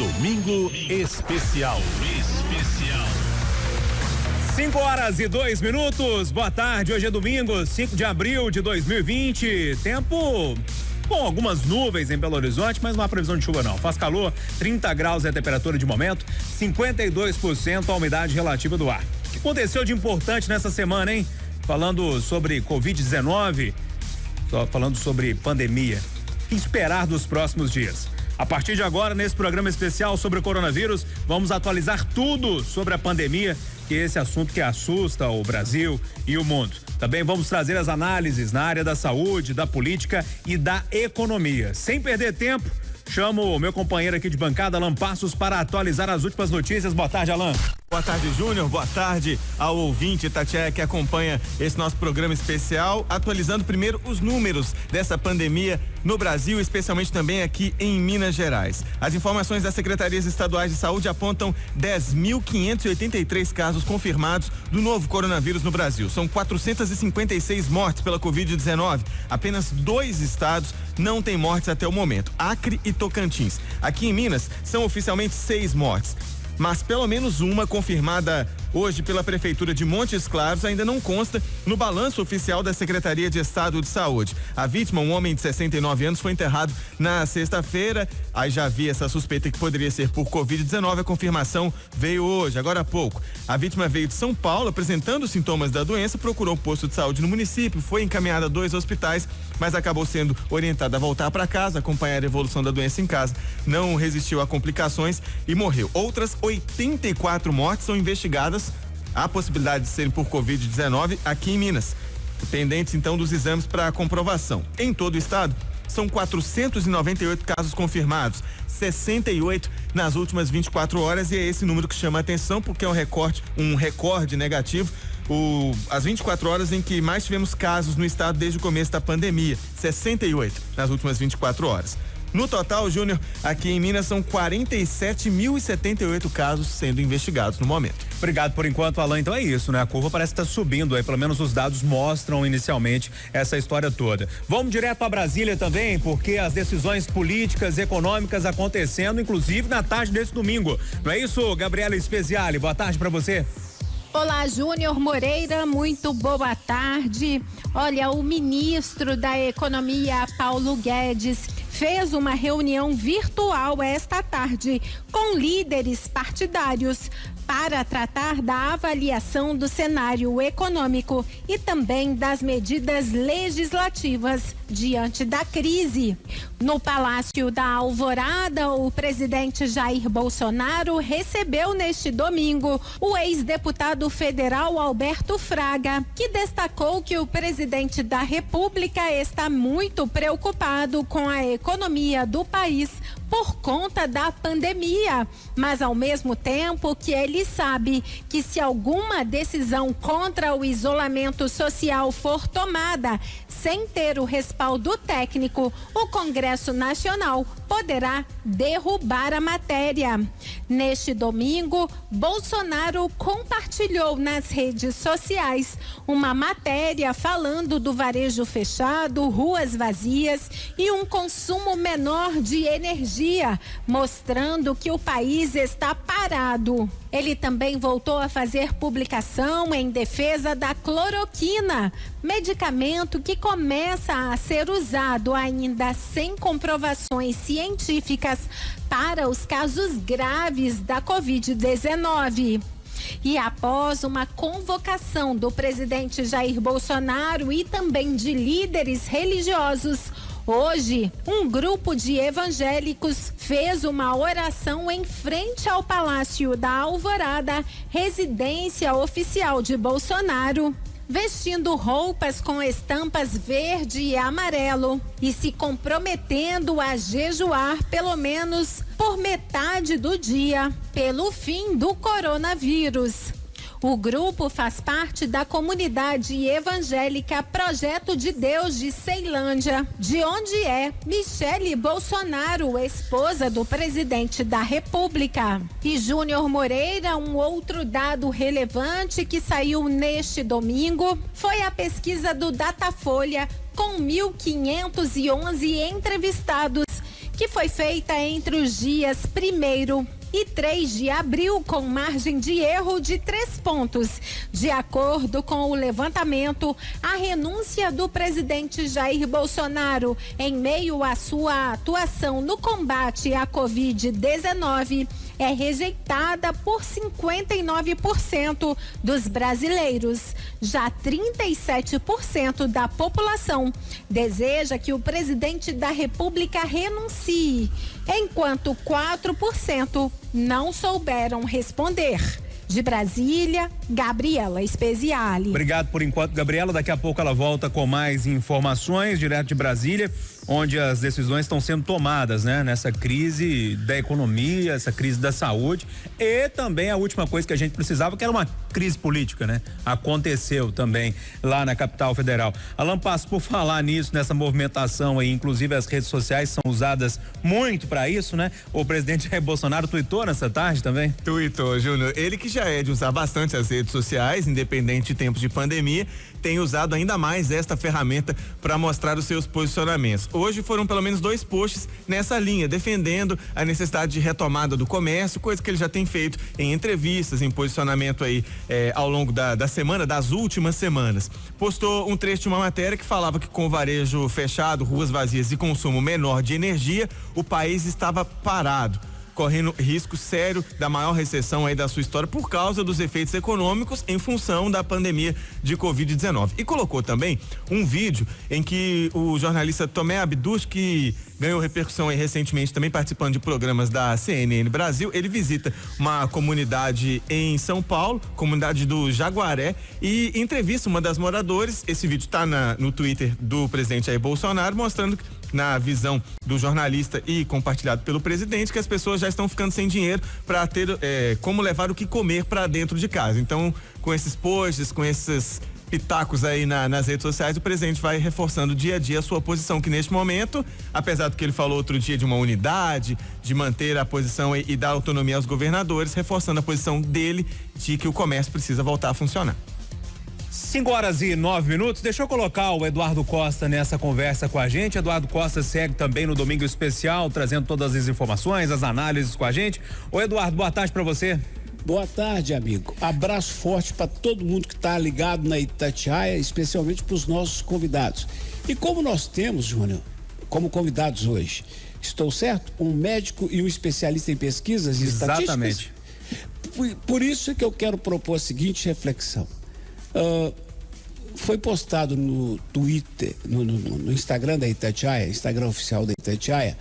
Domingo Especial. 5h02. Boa tarde, hoje é domingo, 5 de abril de 2020. Tempo com algumas nuvens em Belo Horizonte, mas não há previsão de chuva não. Faz calor, 30 graus é a temperatura de momento, 52% a umidade relativa do ar. O que aconteceu de importante nessa semana, hein? Falando sobre Covid-19, falando sobre pandemia. O que esperar dos próximos dias? A partir de agora, nesse programa especial sobre o coronavírus, vamos atualizar tudo sobre a pandemia, que é esse assunto que assusta o Brasil e o mundo. Também vamos trazer as análises na área da saúde, da política e da economia. Sem perder tempo, chamo o meu companheiro aqui de bancada, Alan Passos, para atualizar as últimas notícias. Boa tarde, Alan. Boa tarde, Júnior. Boa tarde ao ouvinte Tatiana que acompanha esse nosso programa especial, atualizando primeiro os números dessa pandemia no Brasil, especialmente também aqui em Minas Gerais. As informações das secretarias estaduais de saúde apontam 10.583 casos confirmados do novo coronavírus no Brasil. São 456 mortes pela Covid-19. Apenas 2 estados não têm mortes até o momento: Acre e Tocantins. Aqui em Minas são oficialmente 6 mortes. Mas pelo menos uma confirmada hoje pela Prefeitura de Montes Claros ainda não consta no balanço oficial da Secretaria de Estado de Saúde. A vítima, um homem de 69 anos, foi enterrado na sexta-feira. Aí já havia essa suspeita que poderia ser por Covid-19. A confirmação veio hoje, agora há pouco. A vítima veio de São Paulo apresentando sintomas da doença, procurou um posto de saúde no município, foi encaminhada a 2 hospitais, mas acabou sendo orientada a voltar para casa, acompanhar a evolução da doença em casa. Não resistiu a complicações e morreu. Outras 84 mortes são investigadas, a possibilidade de serem por Covid-19 aqui em Minas, pendentes então dos exames para comprovação. Em todo o estado, são 498 casos confirmados, 68 nas últimas 24 horas, e é esse número que chama a atenção porque é um recorde negativo. As 24 horas em que mais tivemos casos no estado desde o começo da pandemia, 68 nas últimas 24 horas. No total, Júnior, aqui em Minas são 47.078 casos sendo investigados no momento. Obrigado por enquanto, Alan. Então é isso, né? A curva parece estar subindo aí, pelo menos os dados mostram inicialmente essa história toda. Vamos direto a Brasília também, porque as decisões políticas e econômicas acontecendo, inclusive na tarde desse domingo. Não é isso, Gabriela Speziale? Boa tarde para você. Olá, Júnior Moreira, muito boa tarde. Olha, o ministro da Economia, Paulo Guedes, fez uma reunião virtual esta tarde com líderes partidários para tratar da avaliação do cenário econômico e também das medidas legislativas diante da crise. No Palácio da Alvorada, o presidente Jair Bolsonaro recebeu neste domingo o ex-deputado federal Alberto Fraga, que destacou que o presidente da República está muito preocupado com a economia do país por conta da pandemia, mas ao mesmo tempo que ele sabe que se alguma decisão contra o isolamento social for tomada sem ter o respaldo técnico, o Congresso Nacional poderá derrubar a matéria. Neste domingo, Bolsonaro compartilhou nas redes sociais uma matéria falando do varejo fechado, ruas vazias e um consumo menor de energia, mostrando que o país está parado. Ele também voltou a fazer publicação em defesa da cloroquina, medicamento que começa a ser usado ainda sem comprovações científicas para os casos graves da Covid-19. E após uma convocação do presidente Jair Bolsonaro e também de líderes religiosos, hoje, um grupo de evangélicos fez uma oração em frente ao Palácio da Alvorada, residência oficial de Bolsonaro, vestindo roupas com estampas verde e amarelo e se comprometendo a jejuar pelo menos por metade do dia pelo fim do coronavírus. O grupo faz parte da comunidade evangélica Projeto de Deus de Ceilândia, de onde é Michele Bolsonaro, esposa do presidente da República. E Júnior Moreira, um outro dado relevante que saiu neste domingo foi a pesquisa do Datafolha com 1.511 entrevistados que foi feita entre os dias 1º e 3 de abril, com margem de erro de 3 pontos. De acordo com o levantamento, a renúncia do presidente Jair Bolsonaro em meio à sua atuação no combate à Covid-19 é rejeitada por 59% dos brasileiros. Já 37% da população deseja que o presidente da República renuncie, enquanto 4% não souberam responder. De Brasília, Gabriela Speziale. Obrigado por enquanto, Gabriela. Daqui a pouco ela volta com mais informações direto de Brasília, onde as decisões estão sendo tomadas, né? Nessa crise da economia, essa crise da saúde e também a última coisa que a gente precisava, que era uma crise política, né? Aconteceu também lá na capital federal. Alan Passo, por falar nisso, nessa movimentação aí, inclusive as redes sociais são usadas muito para isso, né? O presidente Jair Bolsonaro tuitou nessa tarde também? Tuitou, Júnior. Ele que já é de usar bastante as redes sociais, independente de tempos de pandemia, tem usado ainda mais esta ferramenta para mostrar os seus posicionamentos. Hoje foram pelo menos 2 posts nessa linha, defendendo a necessidade de retomada do comércio, coisa que ele já tem feito em entrevistas, em posicionamento aí ao longo da semana, das últimas semanas. Postou um trecho de uma matéria que falava que com o varejo fechado, ruas vazias e consumo menor de energia, o país estava parado, correndo risco sério da maior recessão aí da sua história por causa dos efeitos econômicos em função da pandemia de Covid-19. E colocou também um vídeo em que o jornalista Tomé Abduch, que ganhou repercussão aí recentemente também participando de programas da CNN Brasil, ele visita uma comunidade em São Paulo, comunidade do Jaguaré, e entrevista uma das moradores. Esse vídeo está no Twitter do presidente Jair Bolsonaro, mostrando que, na visão do jornalista e compartilhado pelo presidente, que as pessoas já estão ficando sem dinheiro para ter como levar o que comer para dentro de casa. Então, com esses posts, com esses pitacos aí nas redes sociais, o presidente vai reforçando dia a dia a sua posição, que neste momento, apesar do que ele falou outro dia de uma unidade, de manter a posição e dar autonomia aos governadores, reforçando a posição dele de que o comércio precisa voltar a funcionar. 5h09. Deixa eu colocar o Eduardo Costa nessa conversa com a gente. Eduardo Costa segue também no Domingo Especial, trazendo todas as informações, as análises com a gente. Ô Eduardo, boa tarde para você. Boa tarde, amigo. Abraço forte para todo mundo que está ligado na Itatiaia, especialmente para os nossos convidados. E como nós temos, Júnior, como convidados hoje, estou certo? Um médico e um especialista em pesquisas e estatísticas. Exatamente. Por isso é que eu quero propor a seguinte reflexão. Foi postado no Twitter, no Instagram da Itatiaia, Instagram oficial da Itatiaia,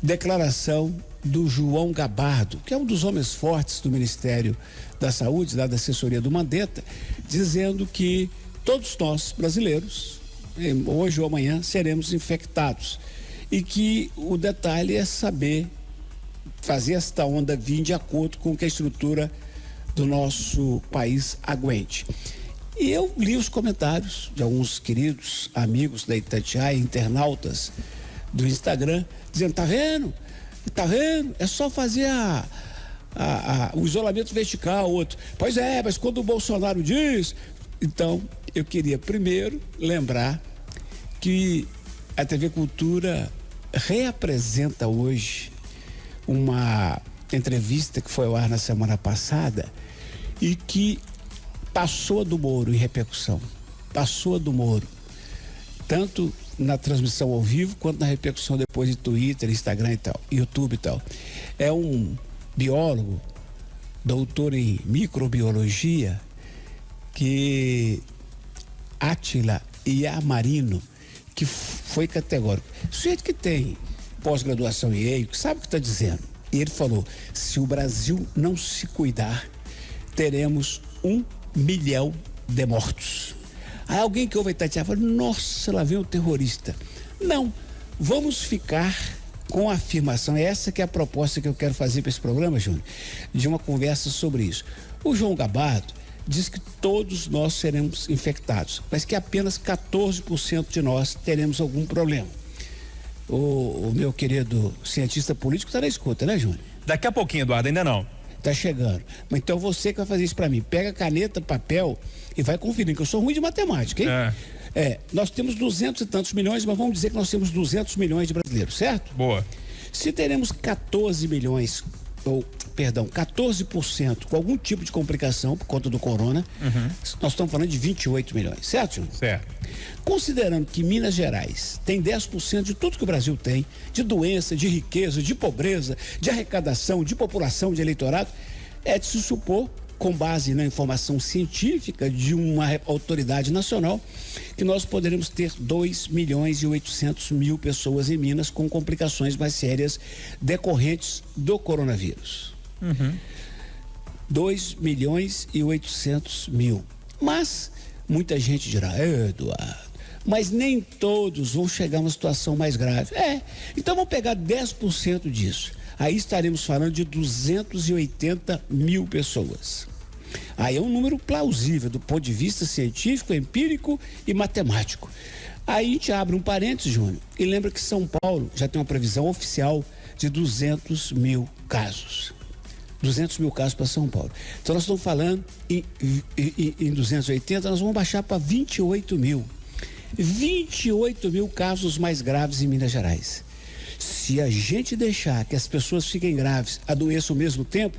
declaração do João Gabardo, que é um dos homens fortes do Ministério da Saúde, da assessoria do Mandetta, dizendo que todos nós, brasileiros, hoje ou amanhã, seremos infectados. E que o detalhe é saber fazer esta onda vir de acordo com o que a estrutura do nosso país aguente. E eu li os comentários de alguns queridos amigos da Itatiaia, internautas do Instagram, dizendo, tá vendo? É só fazer o isolamento vertical, outro. Pois é, mas quando o Bolsonaro diz... Então, eu queria primeiro lembrar que a TV Cultura reapresenta hoje uma entrevista que foi ao ar na semana passada e que passou do Moro em repercussão. Passou do Moro. Tanto na transmissão ao vivo, quanto na repercussão depois de Twitter, Instagram e tal, YouTube e tal. É um biólogo, doutor em microbiologia, que Átila Iamarino, que foi categórico. Sujeito que tem pós-graduação em EIO, que sabe o que está dizendo. E ele falou, se o Brasil não se cuidar, teremos 1 milhão de mortos. Aí alguém que ouve a Itatiaia fala, nossa, lá vem o terrorista. Não, vamos ficar com a afirmação, essa que é a proposta que eu quero fazer para esse programa, Júnior, de uma conversa sobre isso. O João Gabardo diz que todos nós seremos infectados, mas que apenas 14% de nós teremos algum problema. O meu querido cientista político está na escuta, né, Júnior? Daqui a pouquinho, Eduardo, ainda não. Tá chegando. Mas então você que vai fazer isso para mim, pega caneta, papel e vai conferir, que eu sou ruim de matemática, hein? Nós temos 200 e tantos milhões, mas vamos dizer que nós temos 200 milhões de brasileiros, certo? Boa. Se teremos 14% com algum tipo de complicação por conta do corona, nós estamos falando de 28 milhões, certo, Júnior? Certo. Considerando que Minas Gerais tem 10% de tudo que o Brasil tem, de doença, de riqueza, de pobreza, de arrecadação, de população, de eleitorado, é de se supor, com base na informação científica de uma autoridade nacional, que nós poderemos ter 2.800.000 pessoas em Minas com complicações mais sérias decorrentes do coronavírus. 2.800.000. Mas muita gente dirá, Eduardo, mas nem todos vão chegar a uma situação mais grave. Então vamos pegar 10% disso. Aí estaremos falando de 280.000 pessoas. Aí é um número plausível do ponto de vista científico, empírico e matemático. Aí a gente abre um parênteses, Júnior, e lembra que São Paulo já tem uma previsão oficial de 200.000 casos. 200.000 casos para São Paulo. Então nós estamos falando em 280, nós vamos baixar para 28.000. 28.000 casos mais graves em Minas Gerais. Se a gente deixar que as pessoas fiquem graves, adoeçam ao mesmo tempo,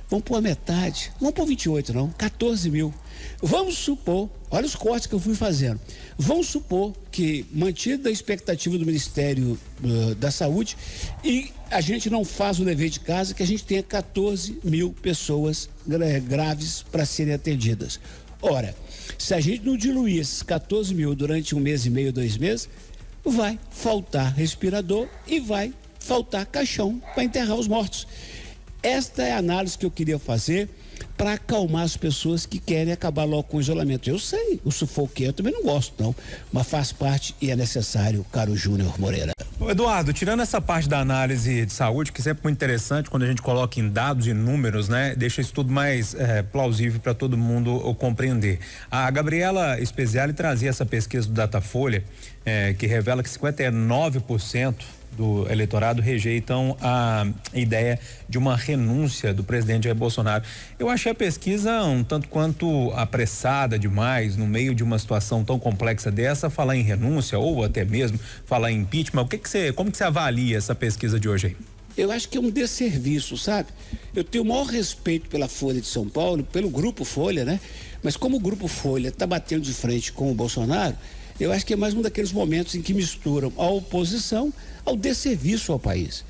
vamos pôr a metade, não vamos pôr 28 não, 14.000. Vamos supor, olha os cortes que eu fui fazendo, vamos supor que mantida a expectativa do Ministério da Saúde e a gente não faz o dever de casa, que a gente tenha 14.000 pessoas graves para serem atendidas. Ora, se a gente não diluir esses 14.000 durante 1 mês e meio, 2 meses, vai faltar respirador e vai faltar caixão para enterrar os mortos. Esta é a análise que eu queria fazer para acalmar as pessoas que querem acabar logo com o isolamento. Eu sei, o sufoco eu também não gosto não, mas faz parte e é necessário, caro Júnior Moreira. Eduardo, tirando essa parte da análise de saúde, que sempre é muito interessante quando a gente coloca em dados e números, né? Deixa isso tudo mais plausível para todo mundo compreender. A Gabriela Speziale trazia essa pesquisa do Datafolha, que revela que 59% do eleitorado rejeitam a ideia de uma renúncia do presidente Jair Bolsonaro. Eu achei a pesquisa um tanto quanto apressada demais, no meio de uma situação tão complexa dessa, falar em renúncia ou até mesmo falar em impeachment. Como que você avalia essa pesquisa de hoje aí? Eu acho que é um desserviço, sabe? Eu tenho o maior respeito pela Folha de São Paulo, pelo Grupo Folha, né? Mas como o Grupo Folha está batendo de frente com o Bolsonaro, eu acho que é mais um daqueles momentos em que misturam a oposição ao desserviço ao país.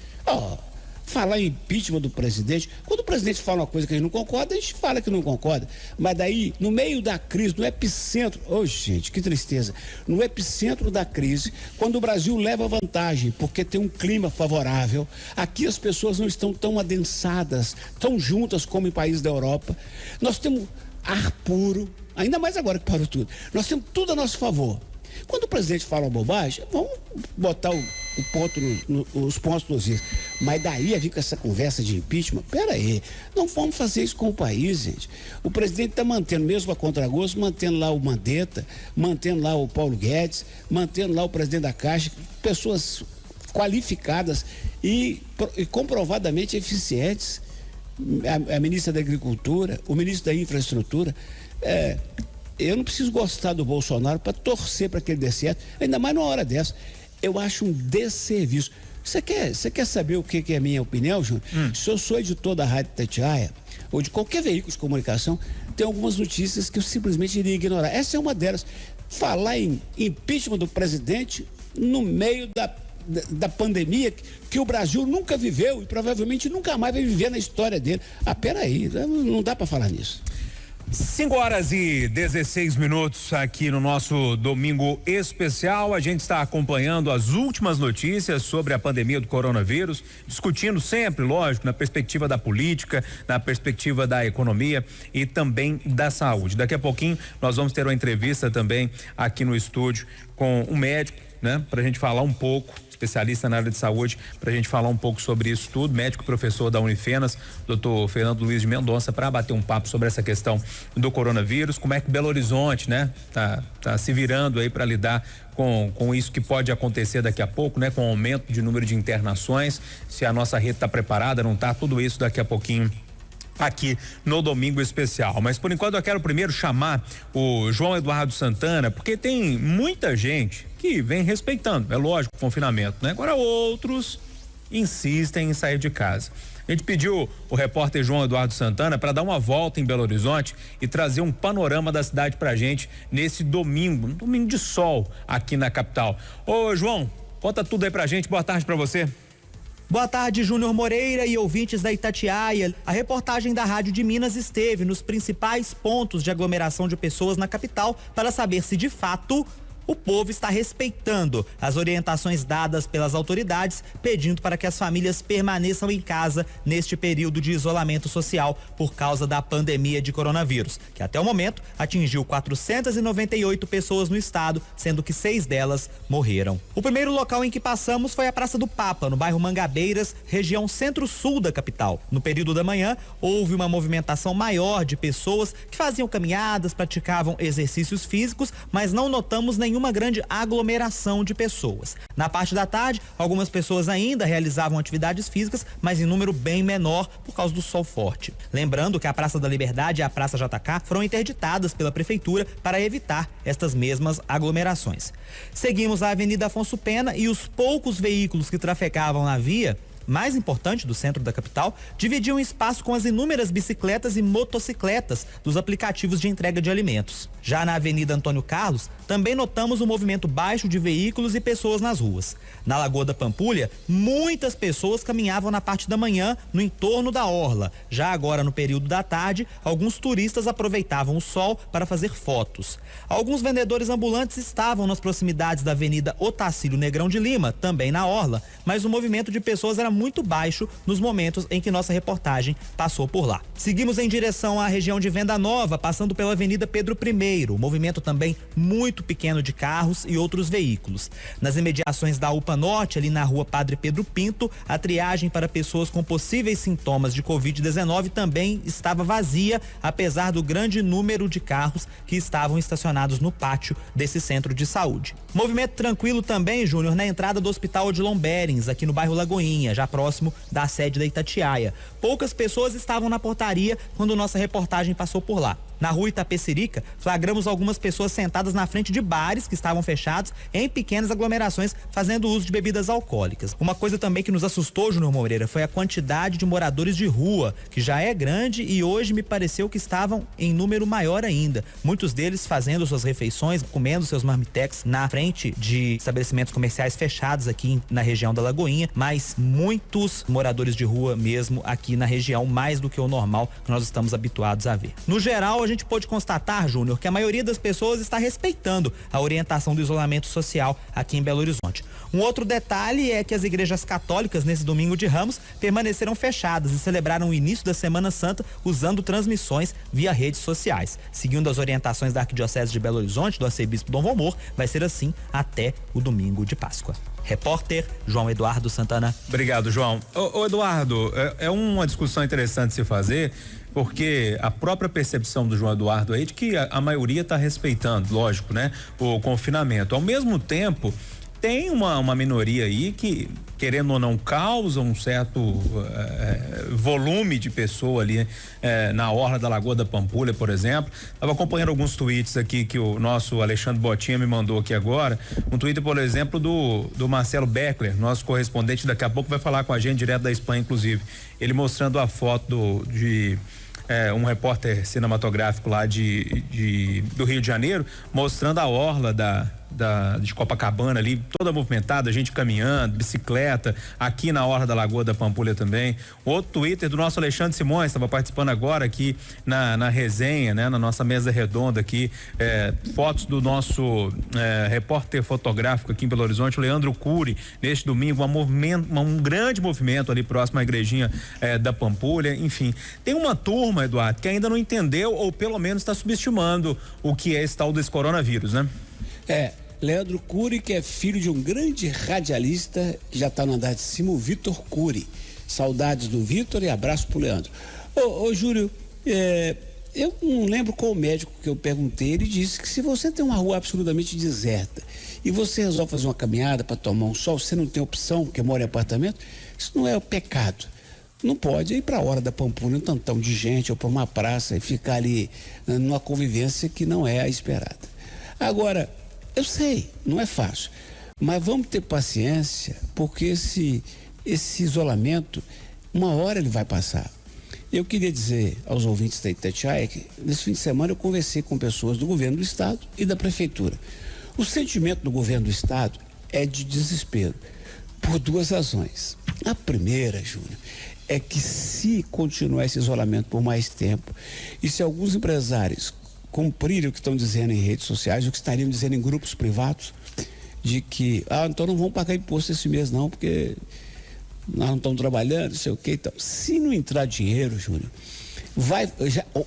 Falar em impeachment do presidente, quando o presidente fala uma coisa que a gente não concorda, a gente fala que não concorda, mas daí, no meio da crise, no epicentro, gente, que tristeza, no epicentro da crise, quando o Brasil leva vantagem, porque tem um clima favorável, aqui as pessoas não estão tão adensadas, tão juntas como em países da Europa, nós temos ar puro, ainda mais agora que parou tudo, nós temos tudo a nosso favor. Quando o presidente fala uma bobagem, vamos botar os pontos nos is. Mas daí a vir com essa conversa de impeachment, peraí, não vamos fazer isso com o país, gente. O presidente está mantendo, mesmo a contragosto, mantendo lá o Mandetta, mantendo lá o Paulo Guedes, mantendo lá o presidente da Caixa, pessoas qualificadas e comprovadamente eficientes. A ministra da Agricultura, o ministro da Infraestrutura, eu não preciso gostar do Bolsonaro para torcer para que ele dê certo, ainda mais numa hora dessa. Eu acho um desserviço. Você quer saber o que é a minha opinião, Júnior? Se eu sou editor da Rádio Itatiaia, ou de qualquer veículo de comunicação, tem algumas notícias que eu simplesmente iria ignorar. Essa é uma delas. Falar em impeachment do presidente no meio da pandemia que o Brasil nunca viveu e provavelmente nunca mais vai viver na história dele. Peraí, não dá para falar nisso. 5h16 aqui no nosso domingo especial. A gente está acompanhando as últimas notícias sobre a pandemia do coronavírus, discutindo sempre, lógico, na perspectiva da política, na perspectiva da economia e também da saúde. Daqui a pouquinho nós vamos ter uma entrevista também aqui no estúdio com um médico, né? Pra gente falar um pouco, especialista na área de saúde, para a gente falar um pouco sobre isso tudo, médico e professor da Unifenas, doutor Fernando Luiz de Mendonça, para bater um papo sobre essa questão do coronavírus, como é que Belo Horizonte, né, tá se virando aí para lidar com isso que pode acontecer daqui a pouco, né, com o aumento de número de internações, se a nossa rede está preparada, não tá, tudo isso daqui a pouquinho aqui no Domingo Especial. Mas por enquanto eu quero primeiro chamar o João Eduardo Santana, porque tem muita gente que vem respeitando, é lógico, o confinamento, né? Agora outros, insistem em sair de casa. A gente pediu o repórter João Eduardo Santana para dar uma volta em Belo Horizonte e trazer um panorama da cidade pra gente nesse domingo, um domingo de sol aqui na capital. Ô João, conta tudo aí pra gente, boa tarde pra você. Boa tarde, Júnior Moreira e ouvintes da Itatiaia. A reportagem da Rádio de Minas esteve nos principais pontos de aglomeração de pessoas na capital para saber se de fato o povo está respeitando as orientações dadas pelas autoridades, pedindo para que as famílias permaneçam em casa neste período de isolamento social por causa da pandemia de coronavírus, que até o momento atingiu 498 pessoas no estado, sendo que 6 delas morreram. O primeiro local em que passamos foi a Praça do Papa, no bairro Mangabeiras, região centro-sul da capital. No período da manhã, houve uma movimentação maior de pessoas que faziam caminhadas, praticavam exercícios físicos, mas não notamos nenhuma grande aglomeração de pessoas. Na parte da tarde, algumas pessoas ainda realizavam atividades físicas, mas em número bem menor por causa do sol forte. Lembrando que a Praça da Liberdade e a Praça JK foram interditadas pela prefeitura para evitar estas mesmas aglomerações. Seguimos a Avenida Afonso Pena e os poucos veículos que trafegavam na via mais importante do centro da capital, dividiam espaço com as inúmeras bicicletas e motocicletas dos aplicativos de entrega de alimentos. Já na Avenida Antônio Carlos, também notamos um movimento baixo de veículos e pessoas nas ruas. Na Lagoa da Pampulha, muitas pessoas caminhavam na parte da manhã no entorno da orla. Já agora, no período da tarde, alguns turistas aproveitavam o sol para fazer fotos. Alguns vendedores ambulantes estavam nas proximidades da Avenida Otacílio Negrão de Lima, também na orla, mas o movimento de pessoas era muito baixo nos momentos em que nossa reportagem passou por lá. Seguimos em direção à região de Venda Nova, passando pela Avenida Pedro I, movimento também muito pequeno de carros e outros veículos. Nas imediações da UPA Norte, ali na rua Padre Pedro Pinto, a triagem para pessoas com possíveis sintomas de Covid-19 também estava vazia, apesar do grande número de carros que estavam estacionados no pátio desse centro de saúde. Movimento tranquilo também, Júnior, na entrada do Hospital Odilon Berens, aqui no bairro Lagoinha, já próximo da sede da Itatiaia. Poucas pessoas estavam na portaria quando nossa reportagem passou por lá. Na rua Itapecerica, flagramos algumas pessoas sentadas na frente de bares que estavam fechados em pequenas aglomerações, fazendo uso de bebidas alcoólicas. Uma coisa também que nos assustou, Júnior Moreira, foi a quantidade de moradores de rua, que já é grande e hoje me pareceu que estavam em número maior ainda. Muitos deles fazendo suas refeições, comendo seus marmitex na frente de estabelecimentos comerciais fechados aqui na região da Lagoinha, mas muitos moradores de rua mesmo aqui na região, mais do que o normal que nós estamos habituados a ver. No geral, a gente pôde constatar, Júnior, que a maioria das pessoas está respeitando a orientação do isolamento social aqui em Belo Horizonte. Um outro detalhe é que as igrejas católicas nesse domingo de Ramos permaneceram fechadas e celebraram o início da Semana Santa usando transmissões via redes sociais. Seguindo as orientações da Arquidiocese de Belo Horizonte, do arcebispo Dom Valmor, vai ser assim até o domingo de Páscoa. Repórter João Eduardo Santana. Obrigado, João. Ô Eduardo, é uma discussão interessante se fazer, porque a própria percepção do João Eduardo aí de que a maioria está respeitando, lógico, né, o confinamento. Ao mesmo tempo, tem uma minoria aí que, querendo ou não, causa um certo volume de pessoa ali na orla da Lagoa da Pampulha, por exemplo. Estava acompanhando alguns tweets aqui que o nosso Alexandre Botinha me mandou aqui agora. Um tweet, por exemplo, do Marcelo Beckler, nosso correspondente, daqui a pouco vai falar com a gente direto da Espanha, inclusive. Ele mostrando a foto de um repórter cinematográfico lá do Rio de Janeiro, mostrando a orla de Copacabana ali, toda movimentada, gente caminhando, bicicleta, aqui na orla da Lagoa da Pampulha também. Outro Twitter do nosso Alexandre Simões, estava participando agora aqui na resenha, né, na nossa mesa redonda aqui, fotos do nosso repórter fotográfico aqui em Belo Horizonte, o Leandro Cury, neste domingo, um grande movimento ali próximo à igrejinha da Pampulha. Enfim, tem uma turma, Eduardo, que ainda não entendeu ou pelo menos está subestimando o que é esse tal desse coronavírus, né? Leandro Cury, que é filho de um grande radialista que já está no andar de cima, o Vitor Cury. Saudades do Vitor e abraço pro Leandro. Ô Júlio, eu não lembro qual médico que eu perguntei, ele disse que se você tem uma rua absolutamente deserta e você resolve fazer uma caminhada para tomar um sol, você não tem opção, porque mora em apartamento, isso não é o pecado. Não pode ir para a hora da Pampulha, um tantão de gente, ou para uma praça e ficar ali numa convivência que não é a esperada. Agora, eu sei, não é fácil, mas vamos ter paciência, porque esse esse isolamento, uma hora ele vai passar. Eu queria dizer aos ouvintes da Itatiaia que nesse fim de semana eu conversei com pessoas do governo do estado e da prefeitura. O sentimento do governo do estado é de desespero, por duas razões. A primeira, Júnior, é que se continuar esse isolamento por mais tempo e se alguns empresários cumprirem o que estão dizendo em redes sociais, o que estariam dizendo em grupos privados, de que, então não vão pagar imposto esse mês não, porque nós não estamos trabalhando, não sei o que, então. Se não entrar dinheiro, Júnior, vai,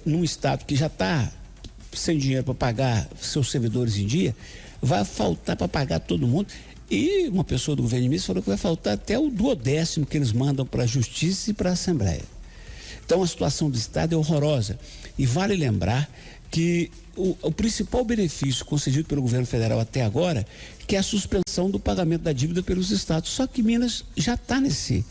num estado que já está sem dinheiro para pagar seus servidores em dia, vai faltar para pagar todo mundo. E uma pessoa do governo de Minas falou que vai faltar até o 1/10 que eles mandam para a Justiça e para a Assembleia. Então a situação do estado é horrorosa. E vale lembrar que o principal benefício concedido pelo governo federal até agora, que é a suspensão do pagamento da dívida pelos estados. Só que Minas já está nesse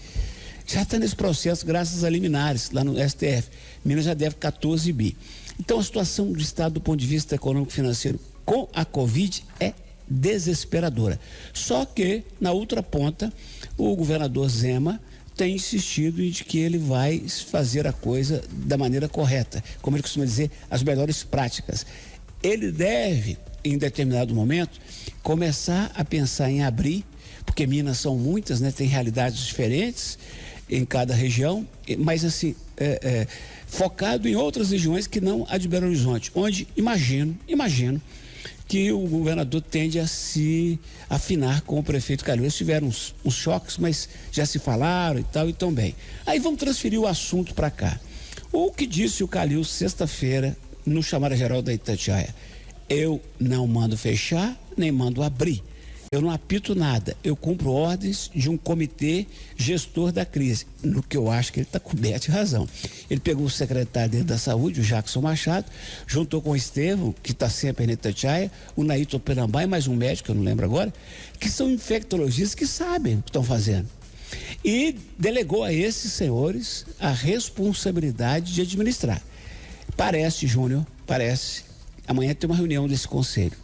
processo graças a liminares lá no STF. Minas já deve 14 bi. Então a situação do estado do ponto de vista econômico e financeiro com a Covid é desesperadora. Só que na outra ponta o governador Zema tem insistido em que ele vai fazer a coisa da maneira correta, como ele costuma dizer, as melhores práticas. Ele deve, em determinado momento, começar a pensar em abrir, porque Minas são muitas, né? Tem realidades diferentes em cada região, mas assim, focado em outras regiões que não a de Belo Horizonte, onde imagino que o governador tende a se afinar com o prefeito Calil. Eles tiveram uns choques, mas já se falaram e tal, e tão bem. Aí vamos transferir o assunto para cá. O que disse o Calil sexta-feira no chamada geral da Itatiaia: eu não mando fechar, nem mando abrir. Eu não apito nada, eu cumpro ordens de um comitê gestor da crise, no que eu acho que ele está coberto de razão. Ele pegou o secretário dele da saúde, o Jackson Machado, juntou com o Estevão, que está sempre na Itatiaia, o Naito Perambai, mais um médico, eu não lembro agora, que são infectologistas que sabem o que estão fazendo. E delegou a esses senhores a responsabilidade de administrar. Parece, Júnior, amanhã tem uma reunião desse conselho,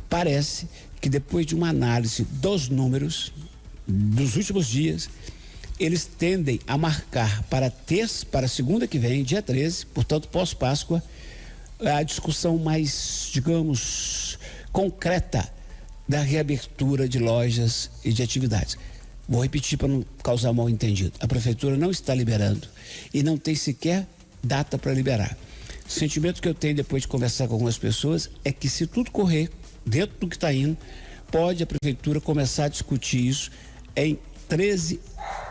parece que depois de uma análise dos números dos últimos dias, eles tendem a marcar para segunda que vem, dia 13, portanto pós-Páscoa, a discussão mais, digamos, concreta da reabertura de lojas e de atividades. Vou repetir para não causar mal entendido. A prefeitura não está liberando e não tem sequer data para liberar. O sentimento que eu tenho depois de conversar com algumas pessoas é que, se tudo correr dentro do que está indo, pode a prefeitura começar a discutir isso em 13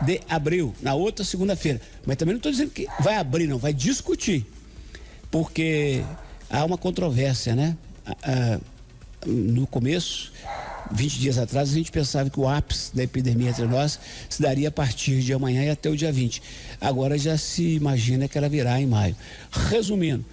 de abril, na outra segunda-feira. Mas também não estou dizendo que vai abrir, não, vai discutir, porque há uma controvérsia, né? No começo, 20 dias atrás, a gente pensava que o ápice da epidemia entre nós se daria a partir de amanhã e até o dia 20. Agora já se imagina que ela virá em maio. Resumindo,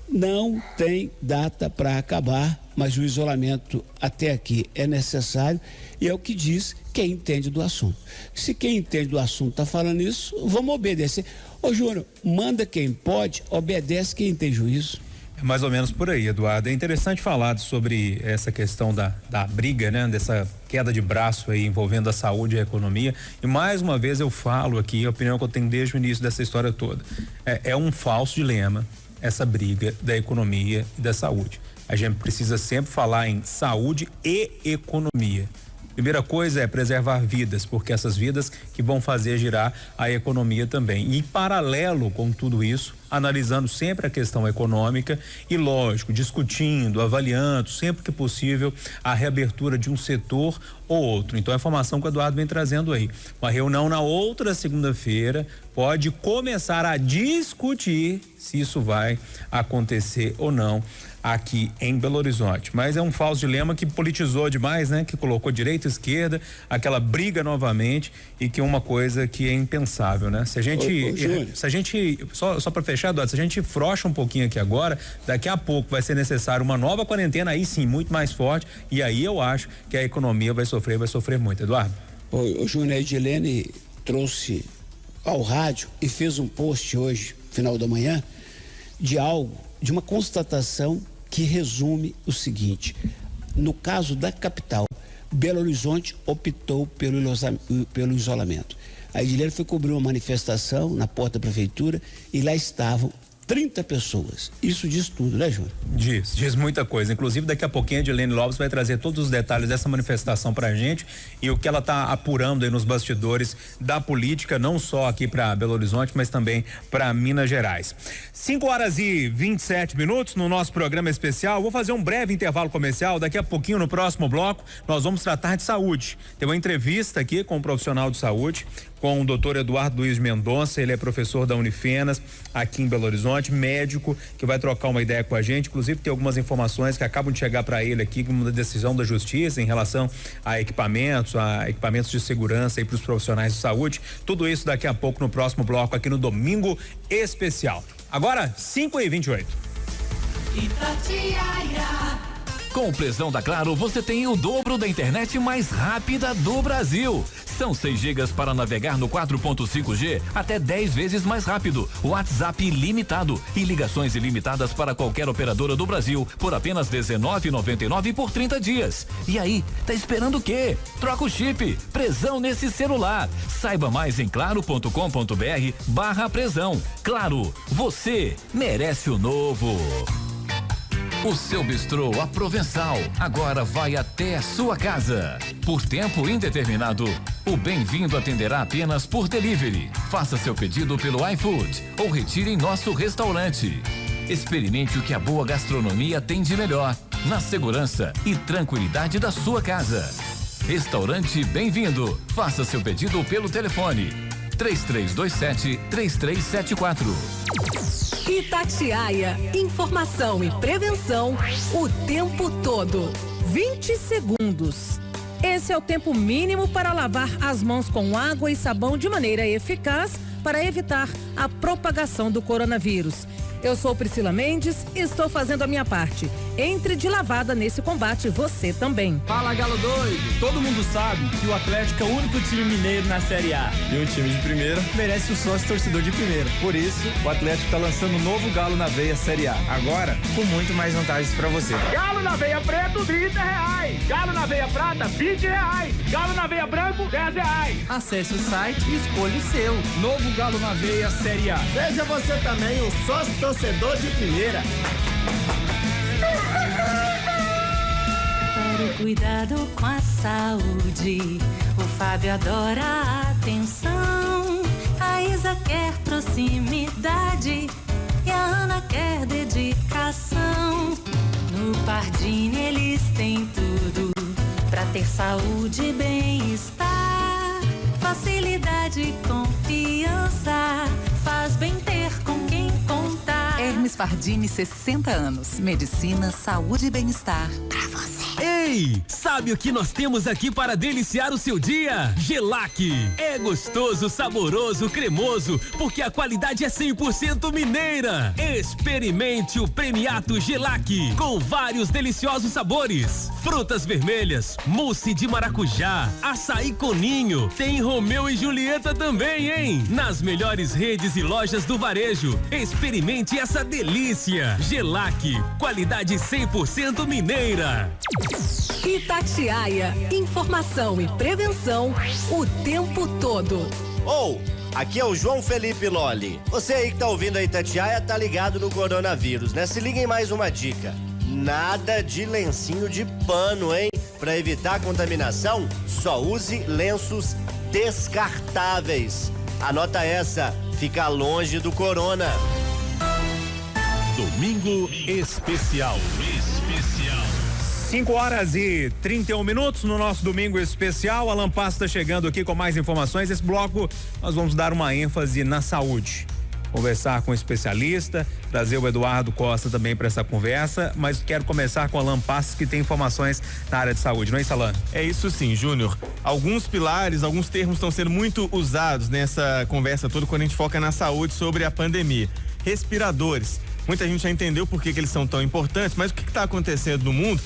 não tem data para acabar, mas o isolamento até aqui é necessário e é o que diz quem entende do assunto. Se quem entende do assunto está falando isso, vamos obedecer. Ô Júnior, manda quem pode, obedece quem tem juízo. É mais ou menos por aí, Eduardo. É interessante falar sobre essa questão da briga, né? Dessa queda de braço aí envolvendo a saúde e a economia. E mais uma vez eu falo aqui a opinião que eu tenho desde o início dessa história toda. É um falso dilema essa briga da economia e da saúde. A gente precisa sempre falar em saúde e economia. Primeira coisa é preservar vidas, porque essas vidas que vão fazer girar a economia também. E em paralelo com tudo isso, analisando sempre a questão econômica e, lógico, discutindo, avaliando, sempre que possível, a reabertura de um setor ou outro. Então, a informação que o Eduardo vem trazendo aí. Uma reunião na outra segunda-feira pode começar a discutir se isso vai acontecer ou não aqui em Belo Horizonte. Mas é um falso dilema que politizou demais, né? Que colocou direita e esquerda, aquela briga novamente, e que é uma coisa que é impensável, né? Se a gente, só para fechar, Eduardo, se a gente frouxa um pouquinho aqui agora, daqui a pouco vai ser necessário uma nova quarentena, aí sim, muito mais forte, e aí eu acho que a economia vai sofrer muito. Eduardo. O Júnior, a Edilene trouxe ao rádio e fez um post hoje, final da manhã, de uma constatação que resume o seguinte: no caso da capital, Belo Horizonte optou pelo isolamento. A Edilene foi cobrir uma manifestação na porta da prefeitura e lá estavam 30 pessoas. Isso diz tudo, né, Júnior? Diz muita coisa. Inclusive, daqui a pouquinho a Edilene Lopes vai trazer todos os detalhes dessa manifestação pra gente e o que ela tá apurando aí nos bastidores da política, não só aqui para Belo Horizonte, mas também para Minas Gerais. 5h27 no nosso programa especial. Vou fazer um breve intervalo comercial. Daqui a pouquinho, no próximo bloco, nós vamos tratar de saúde. Tem uma entrevista aqui com um profissional de saúde, com o doutor Eduardo Luiz Mendonça. Ele é professor da Unifenas aqui em Belo Horizonte, médico, que vai trocar uma ideia com a gente. Inclusive, tem algumas informações que acabam de chegar para ele aqui, como uma decisão da justiça em relação a equipamentos de segurança aí para os profissionais de saúde. Tudo isso daqui a pouco no próximo bloco aqui no Domingo Especial. Agora, 5h28. Com o Prezão da Claro, você tem o dobro da internet mais rápida do Brasil. São 6 GB para navegar no 4.5G, até 10 vezes mais rápido. WhatsApp ilimitado e ligações ilimitadas para qualquer operadora do Brasil por apenas R$19,99 por 30 dias. E aí, tá esperando o quê? Troca o chip. Prezão nesse celular. Saiba mais em claro.com.br/prezão. Claro, você merece o novo. O seu bistrô A Provençal agora vai até a sua casa. Por tempo indeterminado, o Bem-vindo atenderá apenas por delivery. Faça seu pedido pelo iFood ou retire em nosso restaurante. Experimente o que a boa gastronomia tem de melhor, na segurança e tranquilidade da sua casa. Restaurante Bem-vindo. Faça seu pedido pelo telefone 3327-3374. Itatiaia, informação e prevenção o tempo todo. 20 segundos. Esse é o tempo mínimo para lavar as mãos com água e sabão de maneira eficaz para evitar a propagação do coronavírus. Eu sou Priscila Mendes e estou fazendo a minha parte. Entre de lavada nesse combate, você também. Fala, Galo doido! Todo mundo sabe que o Atlético é o único time mineiro na Série A. E um time de primeira merece o sócio torcedor de primeira. Por isso, o Atlético está lançando um novo Galo na Veia Série A. Agora, com muito mais vantagens para você. Galo na Veia Preto, R$30. Galo na Veia Prata, R$20. Galo na Veia Branco, R$10. Acesse o site e escolha o seu. Novo Galo na Veia Série A. Seja você também um sócio torcedor de primeira. Para o cuidado com a saúde, o Fábio adora a atenção. A Isa quer proximidade e a Ana quer dedicação. No Pardini eles têm tudo para ter saúde e bem-estar. Facilidade e confiança, faz bem ter com quem contar. Hermes Pardini, 60 anos. Medicina, saúde e bem-estar pra você. Ei, sabe o que nós temos aqui para deliciar o seu dia? Gelac. É gostoso, saboroso, cremoso, porque a qualidade é 100% mineira. Experimente o Premiato Gelac, com vários deliciosos sabores. Frutas vermelhas, mousse de maracujá, açaí com ninho. Tem Romeu e Julieta também, hein? Nas melhores redes e lojas do varejo. Experimente essa delícia. Gelac, qualidade 100% mineira. Itatiaia, informação e prevenção o tempo todo. Aqui é o João Felipe Lolli. Você aí que tá ouvindo a Itatiaia tá ligado no coronavírus, né? Se liga em mais uma dica. Nada de lencinho de pano, hein? Para evitar a contaminação, só use lenços descartáveis. Anota essa, fica longe do corona. Domingo Especial. 5h31 no nosso Domingo Especial. Alan Passo está chegando aqui com mais informações. Esse bloco nós vamos dar uma ênfase na saúde. Conversar com um especialista, trazer o Eduardo Costa também para essa conversa, mas quero começar com o Alan Passos, que tem informações na área de saúde, não é isso, Alan? É isso sim, Júnior. Alguns pilares, alguns termos estão sendo muito usados nessa conversa toda quando a gente foca na saúde sobre a pandemia. Respiradores. Muita gente já entendeu por que eles são tão importantes, mas o que está acontecendo no mundo?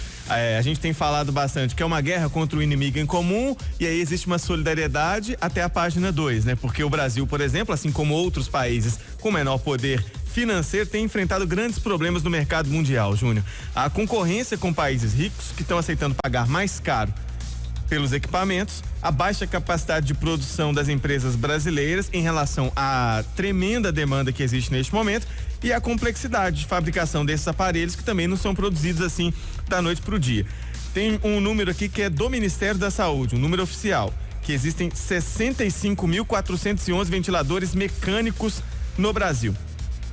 A gente tem falado bastante que é uma guerra contra o inimigo em comum, e aí existe uma solidariedade até a página 2, né? Porque o Brasil, por exemplo, assim como outros países com menor poder financeiro, tem enfrentado grandes problemas no mercado mundial, Júnior. A concorrência com países ricos que estão aceitando pagar mais caro pelos equipamentos, a baixa capacidade de produção das empresas brasileiras em relação à tremenda demanda que existe neste momento e a complexidade de fabricação desses aparelhos que também não são produzidos assim da noite para o dia. Tem um número aqui que é do Ministério da Saúde, um número oficial, que existem 65.411 ventiladores mecânicos no Brasil.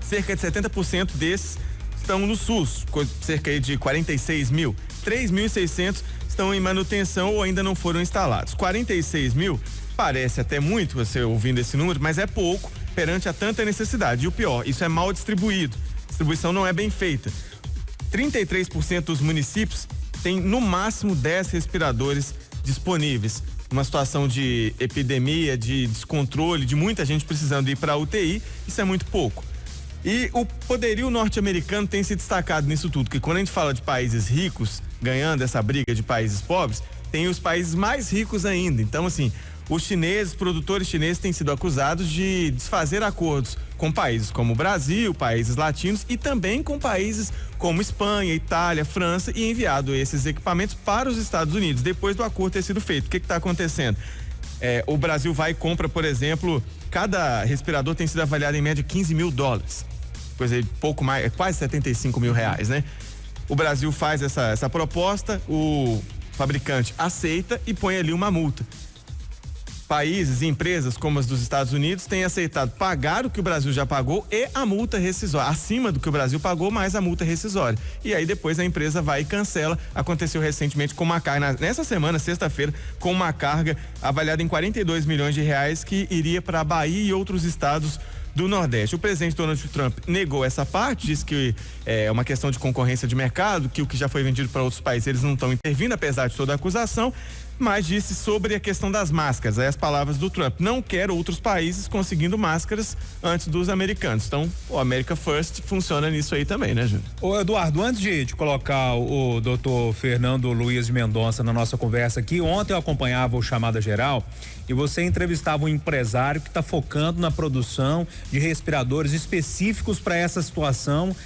Cerca de 70% desses estão no SUS, cerca de 46 mil. 3.600 estão em manutenção ou ainda não foram instalados. 46 mil parece até muito você ouvindo esse número, mas é pouco perante a tanta necessidade. E o pior, isso é mal distribuído. A distribuição não é bem feita. 33% dos municípios têm no máximo 10 respiradores disponíveis. Uma situação de epidemia, de descontrole, de muita gente precisando ir para a UTI, isso é muito pouco. E o poderio norte-americano tem se destacado nisso tudo, que quando a gente fala de países ricos ganhando essa briga de países pobres, tem os países mais ricos ainda. Então, assim, os chineses, produtores chineses têm sido acusados de desfazer acordos com países como o Brasil, países latinos e também com países como Espanha, Itália, França e enviado esses equipamentos para os Estados Unidos, depois do acordo ter sido feito. O que está acontecendo? O Brasil vai e compra, por exemplo, cada respirador tem sido avaliado em média $15 mil. Coisa de pouco mais, quase R$75 mil, né? O Brasil faz essa proposta, o fabricante aceita e põe ali uma multa. Países e empresas como as dos Estados Unidos têm aceitado pagar o que o Brasil já pagou e a multa rescisória, acima do que o Brasil pagou, mais a multa rescisória. E aí depois a empresa vai e cancela. Aconteceu recentemente com uma carga, nessa semana, sexta-feira, com uma carga avaliada em R$42 milhões que iria para a Bahia e outros estados do Nordeste. O presidente Donald Trump negou essa parte, disse que é uma questão de concorrência de mercado, que o que já foi vendido para outros países eles não estão intervindo, apesar de toda a acusação, mas disse sobre a questão das máscaras. Aí as palavras do Trump: não quero outros países conseguindo máscaras antes dos americanos. Então, o America First funciona nisso aí também, né, Júnior? Ô, Eduardo, antes de colocar o doutor Fernando Luiz de Mendonça na nossa conversa aqui, ontem eu acompanhava o Chamada Geral e você entrevistava um empresário que está focando na produção de respiradores específicos para essa situação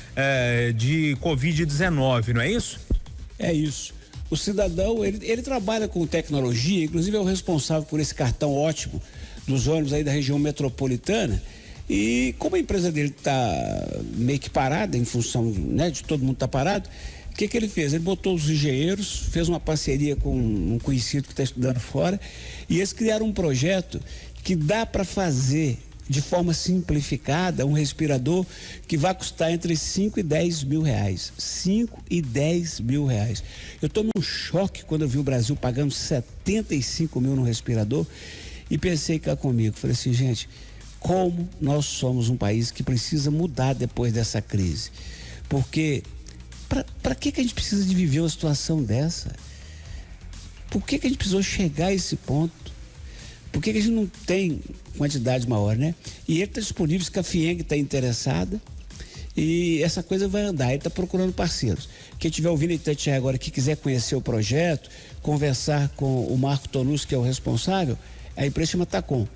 de Covid-19, não é isso? É isso. O cidadão, ele trabalha com tecnologia, inclusive é o responsável por esse cartão ótimo dos ônibus aí da região metropolitana. E como a empresa dele está meio que parada, em função, né, de todo mundo estar parado, o que ele fez? Ele botou os engenheiros, fez uma parceria com um conhecido que está estudando fora, e eles criaram um projeto que dá para fazer de forma simplificada um respirador que vai custar entre 5 e 10 mil reais. 5 e 10 mil reais. Eu tomei um choque quando eu vi o Brasil pagando 75 mil no respirador e pensei cá comigo, falei assim, gente, como nós somos um país que precisa mudar depois dessa crise? Porque para que a gente precisa de viver uma situação dessa? Por que a gente precisou chegar a esse ponto? Por que a gente não tem quantidade maior, né? E ele está disponível, se a FIENG está interessada e essa coisa vai andar. Ele está procurando parceiros. Quem estiver ouvindo Itatiaia agora, que quiser conhecer o projeto, conversar com o Marco Tonucci, que é o responsável, a empresa chama Tacom.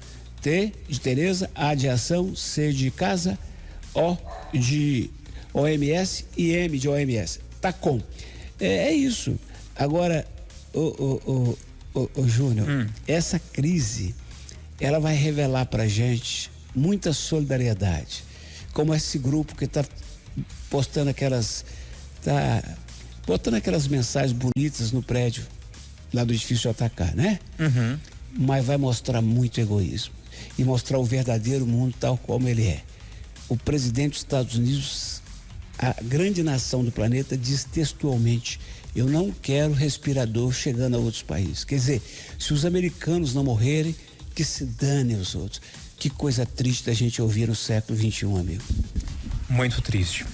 T de Tereza, A de ação, C de casa, O de OMS e M de OMS. Tacom. É isso. Agora, Júnior, essa crise, ela vai revelar pra gente muita solidariedade, como esse grupo que tá botando aquelas mensagens bonitas no prédio lá do edifício JK, né? Mas vai mostrar muito egoísmo e mostrar o verdadeiro mundo tal como ele é. O presidente dos Estados Unidos, a grande nação do planeta, diz textualmente: eu não quero respirador chegando a outros países. Quer dizer, se os americanos não morrerem, que se danem os outros. Que coisa triste da gente ouvir no século XXI, amigo. Muito triste.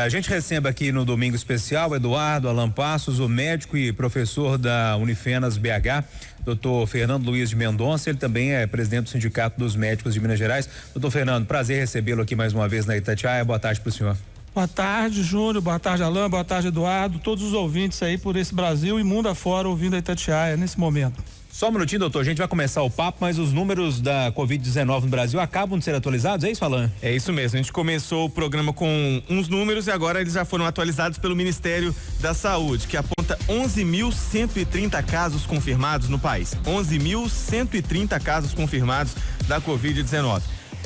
A gente recebe aqui no Domingo Especial Eduardo Alan Passos, o médico e professor da Unifenas BH, doutor Fernando Luiz de Mendonça. Ele também é presidente do Sindicato dos Médicos de Minas Gerais. Doutor Fernando, prazer recebê-lo aqui mais uma vez na Itatiaia. Boa tarde para o senhor. Boa tarde, Júnior. Boa tarde, Alan. Boa tarde, Eduardo. Todos os ouvintes aí por esse Brasil e mundo afora ouvindo a Itatiaia nesse momento. Só um minutinho, doutor, a gente vai começar o papo, mas os números da Covid-19 no Brasil acabam de ser atualizados, é isso, Alan? É isso mesmo, a gente começou o programa com uns números e agora eles já foram atualizados pelo Ministério da Saúde, que aponta 11.130 casos confirmados no país. 11.130 casos confirmados da Covid-19.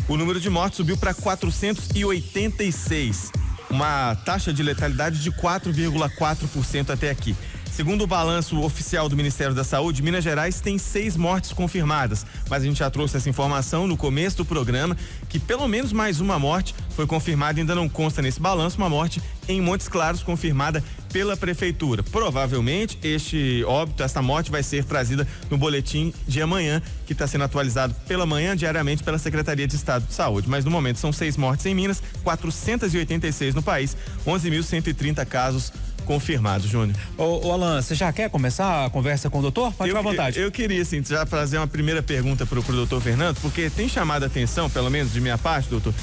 O número de mortes subiu para 486, uma taxa de letalidade de 4,4% até aqui. Segundo o balanço oficial do Ministério da Saúde, Minas Gerais tem 6 mortes confirmadas, mas a gente já trouxe essa informação no começo do programa, que pelo menos mais uma morte foi confirmada, ainda não consta nesse balanço, uma morte em Montes Claros confirmada pela Prefeitura. Provavelmente essa morte vai ser trazida no boletim de amanhã, que está sendo atualizado pela manhã diariamente pela Secretaria de Estado de Saúde. Mas no momento são 6 mortes em Minas, 486 no país, 11.130 casos confirmados, Júnior. Ô Alan, você já quer começar a conversa com o doutor? Pode ficar à vontade. Eu queria, sim, já fazer uma primeira pergunta pro doutor Fernando, porque tem chamado a atenção, pelo menos de minha parte, doutor,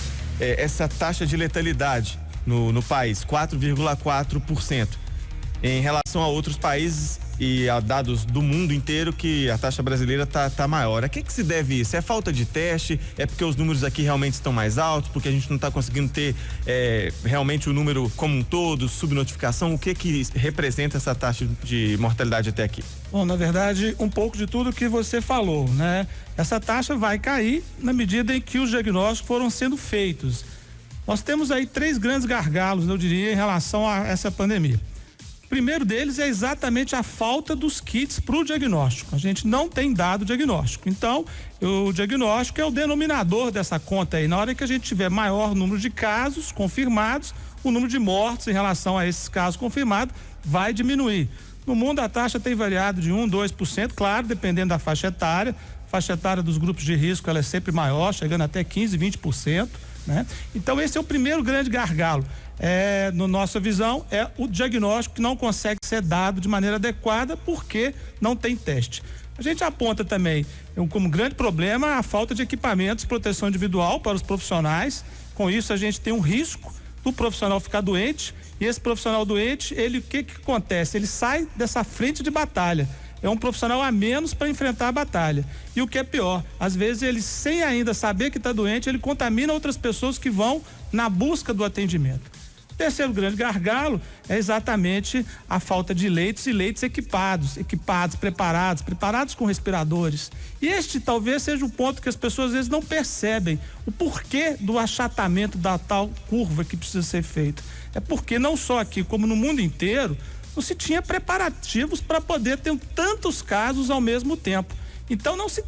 essa taxa de letalidade no país, 4,4%. Em relação a outros países e a dados do mundo inteiro, que a taxa brasileira tá maior. A que se deve isso? É falta de teste? É porque os números aqui realmente estão mais altos? Porque a gente não está conseguindo ter realmente o número como um todo, subnotificação? O que representa essa taxa de mortalidade até aqui? Bom, na verdade, um pouco de tudo que você falou, né? Essa taxa vai cair na medida em que os diagnósticos foram sendo feitos. Nós temos aí 3 grandes gargalos, eu diria, em relação a essa pandemia. O primeiro deles é exatamente a falta dos kits para o diagnóstico. A gente não tem dado diagnóstico. Então, o diagnóstico é o denominador dessa conta aí. Na hora que a gente tiver maior número de casos confirmados, o número de mortes em relação a esses casos confirmados vai diminuir. No mundo, a taxa tem variado de 1%, 2%, claro, dependendo da faixa etária. A faixa etária dos grupos de risco ela é sempre maior, chegando até 15%, 20%. Né? Então, esse é o primeiro grande gargalo. Na nossa visão, é o diagnóstico que não consegue ser dado de maneira adequada porque não tem teste. A gente aponta também como grande problema a falta de equipamentos de proteção individual para os profissionais. Com isso, a gente tem um risco do profissional ficar doente, e esse profissional doente, o que acontece? Ele sai dessa frente de batalha. É um profissional a menos para enfrentar a batalha. E o que é pior, às vezes ele, sem ainda saber que está doente, ele contamina outras pessoas que vão na busca do atendimento. O terceiro grande gargalo é exatamente a falta de leitos e leitos equipados, preparados com respiradores. E este talvez seja o ponto que as pessoas às vezes não percebem, o porquê do achatamento da tal curva que precisa ser feito. É porque não só aqui, como no mundo inteiro, não se tinha preparativos para poder ter tantos casos ao mesmo tempo. Então não se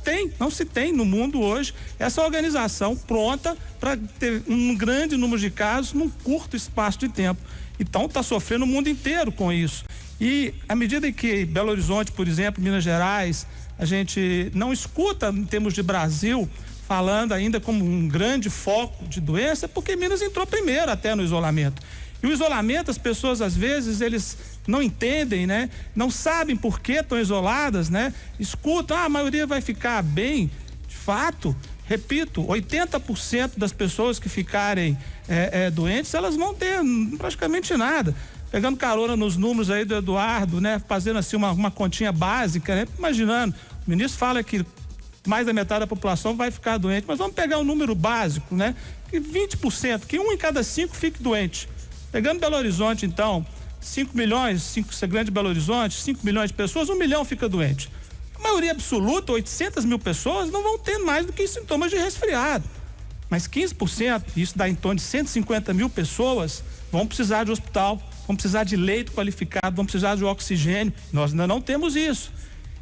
tem no mundo hoje essa organização pronta para ter um grande número de casos num curto espaço de tempo. Então está sofrendo o mundo inteiro com isso. E à medida que Belo Horizonte, por exemplo, Minas Gerais, a gente não escuta em termos de Brasil falando ainda como um grande foco de doença, porque Minas entrou primeiro até no isolamento. E o isolamento, as pessoas às vezes, eles não entendem, né? Não sabem por que estão isoladas, né? Escutam, a maioria vai ficar bem. De fato, repito, 80% das pessoas que ficarem doentes, elas vão ter praticamente nada. Pegando carona nos números aí do Eduardo, né? Fazendo assim uma continha básica, né? Imaginando, o ministro fala que mais da metade da população vai ficar doente, mas vamos pegar um número básico, né? Que 20%, que 1 em cada 5 fique doente. Pegando Belo Horizonte, então, 5 milhões, grande Belo Horizonte, 5 milhões de pessoas, 1 milhão fica doente. A maioria absoluta, 800 mil pessoas, não vão ter mais do que sintomas de resfriado. Mas 15%, isso dá em torno de 150 mil pessoas, vão precisar de hospital, vão precisar de leito qualificado, vão precisar de oxigênio. Nós ainda não temos isso.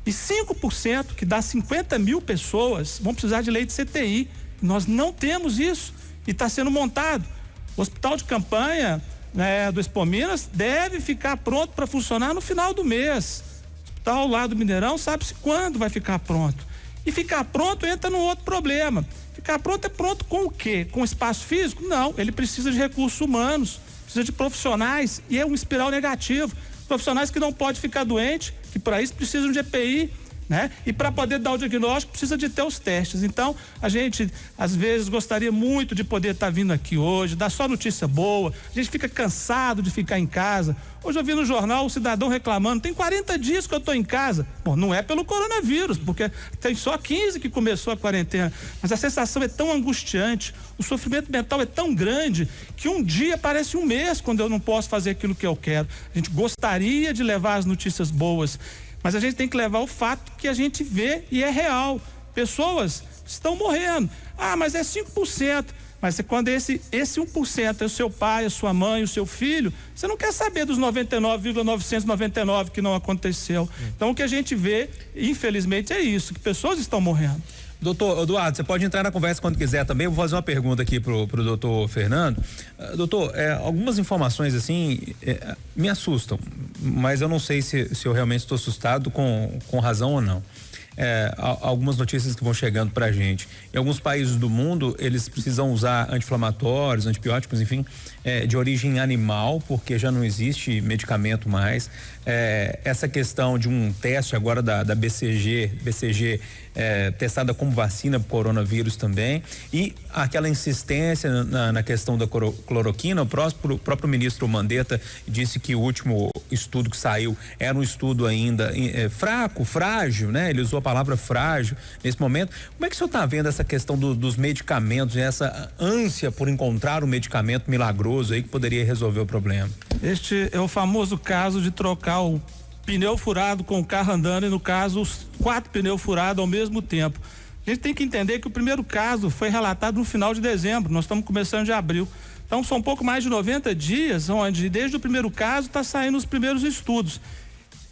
E 5%, que dá 50 mil pessoas, vão precisar de leito de CTI. Nós não temos isso e está sendo montado. O hospital de campanha do Expo Minas deve ficar pronto para funcionar no final do mês. O hospital lá do Mineirão sabe-se quando vai ficar pronto. E ficar pronto entra num outro problema. Ficar pronto é pronto com o quê? Com espaço físico? Não, ele precisa de recursos humanos, precisa de profissionais, e é um espiral negativo. Profissionais que não podem ficar doentes, que para isso precisam de EPI, né? E para poder dar o diagnóstico precisa de ter os testes. Então, a gente às vezes gostaria muito de poder estar vindo aqui hoje, dar só notícia boa. A gente fica cansado de ficar em casa. Hoje eu vi no jornal o cidadão reclamando, tem 40 dias que eu estou em casa. Bom, não é pelo coronavírus, porque tem só 15 que começou a quarentena, mas a sensação é tão angustiante, o sofrimento mental é tão grande que um dia parece um mês quando eu não posso fazer aquilo que eu quero. A gente gostaria de levar as notícias boas, mas a gente tem que levar o fato que a gente vê e é real. Pessoas estão morrendo. Ah, mas é 5%. Mas quando esse 1% é o seu pai, a sua mãe, o seu filho, você não quer saber dos 99,999 que não aconteceu. Então o que a gente vê, infelizmente, é isso, que pessoas estão morrendo. Doutor Eduardo, você pode entrar na conversa quando quiser também. Eu vou fazer uma pergunta aqui pro doutor Fernando. Doutor, algumas informações assim me assustam, mas eu não sei se eu realmente estou assustado com razão ou não. Algumas notícias que vão chegando pra gente. Em alguns países do mundo, eles precisam usar anti-inflamatórios, antibióticos, enfim, de origem animal, porque já não existe medicamento mais. Essa questão de um teste agora da BCG testada como vacina para o coronavírus também, e aquela insistência na questão da cloroquina. O próprio ministro Mandetta disse que o último estudo que saiu era um estudo ainda fraco, frágil, né? Ele usou a palavra frágil nesse momento. Como é que o senhor está vendo essa questão dos medicamentos, essa ânsia por encontrar um medicamento milagroso aí que poderia resolver o problema? Este é o famoso caso de trocar o pneu furado com o carro andando, e no caso os 4 pneus furados ao mesmo tempo. A gente tem que entender que o primeiro caso foi relatado no final de dezembro, nós estamos começando de abril. Então são um pouco mais de 90 dias, onde desde o primeiro caso está saindo os primeiros estudos.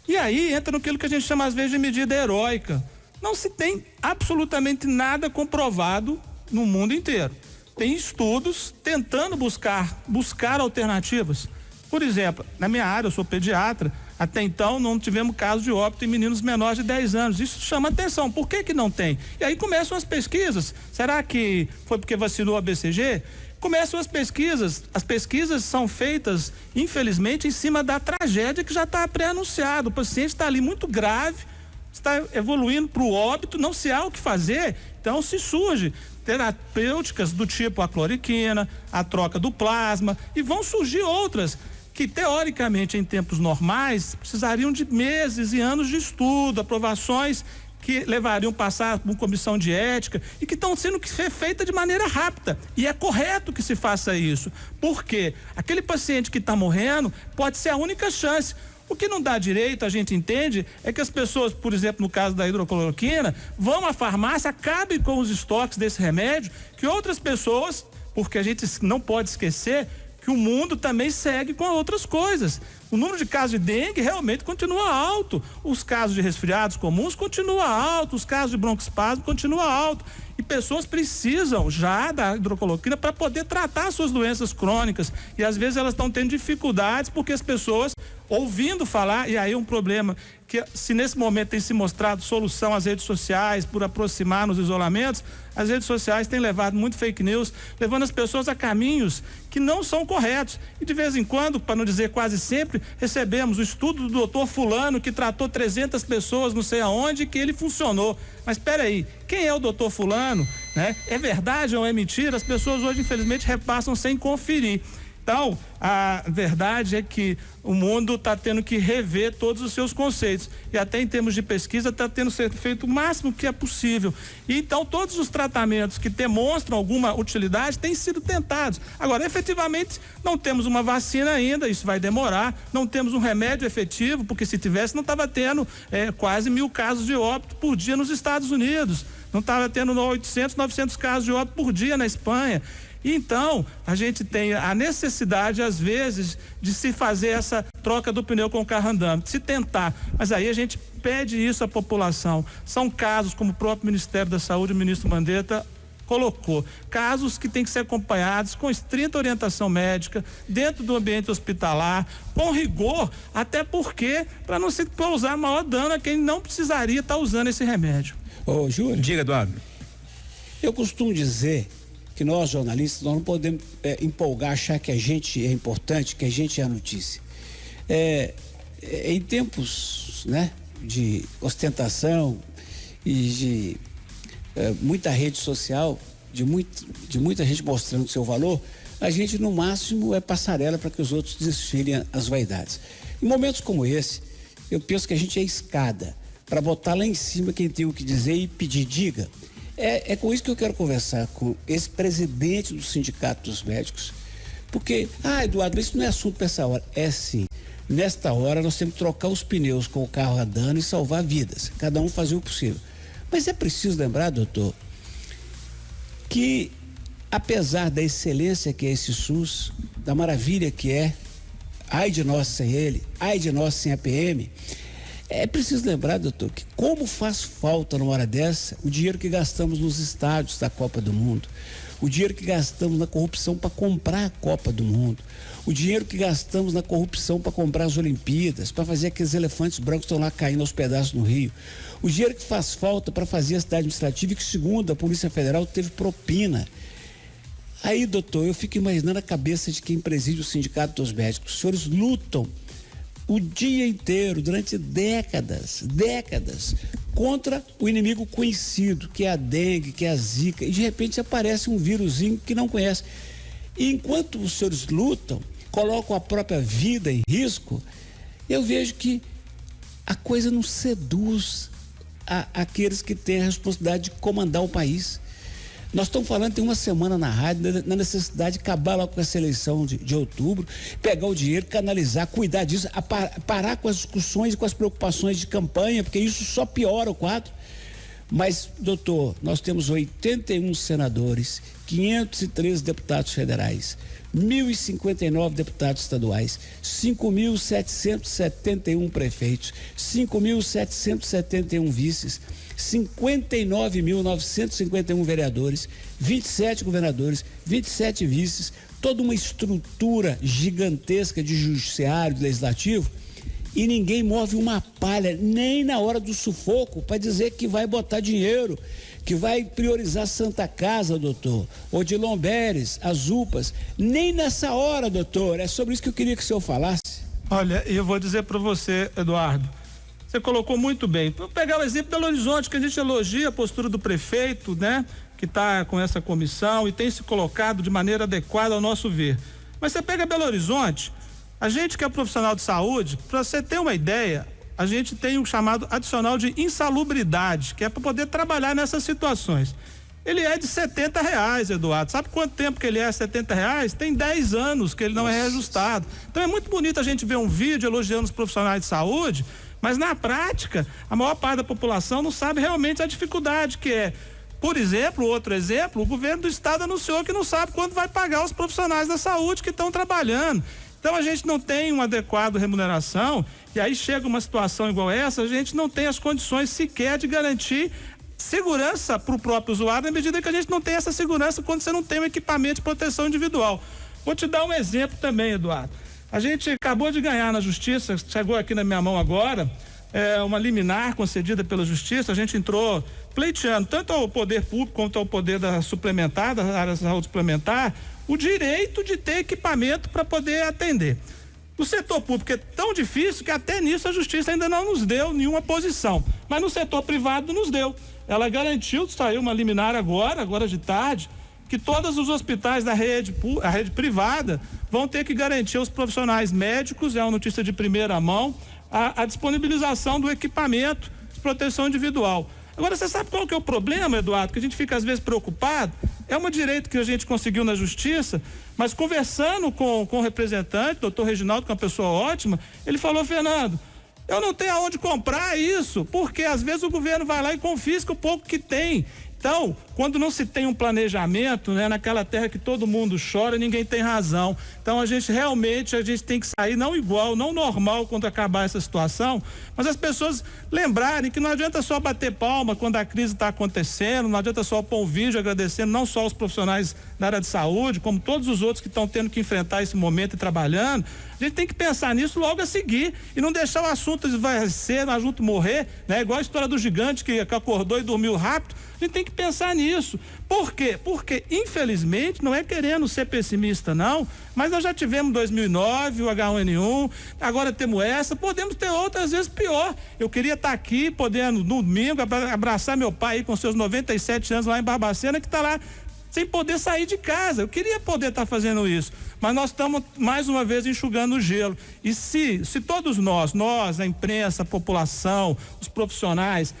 E aí entra naquilo que a gente chama às vezes de medida heróica. Não se tem absolutamente nada comprovado no mundo inteiro. Tem estudos tentando buscar alternativas. Por exemplo, na minha área, eu sou pediatra, até então não tivemos caso de óbito em meninos menores de 10 anos. Isso chama atenção. Por que não tem? E aí começam as pesquisas. Será que foi porque vacinou a BCG? Começam as pesquisas são feitas, infelizmente, em cima da tragédia que já está pré-anunciada. O paciente está ali muito grave, está evoluindo para o óbito, não se há o que fazer, então se surge terapêuticas do tipo a cloroquina, a troca do plasma, e vão surgir outras que teoricamente em tempos normais precisariam de meses e anos de estudo, aprovações que levariam passar por comissão de ética e que estão sendo feitas de maneira rápida. E é correto que se faça isso, porque aquele paciente que está morrendo pode ser a única chance. O que não dá direito, a gente entende, é que as pessoas, por exemplo, no caso da hidrocloroquina, vão à farmácia, acabem com os estoques desse remédio, que outras pessoas, porque a gente não pode esquecer que o mundo também segue com outras coisas. O número de casos de dengue realmente continua alto, os casos de resfriados comuns continuam alto, os casos de broncoespasmo continuam alto, e pessoas precisam já da hidrocloroquina para poder tratar suas doenças crônicas, e às vezes elas estão tendo dificuldades porque as pessoas ouvindo falar, e aí um problema que se nesse momento tem se mostrado solução às redes sociais por aproximar nos isolamentos, as redes sociais têm levado muito fake news, levando as pessoas a caminhos que não são corretos. E de vez em quando, para não dizer quase sempre, recebemos o estudo do doutor fulano que tratou 300 pessoas não sei aonde, que ele funcionou. Mas espera aí, quem é o doutor fulano, né? É verdade ou é mentira? As pessoas hoje infelizmente repassam sem conferir. Então, a verdade é que o mundo está tendo que rever todos os seus conceitos, e até em termos de pesquisa está tendo sido feito o máximo que é possível. E então todos os tratamentos que demonstram alguma utilidade têm sido tentados. Agora, efetivamente, não temos uma vacina ainda, isso vai demorar, não temos um remédio efetivo, porque se tivesse não estava tendo quase 1.000 casos de óbito por dia nos Estados Unidos, não estava tendo 800, 900 casos de óbito por dia na Espanha. Então, a gente tem a necessidade, às vezes, de se fazer essa troca do pneu com o carro andando, de se tentar, mas aí a gente pede isso à população. São casos, como o próprio Ministério da Saúde, o ministro Mandetta colocou, casos que têm que ser acompanhados com estrita orientação médica, dentro do ambiente hospitalar, com rigor, até porque, para não se causar maior dano a quem não precisaria estar usando esse remédio. Ô, Júlio. Diga, Eduardo. Eu costumo dizer que nós, jornalistas, nós não podemos empolgar, achar que a gente é importante, que a gente é a notícia. Em tempos, né, de ostentação, e de muita rede social, de muita gente mostrando seu valor, a gente no máximo é passarela para que os outros desfilem as vaidades. Em momentos como esse, eu penso que a gente é escada para botar lá em cima quem tem o que dizer e pedir, diga. É com isso que eu quero conversar com esse presidente do Sindicato dos Médicos, porque, Eduardo, mas isso não é assunto para essa hora. É sim. Nesta hora nós temos que trocar os pneus com o carro andando e salvar vidas, cada um fazer o possível. Mas é preciso lembrar, doutor, que apesar da excelência que é esse SUS, da maravilha que é, ai de nós sem ele, ai de nós sem a PM, é preciso lembrar, doutor, que como faz falta numa hora dessa o dinheiro que gastamos nos estádios da Copa do Mundo, o dinheiro que gastamos na corrupção para comprar a Copa do Mundo, o dinheiro que gastamos na corrupção para comprar as Olimpíadas, para fazer aqueles elefantes brancos que estão lá caindo aos pedaços no Rio, o dinheiro que faz falta para fazer a cidade administrativa e que, segundo a Polícia Federal, teve propina. Aí, doutor, eu fico imaginando a cabeça de quem preside o Sindicato dos Médicos. Os senhores lutam o dia inteiro, durante décadas, contra o inimigo conhecido, que é a dengue, que é a zika, e de repente aparece um vírusinho que não conhece. E enquanto os senhores lutam, colocam a própria vida em risco, eu vejo que a coisa não seduz aqueles que têm a responsabilidade de comandar o país. Nós estamos falando, tem uma semana na rádio, na necessidade de acabar logo com essa eleição de outubro, pegar o dinheiro, canalizar, cuidar disso, parar com as discussões e com as preocupações de campanha, porque isso só piora o quadro. Mas, doutor, nós temos 81 senadores, 513 deputados federais, 1.059 deputados estaduais, 5.771 prefeitos, 5.771 vices, 59.951 vereadores, 27 governadores, 27 vices, toda uma estrutura gigantesca de judiciário, de legislativo, e ninguém move uma palha, nem na hora do sufoco, para dizer que vai botar dinheiro, que vai priorizar Santa Casa, doutor, Odilon Beres, as UPAs, nem nessa hora, doutor. É sobre isso que eu queria que o senhor falasse. Olha, eu vou dizer para você, Eduardo, você colocou muito bem. Vou pegar o exemplo de Belo Horizonte, que a gente elogia a postura do prefeito, né? Que está com essa comissão e tem se colocado de maneira adequada ao nosso ver. Mas você pega Belo Horizonte, a gente que é profissional de saúde, para você ter uma ideia, a gente tem um chamado adicional de insalubridade, que é para poder trabalhar nessas situações. Ele é de R$70, Eduardo. Sabe quanto tempo que ele é R$70? Tem 10 anos que ele não é reajustado. Então é muito bonito a gente ver um vídeo elogiando os profissionais de saúde, mas na prática, a maior parte da população não sabe realmente a dificuldade que é. Por exemplo, outro exemplo, o governo do estado anunciou que não sabe quando vai pagar os profissionais da saúde que estão trabalhando. Então a gente não tem uma adequada remuneração, e aí chega uma situação igual essa, a gente não tem as condições sequer de garantir segurança para o próprio usuário, na medida que a gente não tem essa segurança quando você não tem um equipamento de proteção individual. Vou te dar um exemplo também, Eduardo. A gente acabou de ganhar na justiça, chegou aqui na minha mão agora, uma liminar concedida pela justiça. A gente entrou pleiteando tanto ao poder público quanto ao poder da suplementar, da área de saúde suplementar, o direito de ter equipamento para poder atender. No setor público é tão difícil que até nisso a justiça ainda não nos deu nenhuma posição, mas no setor privado nos deu. Ela garantiu, saiu uma liminar agora de tarde, que todos os hospitais da rede privada vão ter que garantir aos profissionais médicos, é uma notícia de primeira mão, a disponibilização do equipamento de proteção individual. Agora, você sabe qual que é o problema, Eduardo? Que a gente fica às vezes preocupado. É um direito que a gente conseguiu na justiça, mas conversando com o representante, doutor Reginaldo, que é uma pessoa ótima, ele falou: Fernando, eu não tenho aonde comprar isso, porque às vezes o governo vai lá e confisca o pouco que tem. Então, quando não se tem um planejamento, né, naquela terra que todo mundo chora, ninguém tem razão. Então, a gente tem que sair não igual, não normal quando acabar essa situação, mas as pessoas lembrarem que não adianta só bater palma quando a crise está acontecendo, não adianta só pôr um vídeo agradecendo não só os profissionais da área de saúde, como todos os outros que estão tendo que enfrentar esse momento e trabalhando, a gente tem que pensar nisso logo a seguir e não deixar o assunto esvaecer, o assunto morrer, né? Igual a história do gigante que acordou e dormiu rápido. A gente tem que pensar nisso. Por quê? Porque, infelizmente, não é querendo ser pessimista, não, mas nós já tivemos 2009, o H1N1, agora temos essa, podemos ter outras vezes pior. Eu queria estar aqui, podendo, no domingo, abraçar meu pai aí com seus 97 anos lá em Barbacena, que está lá sem poder sair de casa. Eu queria poder estar fazendo isso, mas nós estamos mais uma vez enxugando o gelo. E se todos nós, a imprensa, a população, os profissionais,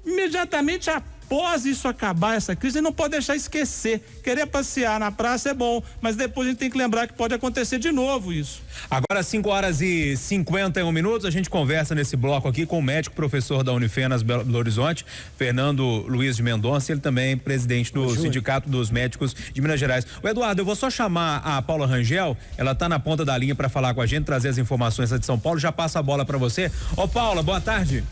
imediatamente após isso acabar, essa crise, a gente não pode deixar esquecer. Querer passear na praça é bom, mas depois a gente tem que lembrar que pode acontecer de novo isso. Agora 5h51, a gente conversa nesse bloco aqui com o médico professor da Unifenas Belo Horizonte, Fernando Luiz de Mendonça, ele também presidente do Sindicato dos Médicos de Minas Gerais. O Eduardo, eu vou só chamar a Paula Rangel, ela tá na ponta da linha para falar com a gente, trazer as informações de São Paulo, já passa a bola para você. Ô Paula, boa tarde.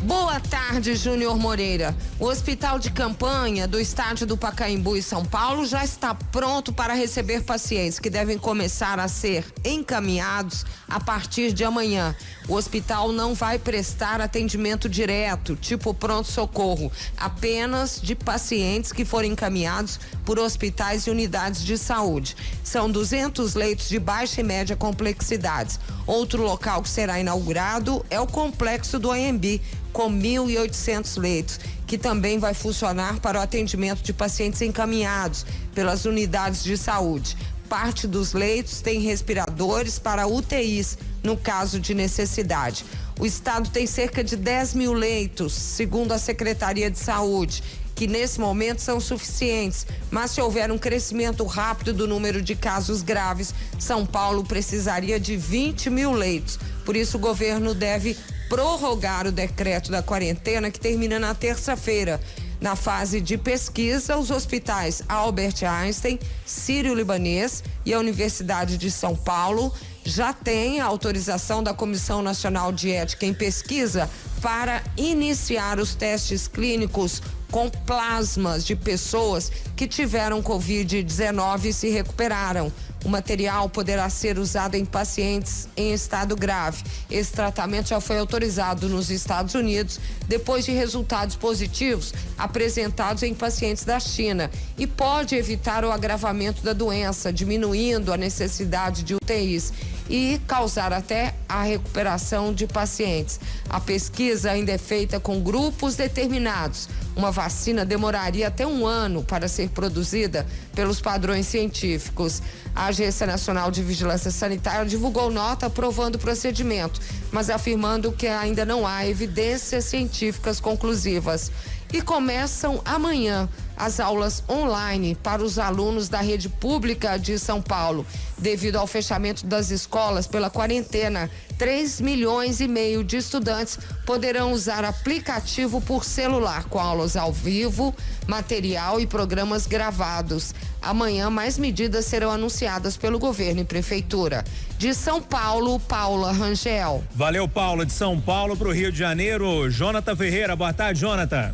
Boa tarde, Júnior Moreira. O hospital de campanha do estádio do Pacaembu em São Paulo já está pronto para receber pacientes que devem começar a ser encaminhados a partir de amanhã. O hospital não vai prestar atendimento direto, tipo pronto-socorro, apenas de pacientes que forem encaminhados por hospitais e unidades de saúde. São 200 leitos de baixa e média complexidade. Outro local que será inaugurado é o complexo do AMB, com 1.800 leitos, que também vai funcionar para o atendimento de pacientes encaminhados pelas unidades de saúde. Parte dos leitos tem respiradores para UTIs, no caso de necessidade. O estado tem cerca de 10 mil leitos, segundo a Secretaria de Saúde, que nesse momento são suficientes, mas se houver um crescimento rápido do número de casos graves, São Paulo precisaria de 20 mil leitos. Por isso o governo deve prorrogar o decreto da quarentena, que termina na terça-feira. Na fase de pesquisa, os hospitais Albert Einstein, Sírio-Libanês e a Universidade de São Paulo já têm a autorização da Comissão Nacional de Ética em Pesquisa para iniciar os testes clínicos com plasmas de pessoas que tiveram Covid-19 e se recuperaram. O material poderá ser usado em pacientes em estado grave. Esse tratamento já foi autorizado nos Estados Unidos depois de resultados positivos apresentados em pacientes da China e pode evitar o agravamento da doença, diminuindo a necessidade de UTIs e causar até a recuperação de pacientes. A pesquisa ainda é feita com grupos determinados. Uma vacina demoraria até 1 ano para ser produzida pelos padrões científicos. A Agência Nacional de Vigilância Sanitária divulgou nota aprovando o procedimento, mas afirmando que ainda não há evidências científicas conclusivas. E começam amanhã as aulas online para os alunos da rede pública de São Paulo. Devido ao fechamento das escolas pela quarentena, 3,5 milhões de estudantes poderão usar aplicativo por celular com aulas ao vivo, material e programas gravados. Amanhã, mais medidas serão anunciadas pelo governo e prefeitura. De São Paulo, Paula Rangel. Valeu, Paula. De São Paulo para o Rio de Janeiro, Jonathan Ferreira. Boa tarde, Jonathan.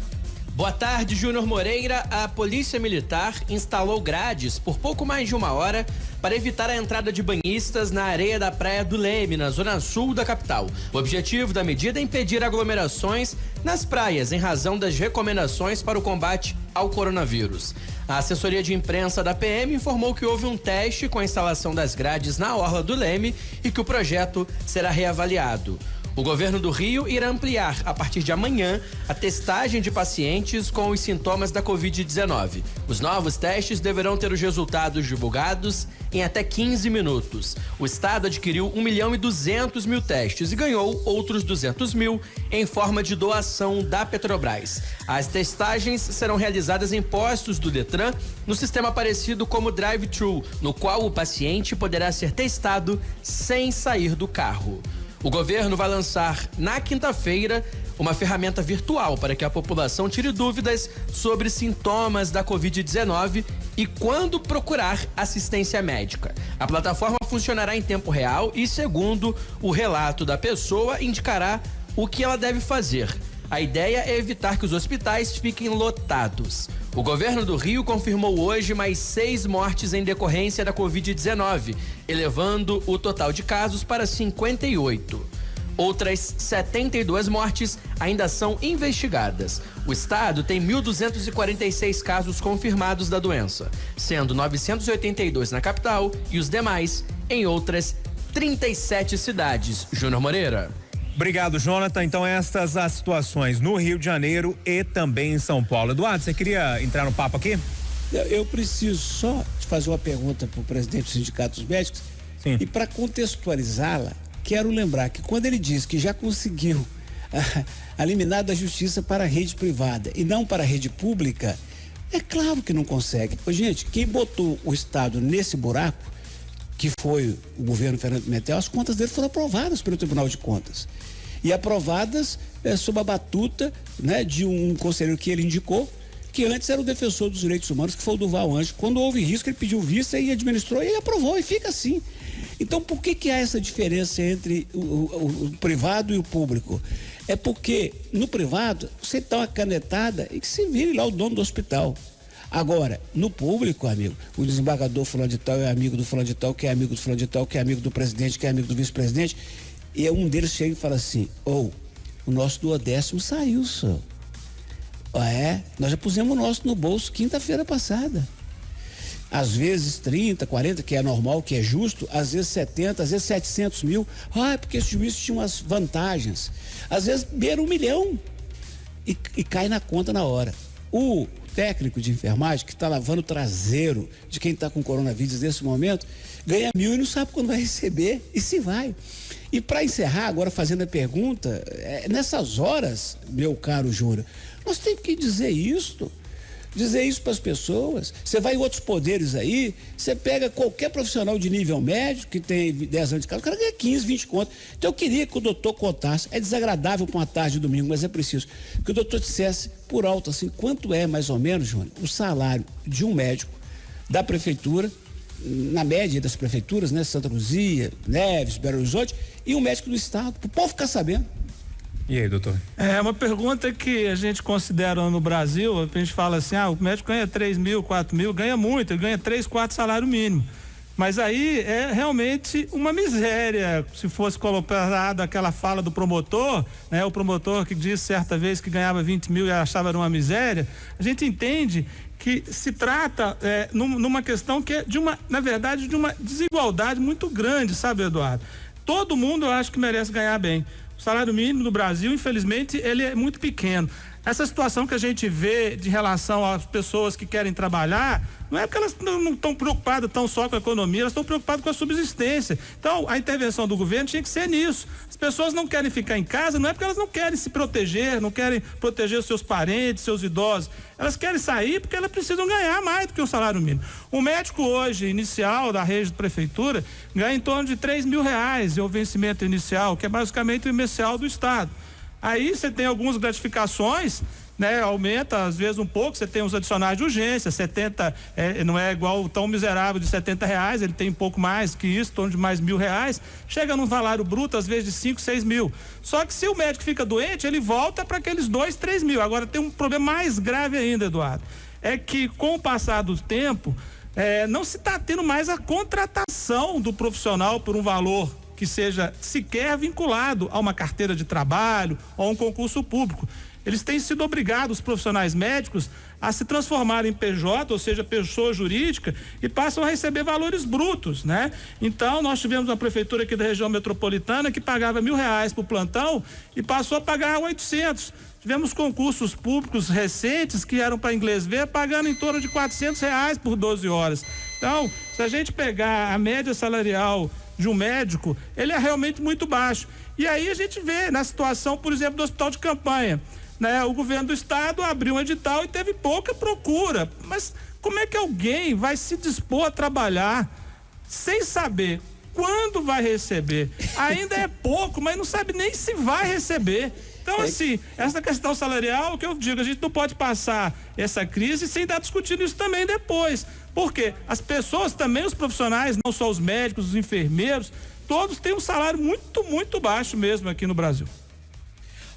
Boa tarde, Júnior Moreira. A Polícia Militar instalou grades por pouco mais de 1 hora para evitar a entrada de banhistas na areia da Praia do Leme, na zona sul da capital. O objetivo da medida é impedir aglomerações nas praias em razão das recomendações para o combate ao coronavírus. A assessoria de imprensa da PM informou que houve um teste com a instalação das grades na orla do Leme e que o projeto será reavaliado. O governo do Rio irá ampliar, a partir de amanhã, a testagem de pacientes com os sintomas da Covid-19. Os novos testes deverão ter os resultados divulgados em até 15 minutos. O estado adquiriu 1.200.000 testes e ganhou outros 200.000 em forma de doação da Petrobras. As testagens serão realizadas em postos do Detran, no sistema parecido como drive-thru, no qual o paciente poderá ser testado sem sair do carro. O governo vai lançar na quinta-feira uma ferramenta virtual para que a população tire dúvidas sobre sintomas da Covid-19 e quando procurar assistência médica. A plataforma funcionará em tempo real e, segundo o relato da pessoa, indicará o que ela deve fazer. A ideia é evitar que os hospitais fiquem lotados. O governo do Rio confirmou hoje mais 6 mortes em decorrência da Covid-19, elevando o total de casos para 58. Outras 72 mortes ainda são investigadas. O estado tem 1.246 casos confirmados da doença, sendo 982 na capital e os demais em outras 37 cidades. Júnior Moreira. Obrigado, Jonathan. Então, estas as situações no Rio de Janeiro e também em São Paulo. Eduardo, você queria entrar no papo aqui? Eu preciso só te fazer uma pergunta para o presidente do Sindicato dos Médicos. Sim. E para contextualizá-la, quero lembrar que quando ele diz que já conseguiu eliminar da justiça para a rede privada e não para a rede pública, é claro que não consegue. Gente, quem botou o Estado nesse buraco, que foi o governo Fernando Pimentel, as contas dele foram aprovadas pelo Tribunal de Contas. E aprovadas sob a batuta, né, de um conselheiro que ele indicou, que antes era o defensor dos direitos humanos, que foi o Durval Anjos. Quando houve risco, ele pediu vista e administrou e aprovou, e fica assim. Então, por que há essa diferença entre o privado e o público? É porque no privado você dá uma canetada e que se vire lá o dono do hospital. Agora, no público, amigo, o desembargador fulano de tal é amigo do fulano de tal, que é amigo do fulano de tal, que é amigo do presidente, que é amigo do vice-presidente, e um deles chega e fala assim: o nosso 12º saiu, senhor. Nós já pusemos o nosso no bolso quinta-feira passada. Às vezes 30, 40, que é normal, que é justo, às vezes 70, às vezes 700 mil. Porque esse juiz tinha umas vantagens. Às vezes beira 1 milhão e cai na conta na hora. O técnico de enfermagem que está lavando o traseiro de quem está com coronavírus nesse momento, ganha 1.000 e não sabe quando vai receber e se vai. E para encerrar, agora fazendo a pergunta, nessas horas, meu caro Júnior, nós temos que dizer isso para as pessoas. Você vai em outros poderes aí, você pega qualquer profissional de nível médio que tem 10 anos de casa, o cara ganha 15, 20 contos. Então eu queria que o doutor contasse, é desagradável para uma tarde de domingo, mas é preciso que o doutor dissesse por alto assim, quanto é mais ou menos, Júnior, o salário de um médico da prefeitura, na média das prefeituras, né, Santa Luzia, Neves, Belo Horizonte, e um médico do estado, para o povo ficar sabendo. E aí, doutor? É uma pergunta que a gente considera no Brasil, a gente fala assim, o médico ganha 3 mil, 4 mil, ganha muito, ele ganha 3, 4 salário mínimo. Mas aí é realmente uma miséria, se fosse colocada aquela fala do promotor, né? O promotor que disse certa vez que ganhava 20 mil e achava era uma miséria, a gente entende que se trata numa questão que é na verdade, de uma desigualdade muito grande, sabe, Eduardo? Todo mundo eu acho que merece ganhar bem. O salário mínimo no Brasil, infelizmente, ele é muito pequeno. Essa situação que a gente vê de relação às pessoas que querem trabalhar, não é porque elas não estão preocupadas tão só com a economia, elas estão preocupadas com a subsistência. Então, a intervenção do governo tinha que ser nisso. As pessoas não querem ficar em casa, não é porque elas não querem se proteger, não querem proteger os seus parentes, seus idosos. Elas querem sair porque elas precisam ganhar mais do que o salário mínimo. O médico hoje, inicial da rede de prefeitura, ganha em torno de 3 mil reais o vencimento inicial, que é basicamente o inicial do estado. Aí você tem algumas gratificações, né? Aumenta às vezes um pouco, você tem os adicionais de urgência, 70, não é igual tão miserável de 70 reais, ele tem um pouco mais que isso, em torno de mais R$1.000, chega num salário bruto às vezes de 5, 6 mil. Só que se o médico fica doente, ele volta para aqueles 2, 3 mil. Agora tem um problema mais grave ainda, Eduardo, é que com o passar do tempo, não se está tendo mais a contratação do profissional por um valor que seja sequer vinculado a uma carteira de trabalho ou a um concurso público. Eles têm sido obrigados, os profissionais médicos, a se transformar em PJ, ou seja, pessoa jurídica, e passam a receber valores brutos, né? Então, nós tivemos uma prefeitura aqui da região metropolitana que pagava R$1.000 por plantão e passou a pagar 800. Tivemos concursos públicos recentes que eram para inglês ver, pagando em torno de R$400 por 12 horas. Então, se a gente pegar a média salarial de um médico, ele é realmente muito baixo. E aí a gente vê na situação, por exemplo, do hospital de campanha, né? O governo do estado abriu um edital e teve pouca procura. Mas como é que alguém vai se dispor a trabalhar sem saber quando vai receber? Ainda é pouco, mas não sabe nem se vai receber. Então, assim, essa questão salarial, o que eu digo, a gente não pode passar essa crise sem estar discutindo isso também depois. Porque as pessoas também, os profissionais, não só os médicos, os enfermeiros, todos têm um salário muito, muito baixo mesmo aqui no Brasil.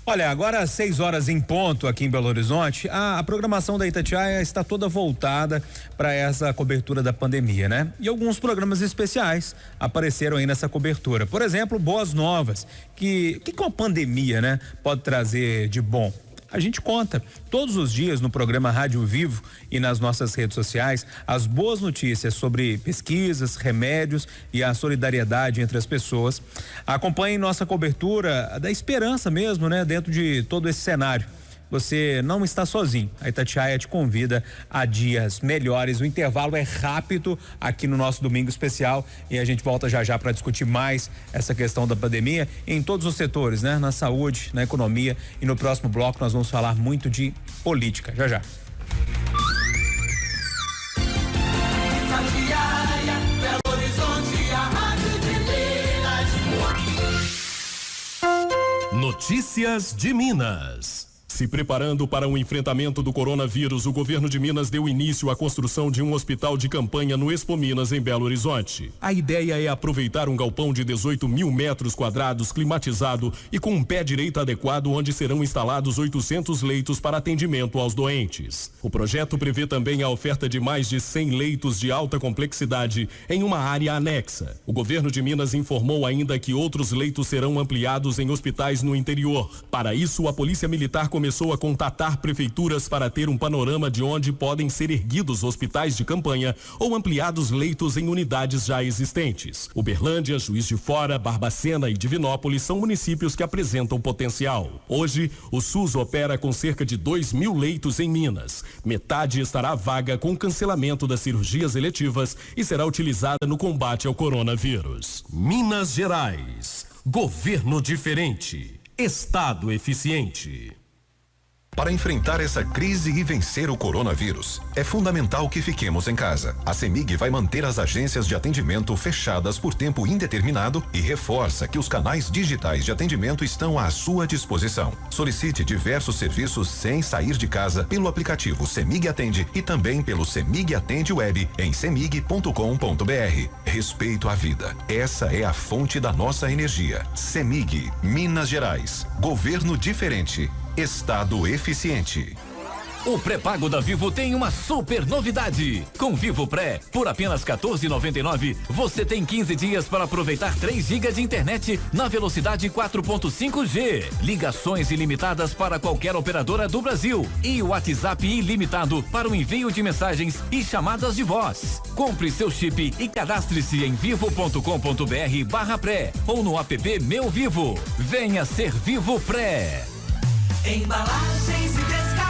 Olha, agora às 6 horas em ponto aqui em Belo Horizonte, a programação da Itatiaia está toda voltada para essa cobertura da pandemia, né? E alguns programas especiais apareceram aí nessa cobertura. Por exemplo, Boas Novas, que com a pandemia, né, pode trazer de bom? A gente conta todos os dias no programa Rádio Vivo e nas nossas redes sociais as boas notícias sobre pesquisas, remédios e a solidariedade entre as pessoas. Acompanhe nossa cobertura da esperança mesmo, né? Dentro de todo esse cenário. Você não está sozinho. A Itatiaia te convida a dias melhores. O intervalo é rápido aqui no nosso Domingo Especial e a gente volta já para discutir mais essa questão da pandemia em todos os setores, né? Na saúde, na economia, e no próximo bloco nós vamos falar muito de política. Já. Notícias de Minas. Se preparando para o enfrentamento do coronavírus, o governo de Minas deu início à construção de um hospital de campanha no Expo Minas, em Belo Horizonte. A ideia é aproveitar um galpão de 18 mil metros quadrados, climatizado e com um pé direito adequado, onde serão instalados 800 leitos para atendimento aos doentes. O projeto prevê também a oferta de mais de 100 leitos de alta complexidade em uma área anexa. O governo de Minas informou ainda que outros leitos serão ampliados em hospitais no interior. Para isso, a Polícia Militar começou a contatar prefeituras para ter um panorama de onde podem ser erguidos hospitais de campanha ou ampliados leitos em unidades já existentes. Uberlândia, Juiz de Fora, Barbacena e Divinópolis são municípios que apresentam potencial. Hoje, o SUS opera com cerca de 2.000 leitos em Minas. Metade estará vaga com cancelamento das cirurgias eletivas e será utilizada no combate ao coronavírus. Minas Gerais. Governo diferente. Estado eficiente. Para enfrentar essa crise e vencer o coronavírus, é fundamental que fiquemos em casa. A CEMIG vai manter as agências de atendimento fechadas por tempo indeterminado e reforça que os canais digitais de atendimento estão à sua disposição. Solicite diversos serviços sem sair de casa pelo aplicativo CEMIG Atende e também pelo CEMIG Atende Web em cemig.com.br. Respeito à vida. Essa é a fonte da nossa energia. CEMIG, Minas Gerais. Governo diferente. Estado eficiente. O pré-pago da Vivo tem uma super novidade. Com Vivo Pré, por apenas R$14,99, você tem 15 dias para aproveitar 3 GB de internet na velocidade 4.5G. Ligações ilimitadas para qualquer operadora do Brasil e o WhatsApp ilimitado para o envio de mensagens e chamadas de voz. Compre seu chip e cadastre-se em vivo.com.br/pré ou no app Meu Vivo. Venha ser Vivo Pré. Embalagens e descartáveis.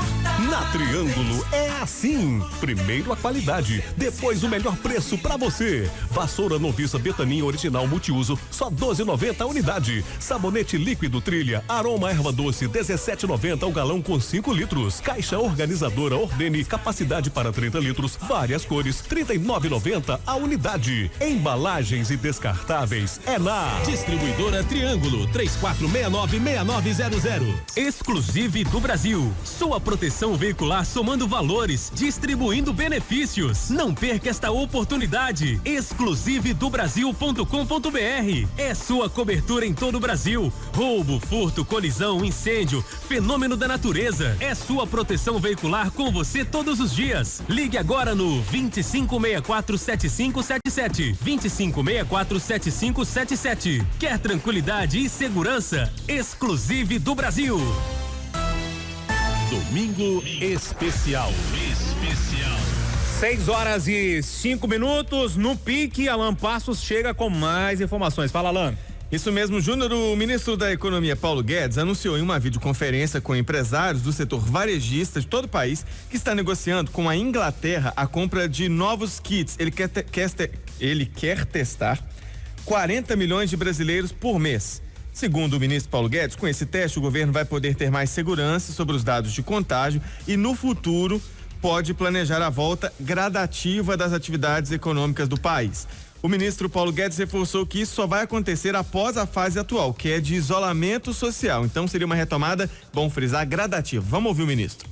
Na Triângulo é assim. Primeiro a qualidade, depois o melhor preço pra você. Vassoura Noviça Betanin original multiuso, só R$12,90 a unidade. Sabonete líquido Trilha, aroma erva doce, R$17,90 o galão com 5 litros. Caixa organizadora Ordene, capacidade para 30 litros, várias cores, R$39,90 a unidade. Embalagens e descartáveis é na Distribuidora Triângulo, 3469-6900. Exclusive do Brasil, sua proteção veicular somando valores, distribuindo benefícios. Não perca esta oportunidade. Exclusivedobrasil.com.br. É sua cobertura em todo o Brasil. Roubo, furto, colisão, incêndio, fenômeno da natureza. É sua proteção veicular com você todos os dias. Ligue agora no 2564-7577. 2564-7577. Quer tranquilidade e segurança? Exclusive do Brasil. Domingo Especial. 6h05. No pique, Alan Passos chega com mais informações. Fala, Alan. Isso mesmo, Júnior. O ministro da Economia, Paulo Guedes, anunciou em uma videoconferência com empresários do setor varejista de todo o país que está negociando com a Inglaterra a compra de novos kits. Ele quer testar 40 milhões de brasileiros por mês. Segundo o ministro Paulo Guedes, com esse teste o governo vai poder ter mais segurança sobre os dados de contágio e no futuro pode planejar a volta gradativa das atividades econômicas do país. O ministro Paulo Guedes reforçou que isso só vai acontecer após a fase atual, que é de isolamento social. Então seria uma retomada, bom frisar, gradativa. Vamos ouvir o ministro.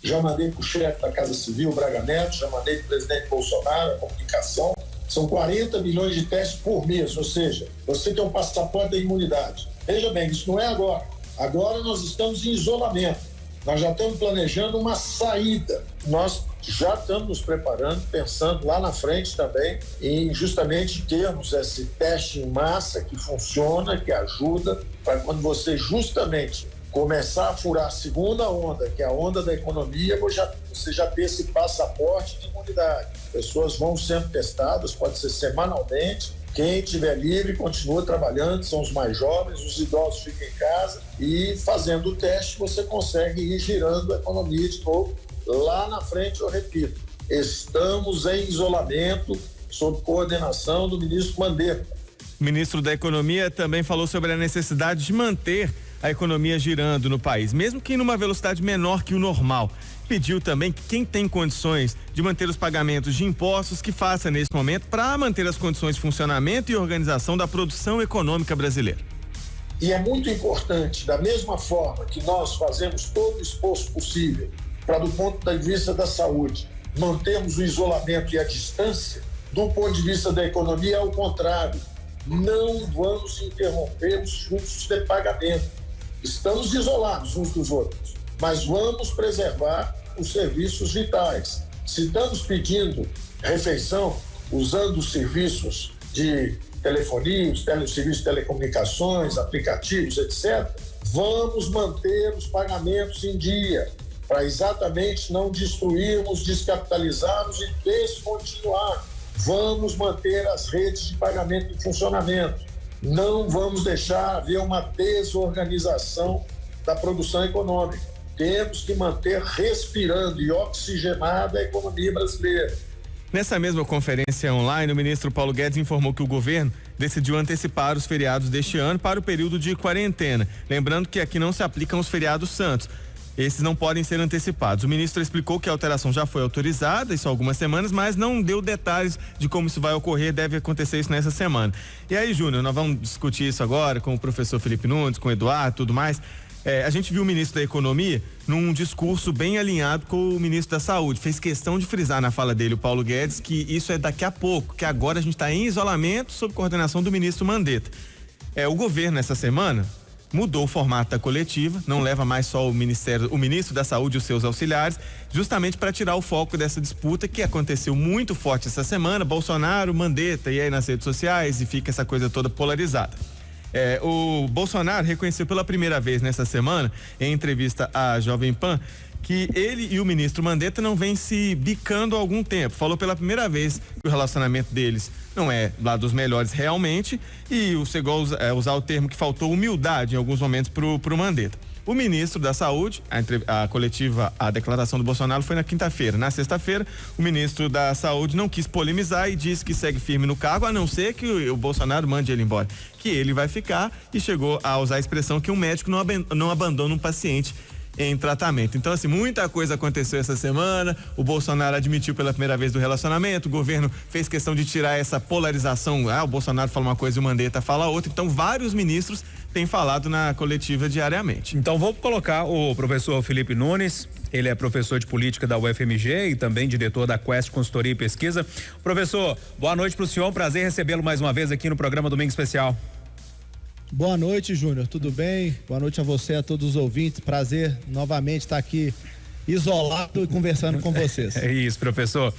Já mandei para o chefe da Casa Civil, Braga Neto, já mandei para o presidente Bolsonaro a comunicação. São 40 milhões de testes por mês, ou seja, você tem um passaporte da imunidade. Veja bem, isso não é agora. Agora nós estamos em isolamento. Nós já estamos planejando uma saída. Nós já estamos nos preparando, pensando lá na frente também em justamente termos esse teste em massa que funciona, que ajuda para quando você justamente começar a furar a segunda onda, que é a onda da economia, você já ter esse passaporte de imunidade. Pessoas vão sendo testadas, pode ser semanalmente. Quem estiver livre continua trabalhando, são os mais jovens, os idosos ficam em casa e fazendo o teste você consegue ir girando a economia de novo. Lá na frente, eu repito, estamos em isolamento sob coordenação do ministro Mandetta. O ministro da Economia também falou sobre a necessidade de manter a economia girando no país, mesmo que numa velocidade menor que o normal. Pediu também que quem tem condições de manter os pagamentos de impostos que faça nesse momento para manter as condições de funcionamento e organização da produção econômica brasileira. E é muito importante, da mesma forma que nós fazemos todo o esforço possível para, do ponto de vista da saúde, mantermos o isolamento e a distância, do ponto de vista da economia, ao contrário, não vamos interromper os fluxos de pagamento. Estamos isolados uns dos outros, mas vamos preservar os serviços vitais. Se estamos pedindo refeição, usando os serviços de telefonia, os serviços de telecomunicações, aplicativos, etc., vamos manter os pagamentos em dia, para exatamente não destruirmos, descapitalizarmos e descontinuar. Vamos manter as redes de pagamento em funcionamento. Não vamos deixar haver uma desorganização da produção econômica. Temos que manter respirando e oxigenada a economia brasileira. Nessa mesma conferência online, o ministro Paulo Guedes informou que o governo decidiu antecipar os feriados deste ano para o período de quarentena. Lembrando que aqui não se aplicam os feriados santos. Esses não podem ser antecipados. O ministro explicou que a alteração já foi autorizada, isso há algumas semanas, mas não deu detalhes de como isso vai ocorrer, deve acontecer isso nessa semana. E aí, Júnior, nós vamos discutir isso agora com o professor Felipe Nunes, com o Eduardo, tudo mais. A gente viu o ministro da Economia num discurso bem alinhado com o ministro da Saúde. Fez questão de frisar na fala dele, o Paulo Guedes, que isso é daqui a pouco, que agora a gente está em isolamento sob coordenação do ministro Mandetta. O governo, essa semana, mudou o formato da coletiva, não leva mais só o ministro da Saúde e os seus auxiliares, justamente para tirar o foco dessa disputa que aconteceu muito forte essa semana, Bolsonaro, Mandetta, e aí nas redes sociais, e fica essa coisa toda polarizada. O Bolsonaro reconheceu pela primeira vez nessa semana, em entrevista à Jovem Pan, que ele e o ministro Mandetta não vêm se bicando há algum tempo. Falou pela primeira vez que o relacionamento deles não é lá dos melhores realmente, e chegou a usar o termo que faltou humildade em alguns momentos pro Mandetta. O ministro da Saúde, a coletiva, a declaração do Bolsonaro foi na quinta-feira. Na sexta-feira, o ministro da Saúde não quis polemizar e disse que segue firme no cargo, a não ser que o Bolsonaro mande ele embora, que ele vai ficar, e chegou a usar a expressão que um médico não abandona um paciente em tratamento. Então, assim, muita coisa aconteceu essa semana. O Bolsonaro admitiu pela primeira vez do relacionamento, o governo fez questão de tirar essa polarização. O Bolsonaro fala uma coisa e o Mandetta fala outra. Então, vários ministros têm falado na coletiva diariamente. Então, vou colocar o professor Felipe Nunes. Ele é professor de política da UFMG e também diretor da Quest Consultoria e Pesquisa. Professor, boa noite para o senhor. Prazer recebê-lo mais uma vez aqui no programa Domingo Especial. Boa noite, Júnior, tudo bem? Boa noite a você, a todos os ouvintes. Prazer novamente estar aqui isolado e conversando com vocês. É isso, professor.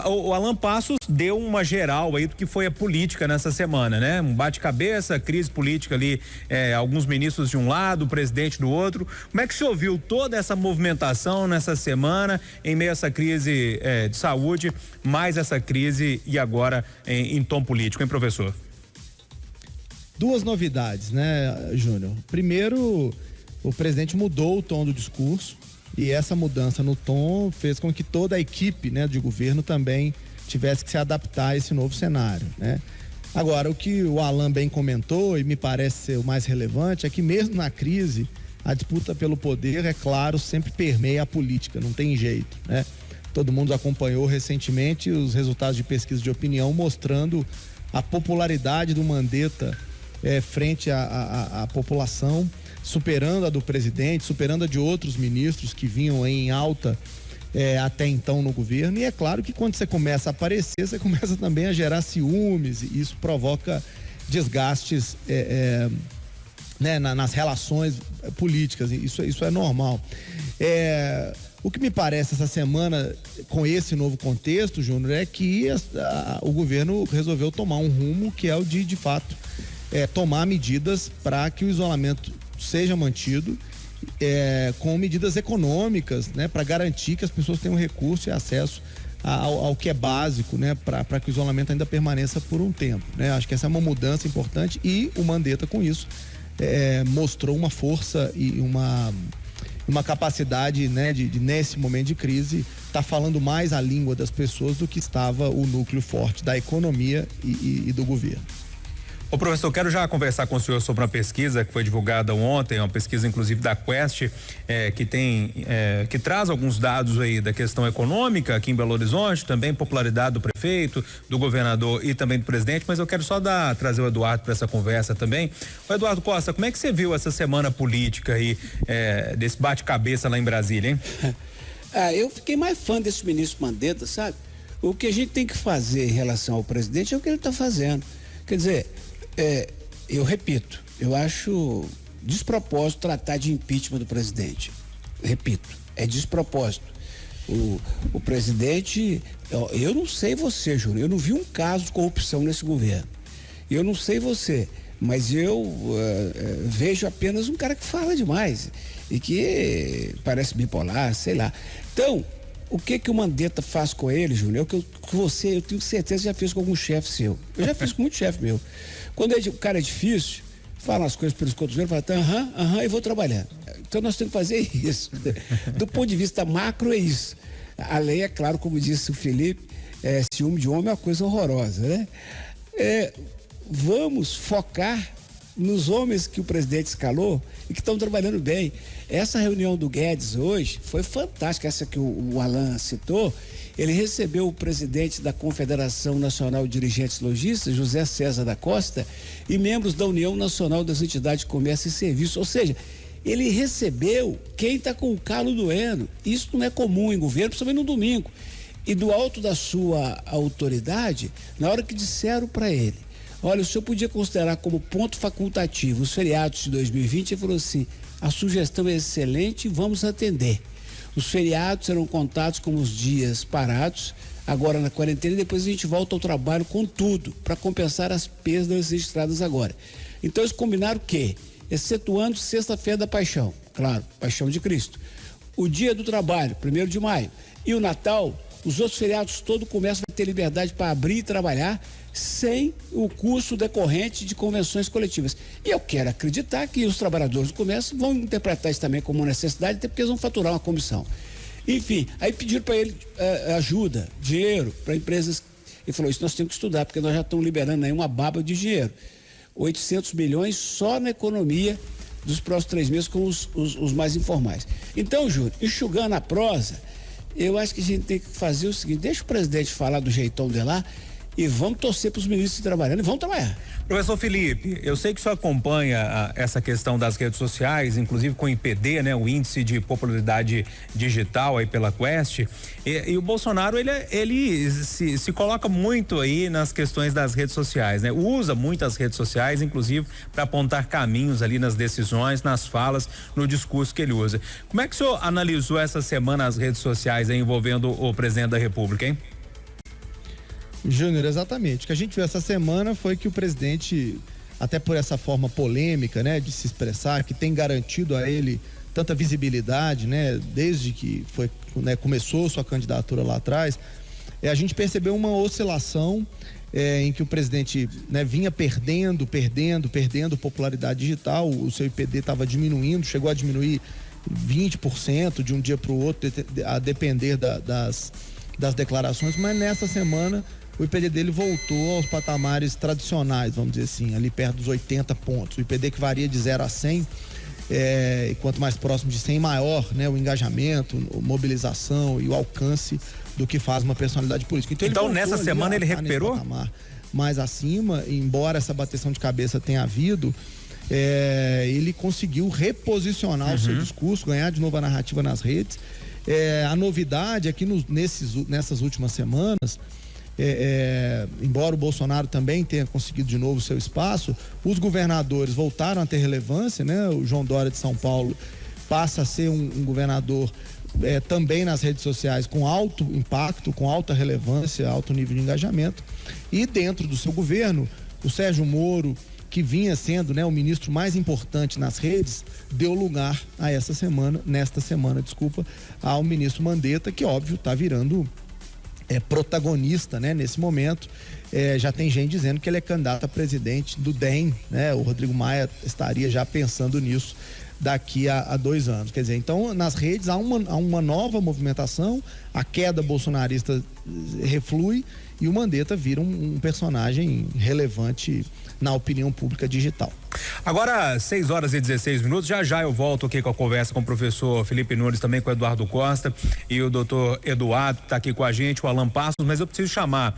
O Alan Passos deu uma geral aí do que foi a política nessa semana, né? Um bate-cabeça, crise política ali, alguns ministros de um lado, o presidente do outro. Como é que o senhor viu toda essa movimentação nessa semana, em meio a essa crise de saúde, mais essa crise e agora em tom político, hein, professor? Duas novidades, né, Júnior? Primeiro, o presidente mudou o tom do discurso e essa mudança no tom fez com que toda a equipe, né, de governo também tivesse que se adaptar a esse novo cenário, né? Agora, o que o Alan bem comentou e me parece ser o mais relevante é que mesmo na crise, a disputa pelo poder, é claro, sempre permeia a política, não tem jeito, né? Todo mundo acompanhou recentemente os resultados de pesquisa de opinião mostrando a popularidade do Mandetta frente à população, superando a do presidente, superando a de outros ministros que vinham em alta até então no governo. E é claro que quando você começa a aparecer, você começa também a gerar ciúmes, e isso provoca desgastes né, nas relações políticas, isso é normal. O que me parece essa semana, com esse novo contexto, Júnior, é que o governo resolveu tomar um rumo que é o de fato, tomar medidas para que o isolamento seja mantido, com medidas econômicas, né, para garantir que as pessoas tenham recurso e acesso ao que é básico, né, para que o isolamento ainda permaneça por um tempo, né? Acho que essa é uma mudança importante e o Mandetta, com isso, mostrou uma força e uma capacidade, né, de nesse momento de crise, tá falando mais a língua das pessoas do que estava o núcleo forte da economia e do governo. Ô professor, quero já conversar com o senhor sobre uma pesquisa que foi divulgada ontem, uma pesquisa inclusive da Quest, que traz alguns dados aí da questão econômica aqui em Belo Horizonte, também popularidade do prefeito, do governador e também do presidente, mas eu quero só trazer o Eduardo para essa conversa também. Ô Eduardo Costa, como é que você viu essa semana política aí, desse bate-cabeça lá em Brasília, hein? Eu fiquei mais fã desse ministro Mandetta, sabe? O que a gente tem que fazer em relação ao presidente é o que ele está fazendo. Quer dizer, eu repito, eu acho despropósito tratar de impeachment do presidente. Repito, é despropósito. O presidente, eu não sei você, Júnior, eu não vi um caso de corrupção nesse governo. Eu não sei você, mas eu vejo apenas um cara que fala demais e que parece bipolar, sei lá. Então, o que o Mandetta faz com ele, Júnior? Eu tenho certeza que já fez com algum chefe seu. Eu já fiz com muito chefe meu. Quando o cara é difícil, fala as coisas pelos cotovelos, fala, eu vou trabalhar. Então nós temos que fazer isso. Do ponto de vista macro, é isso. A lei, é claro, como disse o Felipe, ciúme de homem é uma coisa horrorosa, né? Vamos focar nos homens que o presidente escalou e que estão trabalhando bem. Essa reunião do Guedes hoje foi fantástica, essa que o Alan citou. Ele recebeu o presidente da Confederação Nacional de Dirigentes Lojistas, José César da Costa, e membros da União Nacional das Entidades de Comércio e Serviço. Ou seja, ele recebeu quem está com o calo doendo. Isso não é comum em governo, principalmente no domingo. E do alto da sua autoridade, na hora que disseram para ele, olha, o senhor podia considerar como ponto facultativo os feriados de 2020, ele falou assim, a sugestão é excelente, vamos atender. Os feriados serão contados como os dias parados, agora na quarentena, e depois a gente volta ao trabalho com tudo, para compensar as perdas registradas agora. Então eles combinaram que, excetuando Sexta-feira da Paixão, claro, Paixão de Cristo, o Dia do Trabalho, 1º de maio, e o Natal, os outros feriados todo o comércio vai ter liberdade para abrir e trabalhar sem o custo decorrente de convenções coletivas. E eu quero acreditar que os trabalhadores do comércio vão interpretar isso também como necessidade, até porque eles vão faturar uma comissão. Enfim, aí pediram para ele ajuda, dinheiro para empresas. Ele falou, isso nós temos que estudar, porque nós já estamos liberando aí uma baba de dinheiro. 800 milhões só na economia dos próximos 3 meses com os mais informais. Então, Júlio, enxugando a prosa, eu acho que a gente tem que fazer o seguinte, deixa o presidente falar do jeitão de lá e vamos torcer para os ministros trabalhando e vamos trabalhar. Professor Felipe, eu sei que o senhor acompanha essa questão das redes sociais, inclusive com o IPD, né, o Índice de Popularidade Digital aí pela Quest, e o Bolsonaro, ele se coloca muito aí nas questões das redes sociais, né? Usa muito as redes sociais, inclusive para apontar caminhos ali nas decisões, nas falas, no discurso que ele usa. Como é que o senhor analisou essa semana as redes sociais aí envolvendo o presidente da República, hein? Júnior, exatamente. O que a gente viu essa semana foi que o presidente, até por essa forma polêmica, né, de se expressar, que tem garantido a ele tanta visibilidade, né, desde que foi, né, começou sua candidatura lá atrás, a gente percebeu uma oscilação em que o presidente, né, vinha perdendo popularidade digital, o seu IPD estava diminuindo, chegou a diminuir 20% de um dia para o outro, a depender das declarações, mas nessa semana o IPD dele voltou aos patamares tradicionais, vamos dizer assim, ali perto dos 80 pontos. O IPD que varia de 0 a 100, e quanto mais próximo de 100, maior, né, o engajamento, a mobilização e o alcance do que faz uma personalidade política. Então nessa semana ele recuperou? Mais acima, embora essa bateção de cabeça tenha havido, ele conseguiu reposicionar o seu discurso, ganhar de novo a narrativa nas redes. A novidade é que nessas últimas semanas embora o Bolsonaro também tenha conseguido de novo seu espaço, os governadores voltaram a ter relevância, né? O João Dória de São Paulo passa a ser um governador também nas redes sociais com alto impacto, com alta relevância, alto nível de engajamento. E dentro do seu governo, o Sérgio Moro, que vinha sendo, né, o ministro mais importante nas redes, deu lugar nesta semana, ao ministro Mandetta, que óbvio está virando protagonista, né, nesse momento. Já tem gente dizendo que ele é candidato a presidente do DEM, né? O Rodrigo Maia estaria já pensando nisso daqui a 2 anos. Quer dizer, então nas redes há uma nova movimentação, a queda bolsonarista reflui e o Mandetta vira um personagem relevante na opinião pública digital. Agora, 6h16, já eu volto aqui com a conversa com o professor Felipe Nunes, também com o Eduardo Costa e o doutor Eduardo, que está aqui com a gente, o Alan Passos, mas eu preciso chamar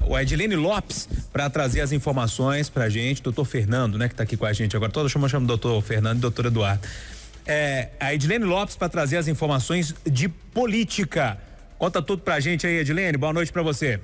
o Edilene Lopes para trazer as informações pra gente, doutor Fernando, né, que está aqui com a gente agora, toda chama doutor Fernando e doutor Eduardo. A Edilene Lopes para trazer as informações de política. Conta tudo pra gente aí, Edilene, boa noite para você.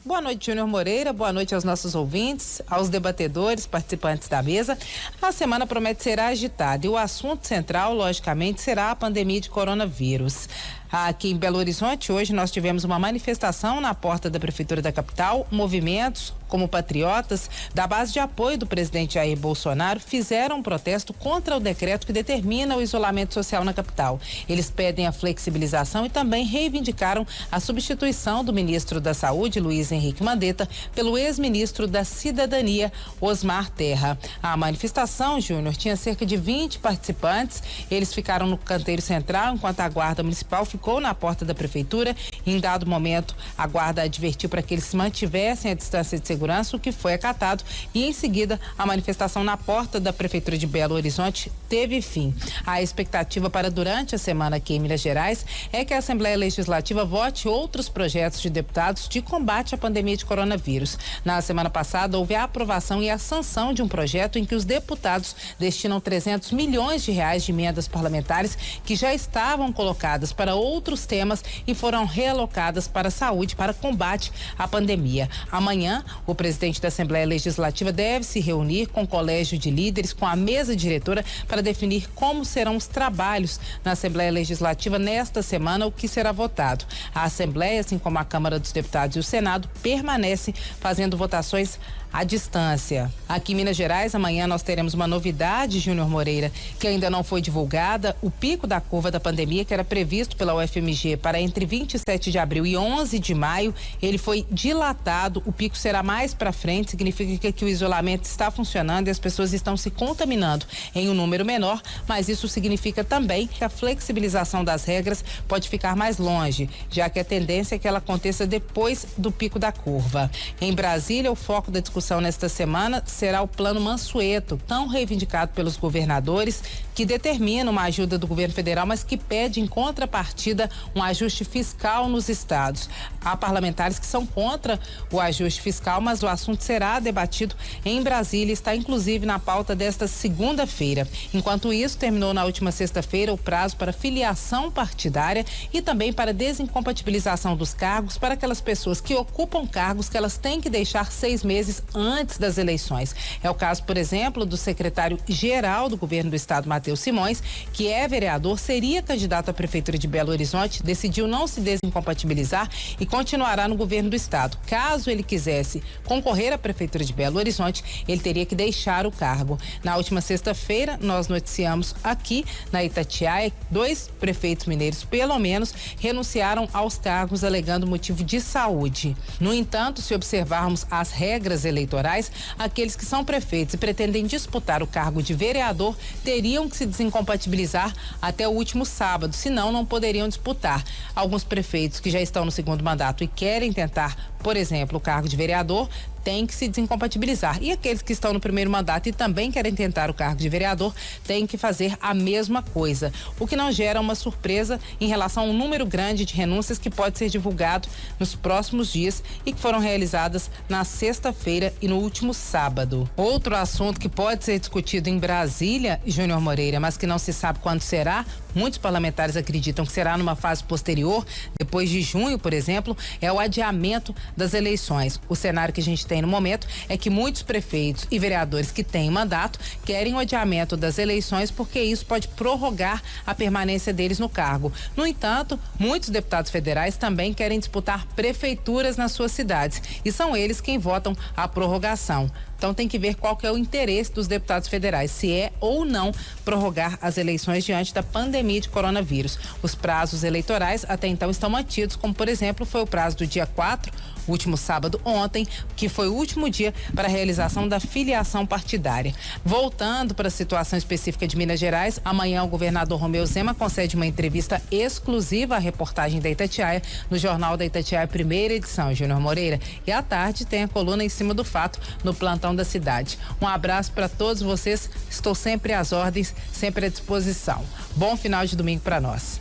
Boa noite, Júnior Moreira. Boa noite aos nossos ouvintes, aos debatedores, participantes da mesa. A semana promete ser agitada e o assunto central, logicamente, será a pandemia de coronavírus. Aqui em Belo Horizonte, hoje nós tivemos uma manifestação na porta da Prefeitura da capital. Movimentos como patriotas da base de apoio do presidente Jair Bolsonaro fizeram um protesto contra o decreto que determina o isolamento social na capital. Eles pedem a flexibilização e também reivindicaram a substituição do ministro da Saúde, Luiz Henrique Mandetta, pelo ex-ministro da Cidadania, Osmar Terra. A manifestação, Júnior, tinha cerca de 20 participantes. Eles ficaram no canteiro central enquanto a guarda municipal ficou na porta da prefeitura. Em dado momento, a guarda advertiu para que eles se mantivessem a distância de segurança, o que foi acatado, e em seguida a manifestação na porta da Prefeitura de Belo Horizonte teve fim. A expectativa para durante a semana aqui em Minas Gerais é que a Assembleia Legislativa vote outros projetos de deputados de combate à pandemia de coronavírus. Na semana passada houve a aprovação e a sanção de um projeto em que os deputados destinam 300 milhões de reais de emendas parlamentares que já estavam colocadas para outros temas e foram realocadas para a saúde, para combate à pandemia. Amanhã, o presidente da Assembleia Legislativa deve se reunir com o colégio de líderes, com a mesa diretora, para definir como serão os trabalhos na Assembleia Legislativa nesta semana, o que será votado. A Assembleia, assim como a Câmara dos Deputados e o Senado, permanecem fazendo votações à distância. Aqui em Minas Gerais, amanhã nós teremos uma novidade, Júnior Moreira, que ainda não foi divulgada. O pico da curva da pandemia, que era previsto pela UFMG para entre 27 de abril e 11 de maio, ele foi dilatado. O pico será mais para frente, significa que o isolamento está funcionando e as pessoas estão se contaminando em um número menor, mas isso significa também que a flexibilização das regras pode ficar mais longe, já que a tendência é que ela aconteça depois do pico da curva. Em Brasília, o foco da discussão nesta semana será o Plano Mansueto, tão reivindicado pelos governadores, que determina uma ajuda do governo federal, mas que pede em contrapartida um ajuste fiscal nos estados. Há parlamentares que são contra o ajuste fiscal, mas o assunto será debatido em Brasília e está inclusive na pauta desta segunda-feira. Enquanto isso, terminou na última sexta-feira o prazo para filiação partidária e também para desincompatibilização dos cargos para aquelas pessoas que ocupam cargos que elas têm que deixar 6 meses antes das eleições. É o caso, por exemplo, do secretário-geral do governo do estado, Matheus Simões, que é vereador, seria candidato à Prefeitura de Belo Horizonte, decidiu não se desincompatibilizar e continuará no governo do estado. Caso ele quisesse concorrer à Prefeitura de Belo Horizonte, ele teria que deixar o cargo. Na última sexta-feira, nós noticiamos aqui na Itatiaia, 2 prefeitos mineiros, pelo menos, renunciaram aos cargos alegando motivo de saúde. No entanto, se observarmos as regras eleitorais, aqueles que são prefeitos e pretendem disputar o cargo de vereador teriam que se desincompatibilizar até o último sábado, senão não poderiam disputar. Alguns prefeitos que já estão no segundo mandato e querem tentar, por exemplo, o cargo de vereador, têm que se desincompatibilizar. E aqueles que estão no primeiro mandato e também querem tentar o cargo de vereador têm que fazer a mesma coisa, o que não gera uma surpresa em relação a um número grande de renúncias que pode ser divulgado nos próximos dias e que foram realizadas na sexta-feira e no último sábado. Outro assunto que pode ser discutido em Brasília, Júnior Moreira, mas que não se sabe quando será, muitos parlamentares acreditam que será numa fase posterior, depois de junho, por exemplo, é o adiamento das eleições. O cenário que a gente tem no momento é que muitos prefeitos e vereadores que têm mandato querem o adiamento das eleições porque isso pode prorrogar a permanência deles no cargo. No entanto, muitos deputados federais também querem disputar prefeituras nas suas cidades e são eles quem votam a prorrogação. Então tem que ver qual que é o interesse dos deputados federais, se é ou não prorrogar as eleições diante da pandemia de coronavírus. Os prazos eleitorais até então estão mantidos, como por exemplo foi o prazo do dia 4, último sábado ontem, que foi o último dia para a realização da filiação partidária. Voltando para a situação específica de Minas Gerais, amanhã o governador Romeu Zema concede uma entrevista exclusiva à reportagem da Itatiaia no Jornal da Itatiaia, primeira edição, Júnior Moreira. E à tarde tem a coluna Em Cima do Fato no plantão da cidade. Um abraço para todos vocês, estou sempre às ordens, sempre à disposição. Bom final de domingo para nós.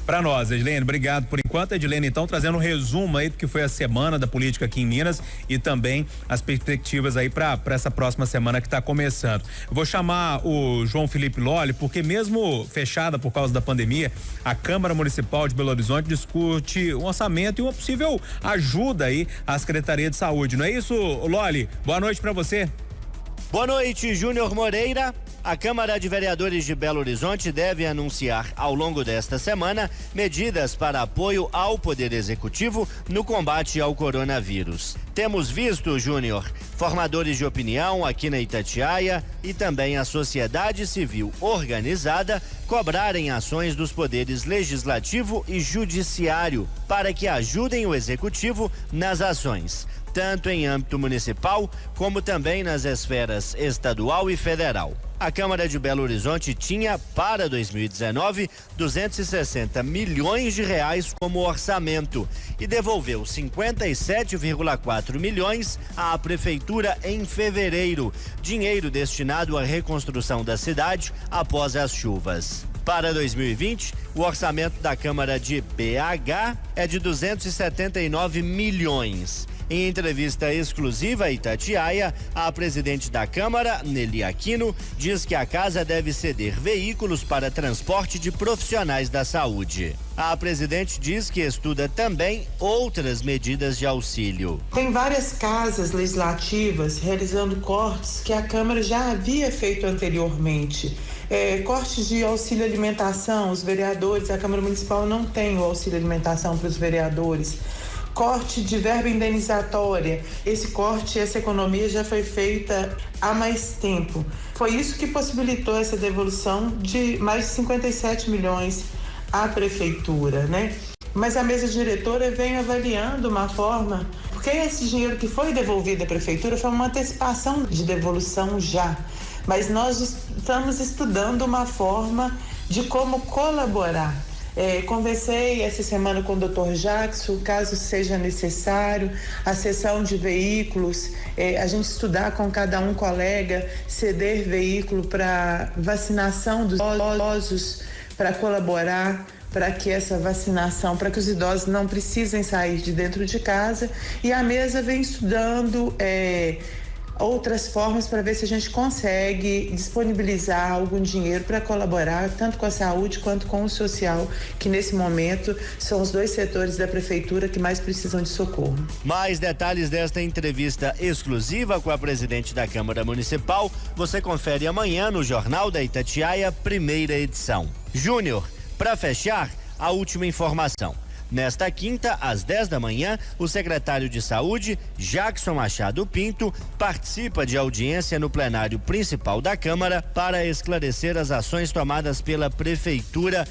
Para nós, Edilene, obrigado por enquanto. Edilene, então, trazendo um resumo aí do que foi a semana da política aqui em Minas e também as perspectivas aí para essa próxima semana que está começando. Eu vou chamar o João Felipe Lolli, porque mesmo fechada por causa da pandemia, a Câmara Municipal de Belo Horizonte discute um orçamento e uma possível ajuda aí à Secretaria de Saúde. Não é isso, Lolli? Boa noite para você. Boa noite, Júnior Moreira. A Câmara de Vereadores de Belo Horizonte deve anunciar ao longo desta semana medidas para apoio ao Poder Executivo no combate ao coronavírus. Temos visto, Júnior, formadores de opinião aqui na Itatiaia e também a sociedade civil organizada cobrarem ações dos poderes legislativo e judiciário para que ajudem o Executivo nas ações, tanto em âmbito municipal como também nas esferas estadual e federal. A Câmara de Belo Horizonte tinha, para 2019, 260 milhões de reais como orçamento e devolveu 57,4 milhões à Prefeitura em fevereiro, dinheiro destinado à reconstrução da cidade após as chuvas. Para 2020, o orçamento da Câmara de BH é de 279 milhões. Em entrevista exclusiva à Itatiaia, a presidente da Câmara, Nelly Aquino, diz que a casa deve ceder veículos para transporte de profissionais da saúde. A presidente diz que estuda também outras medidas de auxílio. Tem várias casas legislativas realizando cortes que a Câmara já havia feito anteriormente. Cortes de auxílio alimentação, os vereadores, a Câmara Municipal não tem o auxílio alimentação para os vereadores. Corte de verba indenizatória, esse corte, essa economia já foi feita há mais tempo. Foi isso que possibilitou essa devolução de mais de 57 milhões à prefeitura, né? Mas a mesa diretora vem avaliando uma forma, porque esse dinheiro que foi devolvido à prefeitura foi uma antecipação de devolução já. Mas nós estamos estudando uma forma de como colaborar. Conversei essa semana com o Dr. Jackson, caso seja necessário, a cessão de veículos, a gente estudar com cada um colega, ceder veículo para vacinação dos idosos, para colaborar, para que essa vacinação, para que os idosos não precisem sair de dentro de casa. E a mesa vem estudando outras formas para ver se a gente consegue disponibilizar algum dinheiro para colaborar tanto com a saúde quanto com o social, que nesse momento são os dois setores da prefeitura que mais precisam de socorro. Mais detalhes desta entrevista exclusiva com a presidente da Câmara Municipal você confere amanhã no Jornal da Itatiaia, primeira edição. Júnior, para fechar, a última informação. Nesta quinta, às 10 da manhã, o secretário de Saúde, Jackson Machado Pinto, participa de audiência no plenário principal da Câmara para esclarecer as ações tomadas pela Prefeitura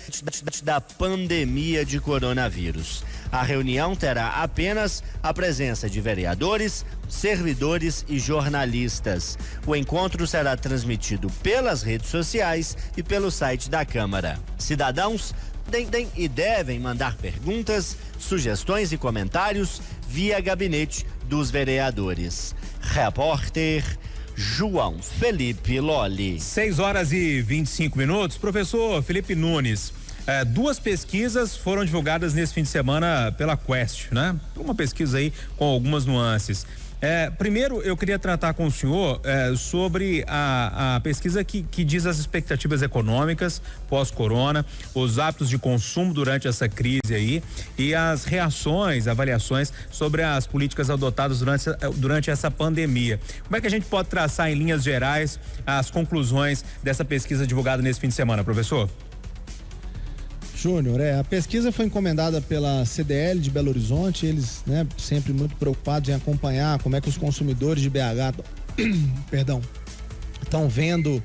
da pandemia de coronavírus. A reunião terá apenas a presença de vereadores, servidores e jornalistas. O encontro será transmitido pelas redes sociais e pelo site da Câmara. Cidadãos devem mandar perguntas, sugestões e comentários via gabinete dos vereadores. Repórter João Felipe Lolli. 6h25. Professor Felipe Nunes, 2 pesquisas foram divulgadas nesse fim de semana pela Quest, né? Uma pesquisa aí com algumas nuances. Primeiro, eu queria tratar com o senhor sobre a pesquisa que diz as expectativas econômicas pós-corona, os hábitos de consumo durante essa crise aí e as reações, avaliações sobre as políticas adotadas durante essa pandemia. Como é que a gente pode traçar em linhas gerais as conclusões dessa pesquisa divulgada nesse fim de semana, professor? Júnior, a pesquisa foi encomendada pela CDL de Belo Horizonte, eles, né, sempre muito preocupados em acompanhar como é que os consumidores de BH estão vendo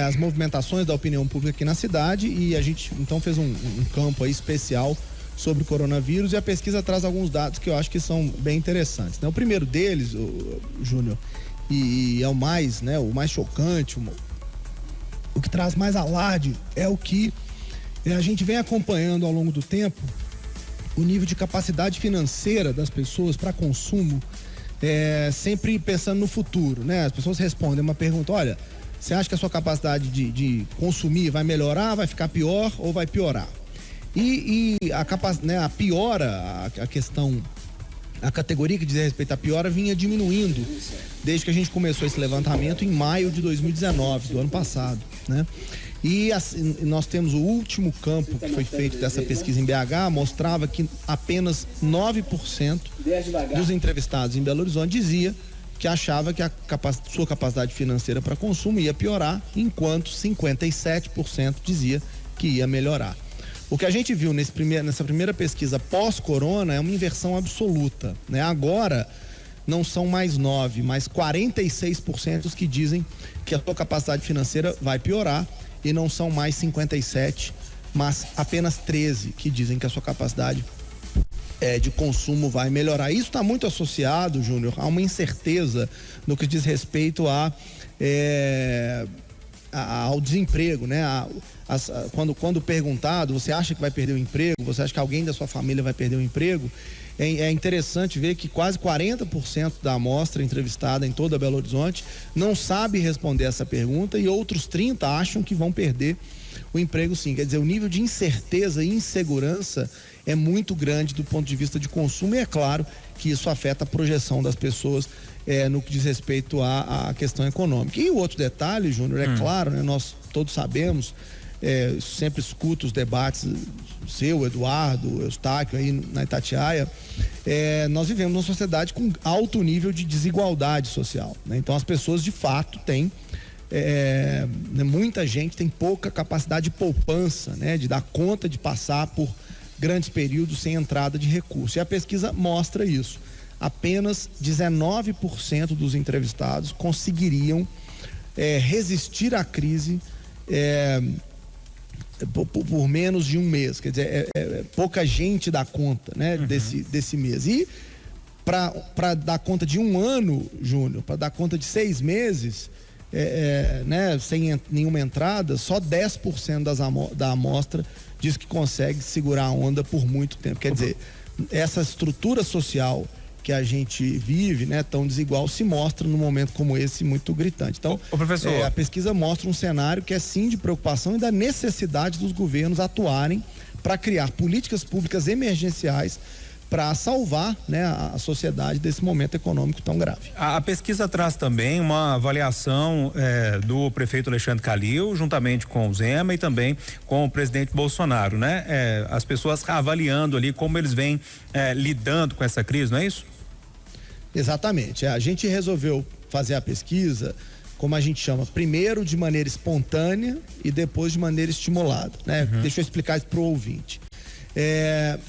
as movimentações da opinião pública aqui na cidade, e a gente então fez um campo aí especial sobre o coronavírus, e a pesquisa traz alguns dados que eu acho que são bem interessantes, né? O primeiro deles, Júnior, e é o mais chocante, o que traz mais alarde é o que a gente vem acompanhando ao longo do tempo, o nível de capacidade financeira das pessoas para consumo, sempre pensando no futuro, né? As pessoas respondem uma pergunta: olha, você acha que a sua capacidade de consumir vai melhorar, vai ficar pior ou vai piorar? E a piora, a questão, a categoria que diz respeito à piora vinha diminuindo desde que a gente começou esse levantamento em maio de 2019, do ano passado, né? E nós temos o último campo que foi feito dessa pesquisa em BH, mostrava que apenas 9% dos entrevistados em Belo Horizonte dizia que achava que a sua capacidade financeira para consumo ia piorar, enquanto 57% dizia que ia melhorar. O que a gente viu nessa primeira pesquisa pós-corona é uma inversão absoluta, né? Agora não são mais 9%, mas 46% os que dizem que a sua capacidade financeira vai piorar, e não são mais 57%, mas apenas 13% que dizem que a sua capacidade de consumo vai melhorar. Isso está muito associado, Júnior, a uma incerteza no que diz respeito ao desemprego, né? Quando perguntado, você acha que vai perder o emprego, você acha que alguém da sua família vai perder o emprego, é interessante ver que quase 40% da amostra entrevistada em toda Belo Horizonte não sabe responder essa pergunta, e outros 30% acham que vão perder o emprego sim. Quer dizer, o nível de incerteza e insegurança é muito grande do ponto de vista de consumo, e é claro que isso afeta a projeção das pessoas no que diz respeito à questão econômica. E o outro detalhe, Júnior, é claro, né, nós todos sabemos, sempre escuto os debates seu, Eduardo, Eustáquio aí na Itatiaia, nós vivemos numa sociedade com alto nível de desigualdade social, né? Então as pessoas de fato têm, muita gente tem pouca capacidade de poupança, né? De dar conta de passar por grandes períodos sem entrada de recurso, e a pesquisa mostra isso. Apenas 19% dos entrevistados conseguiriam resistir à crise por menos de um mês. Quer dizer, pouca gente dá conta, né, desse mês. E para dar conta de um ano, Júnior, para dar conta de 6 meses, né, sem nenhuma entrada, só 10% da amostra diz que consegue segurar a onda por muito tempo. Quer dizer, essa estrutura social que a gente vive, né, tão desigual, se mostra num momento como esse muito gritante. Então, professor, a pesquisa mostra um cenário que é sim de preocupação e da necessidade dos governos atuarem para criar políticas públicas emergenciais para salvar, né, a sociedade desse momento econômico tão grave. A pesquisa traz também uma avaliação do prefeito Alexandre Calil, juntamente com o Zema e também com o presidente Bolsonaro, né? As pessoas avaliando ali como eles vêm lidando com essa crise, não é isso? Exatamente. A gente resolveu fazer a pesquisa, como a gente chama, primeiro de maneira espontânea e depois de maneira estimulada, né? Deixa eu explicar isso pro ouvinte.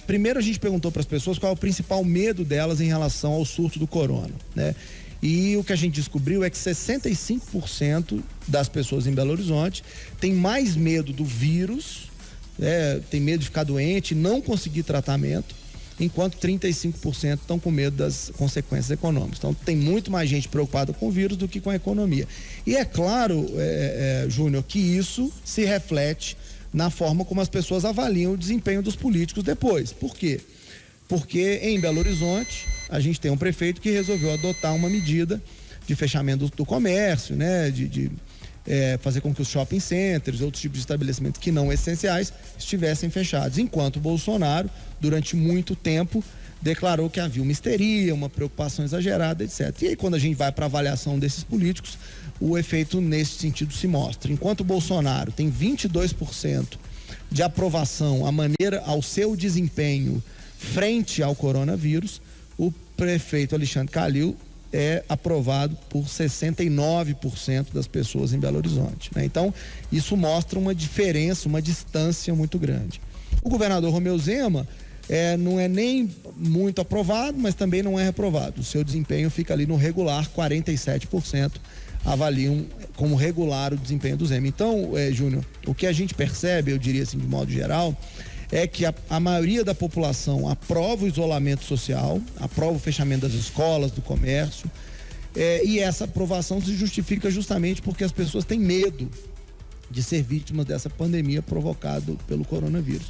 Primeiro a gente perguntou para as pessoas qual é o principal medo delas em relação ao surto do corona, né? E o que a gente descobriu é que 65% das pessoas em Belo Horizonte tem mais medo do vírus, tem medo de ficar doente, não conseguir tratamento, enquanto 35% estão com medo das consequências econômicas. Então tem muito mais gente preocupada com o vírus do que com a economia. E é claro, Júnior, que isso se reflete na forma como as pessoas avaliam o desempenho dos políticos depois. Por quê? porque em Belo Horizonte a gente tem um prefeito que resolveu adotar uma medida de fechamento do comércio, né, de fazer com que os shopping centers, outros tipos de estabelecimentos que não essenciais estivessem fechados, enquanto o Bolsonaro, durante muito tempo, declarou que havia uma histeria, uma preocupação exagerada, etc. E aí, quando a gente vai para a avaliação desses políticos, o efeito nesse sentido se mostra. Enquanto o Bolsonaro tem 22% de aprovação ao seu desempenho frente ao coronavírus, o prefeito Alexandre Calil é aprovado por 69% das pessoas em Belo Horizonte, né? Então, isso mostra uma diferença, uma distância muito grande. O governador Romeu Zema não é nem muito aprovado, mas também não é reprovado. O seu desempenho fica ali no regular, 47% avaliam como regular o desempenho do Zema. Então, Júnior, o que a gente percebe, eu diria assim, de modo geral, é que a maioria da população aprova o isolamento social, aprova o fechamento das escolas, do comércio, e essa aprovação se justifica justamente porque as pessoas têm medo de ser vítimas dessa pandemia provocada pelo coronavírus.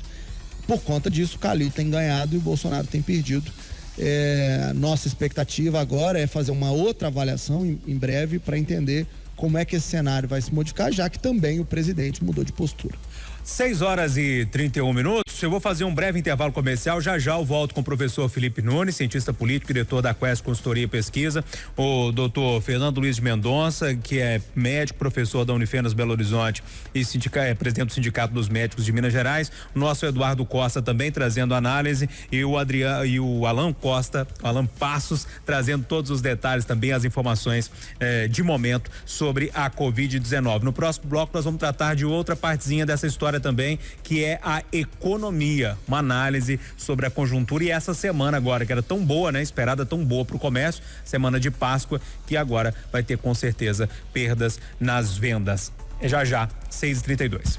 Por conta disso, o Calil tem ganhado e o Bolsonaro tem perdido. Nossa expectativa agora é fazer uma outra avaliação em breve para entender como é que esse cenário vai se modificar, já que também o presidente mudou de postura. 6h31. Eu vou fazer um breve intervalo comercial. Já eu volto com o professor Felipe Nunes, cientista político, diretor da Quest Consultoria e Pesquisa, o doutor Fernando Luiz de Mendonça, que é médico, professor da Unifenas Belo Horizonte e presidente do Sindicato dos Médicos de Minas Gerais, o nosso Eduardo Costa também trazendo análise e o Alan Passos trazendo todos os detalhes, também as informações de momento sobre a Covid-19. No próximo bloco nós vamos tratar de outra partezinha dessa história também, que é a economia, uma análise sobre a conjuntura e essa semana agora, que era tão boa, né? Esperada tão boa para o comércio, semana de Páscoa, que agora vai ter com certeza perdas nas vendas. Já, 6h32.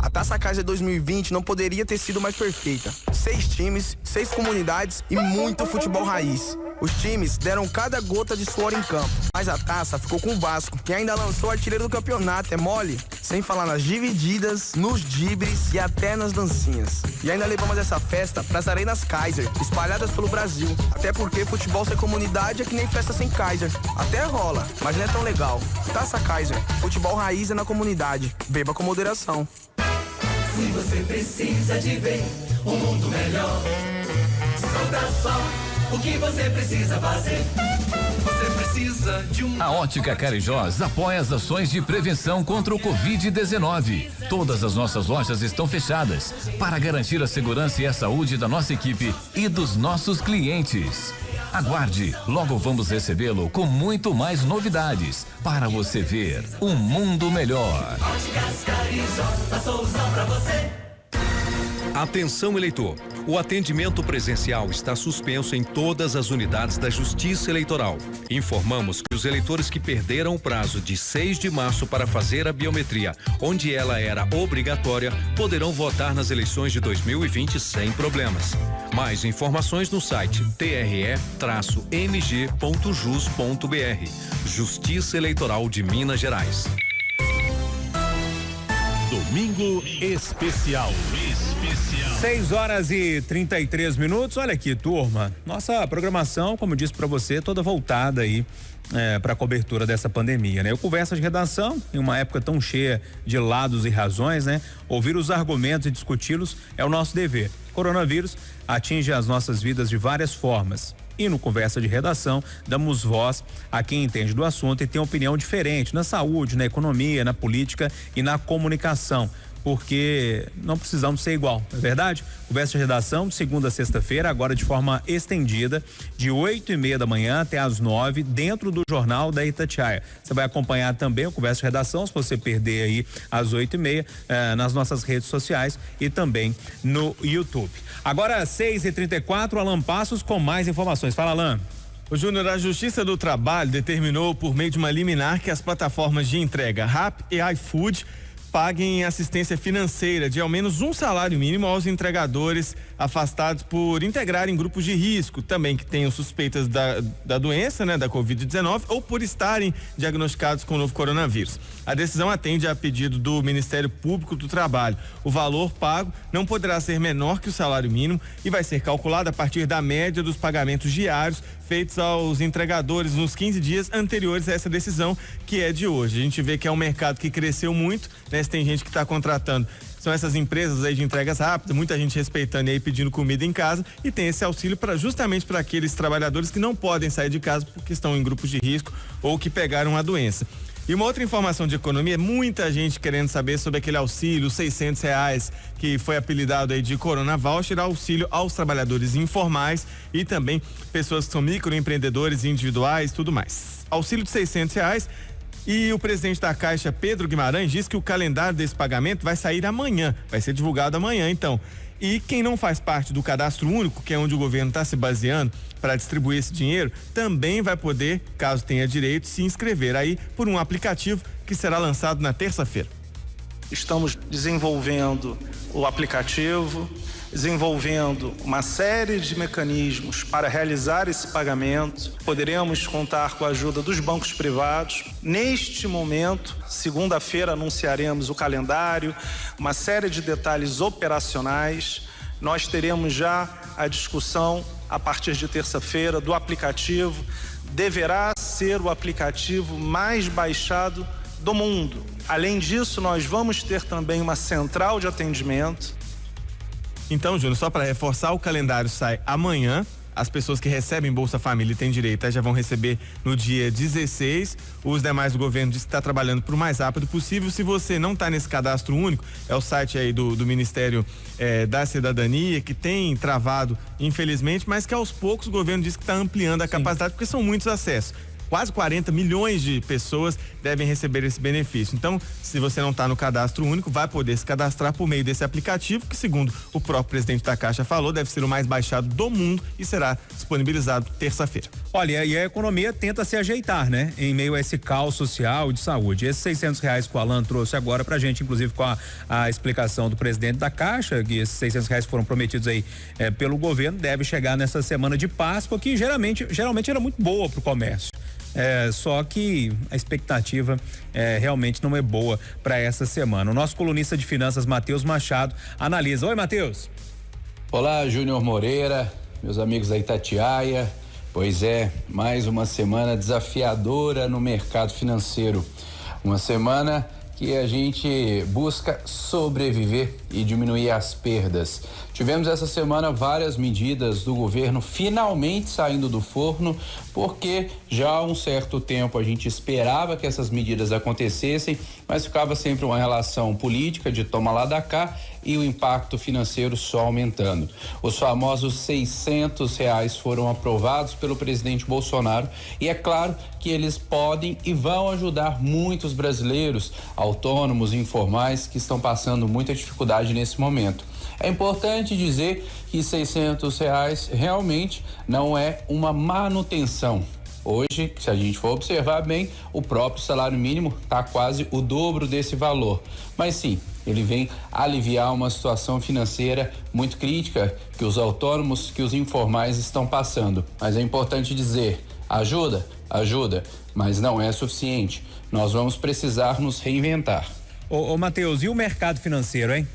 A Taça Kaiser 2020 não poderia ter sido mais perfeita. 6 times, 6 comunidades e muito futebol raiz. Os times deram cada gota de suor em campo, mas a taça ficou com o Vasco, que ainda lançou o artilheiro do campeonato, é mole? Sem falar nas divididas, nos dibres e até nas dancinhas. E ainda levamos essa festa pras arenas Kaiser, espalhadas pelo Brasil. Até porque futebol sem comunidade é que nem festa sem Kaiser. Até rola, mas não é tão legal. Taça Kaiser, futebol raiz é na comunidade. Beba com moderação. Se você precisa de ver um mundo melhor, solta só o que você precisa fazer. Você precisa de A Ótica Carijós apoia as ações de prevenção contra o Covid-19. Todas as nossas lojas estão fechadas para garantir a segurança e a saúde da nossa equipe e dos nossos clientes. Aguarde, logo vamos recebê-lo com muito mais novidades para você ver um mundo melhor. Óticas Carijós, a solução para você. Atenção, eleitor. O atendimento presencial está suspenso em todas as unidades da Justiça Eleitoral. Informamos que os eleitores que perderam o prazo de 6 de março para fazer a biometria, onde ela era obrigatória, poderão votar nas eleições de 2020 sem problemas. Mais informações no site tre-mg.jus.br. Justiça Eleitoral de Minas Gerais. Domingo Especial. 6h33. Olha aqui, turma. Nossa programação, como eu disse para você, toda voltada aí para a cobertura dessa pandemia, né? Eu converso de redação em uma época tão cheia de lados e razões, né? Ouvir os argumentos e discuti-los é o nosso dever. Coronavírus atinge as nossas vidas de várias formas. E no Conversa de Redação, damos voz a quem entende do assunto e tem opinião diferente na saúde, na economia, na política e na comunicação. Porque não precisamos ser igual, não é verdade? Conversa de Redação, de segunda a sexta-feira, agora de forma estendida, de 8h30 da manhã até as 9h, dentro do Jornal da Itatiaia. Você vai acompanhar também o Conversa de Redação, se você perder aí às 8h30, nas nossas redes sociais e também no YouTube. Agora, 6h34, Alan Passos com mais informações. Fala, Alan. O Júnior, a Justiça do Trabalho determinou por meio de uma liminar que as plataformas de entrega Rappi e iFood paguem assistência financeira de ao menos um salário mínimo aos entregadores afastados por integrarem grupos de risco, também que tenham suspeitas da doença, né, da Covid-19, ou por estarem diagnosticados com o novo coronavírus. A decisão atende a pedido do Ministério Público do Trabalho. O valor pago não poderá ser menor que o salário mínimo e vai ser calculado a partir da média dos pagamentos diários feitos aos entregadores nos 15 dias anteriores a essa decisão, que é de hoje. A gente vê que é um mercado que cresceu muito, né? Se tem gente que está contratando, são essas empresas aí de entregas rápidas, muita gente respeitando e aí pedindo comida em casa, e tem esse auxílio justamente para aqueles trabalhadores que não podem sair de casa porque estão em grupos de risco ou que pegaram a doença. E uma outra informação de economia, muita gente querendo saber sobre aquele auxílio, R$600, que foi apelidado aí de Corona Voucher, auxílio aos trabalhadores informais e também pessoas que são microempreendedores individuais, tudo mais. Auxílio de R$600, e o presidente da Caixa, Pedro Guimarães, diz que o calendário desse pagamento vai sair amanhã, vai ser divulgado amanhã, então. E quem não faz parte do cadastro único, que é onde o governo está se baseando para distribuir esse dinheiro, também vai poder, caso tenha direito, se inscrever aí por um aplicativo que será lançado na terça-feira. Estamos desenvolvendo o aplicativo, desenvolvendo uma série de mecanismos para realizar esse pagamento. Poderemos contar com a ajuda dos bancos privados. Neste momento, segunda-feira, anunciaremos o calendário, uma série de detalhes operacionais. Nós teremos já a discussão, a partir de terça-feira, do aplicativo. Deverá ser o aplicativo mais baixado do mundo. Além disso, nós vamos ter também uma central de atendimento. Então, Júnior, só para reforçar, o calendário sai amanhã. As pessoas que recebem Bolsa Família e têm direito já vão receber no dia 16. Os demais do governo diz que está trabalhando para o mais rápido possível. Se você não está nesse cadastro único, é o site aí do Ministério da Cidadania, que tem travado, infelizmente, mas que aos poucos o governo diz que está ampliando a capacidade, porque são muitos acessos. Quase 40 milhões de pessoas devem receber esse benefício. Então, se você não está no cadastro único, vai poder se cadastrar por meio desse aplicativo, que, segundo o próprio presidente da Caixa falou, deve ser o mais baixado do mundo e será disponibilizado terça-feira. Olha, e a economia tenta se ajeitar, né? Em meio a esse caos social e de saúde. Esses R$600 que o Alan trouxe agora pra gente, inclusive com a explicação do presidente da Caixa, que esses R$600 foram prometidos aí pelo governo, deve chegar nessa semana de Páscoa, que geralmente era muito boa pro comércio. Só que a expectativa realmente não é boa para essa semana. O nosso colunista de finanças, Matheus Machado, analisa. Oi, Matheus. Olá, Júnior Moreira, meus amigos da Itatiaia. Pois é, mais uma semana desafiadora no mercado financeiro. Uma semana que a gente busca sobreviver e diminuir as perdas. Tivemos essa semana várias medidas do governo finalmente saindo do forno, porque já há um certo tempo a gente esperava que essas medidas acontecessem, mas ficava sempre uma relação política de toma lá da cá e o impacto financeiro só aumentando. Os famosos R$600 foram aprovados pelo presidente Bolsonaro e é claro que eles podem e vão ajudar muitos brasileiros, autônomos, informais, que estão passando muita dificuldade nesse momento. É importante dizer que R$600 realmente não é uma manutenção. Hoje, se a gente for observar bem, o próprio salário mínimo está quase o dobro desse valor. Mas sim, ele vem aliviar uma situação financeira muito crítica que os autônomos, que os informais estão passando. Mas é importante dizer, ajuda, mas não é suficiente. Nós vamos precisar nos reinventar. Ô Matheus, e o mercado financeiro, hein?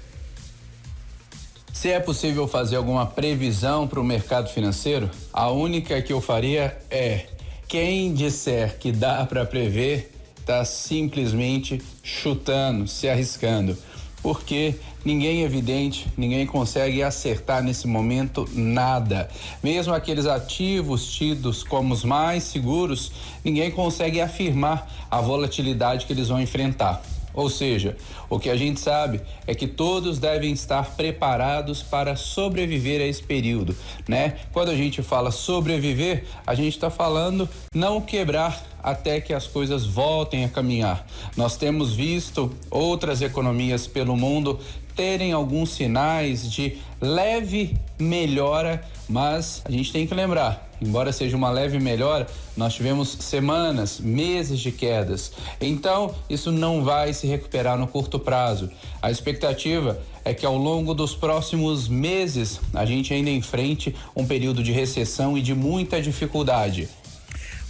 Se é possível fazer alguma previsão para o mercado financeiro, a única que eu faria é: quem disser que dá para prever, está simplesmente chutando, se arriscando, porque ninguém é vidente, ninguém consegue acertar nesse momento nada. Mesmo aqueles ativos tidos como os mais seguros, ninguém consegue afirmar a volatilidade que eles vão enfrentar. Ou seja, o que a gente sabe é que todos devem estar preparados para sobreviver a esse período, né? Quando a gente fala sobreviver, a gente está falando não quebrar até que as coisas voltem a caminhar. Nós temos visto outras economias pelo mundo terem alguns sinais de leve melhora, mas a gente tem que lembrar, embora seja uma leve melhora, nós tivemos semanas, meses de quedas. Então, isso não vai se recuperar no curto prazo. A expectativa é que ao longo dos próximos meses a gente ainda enfrente um período de recessão e de muita dificuldade.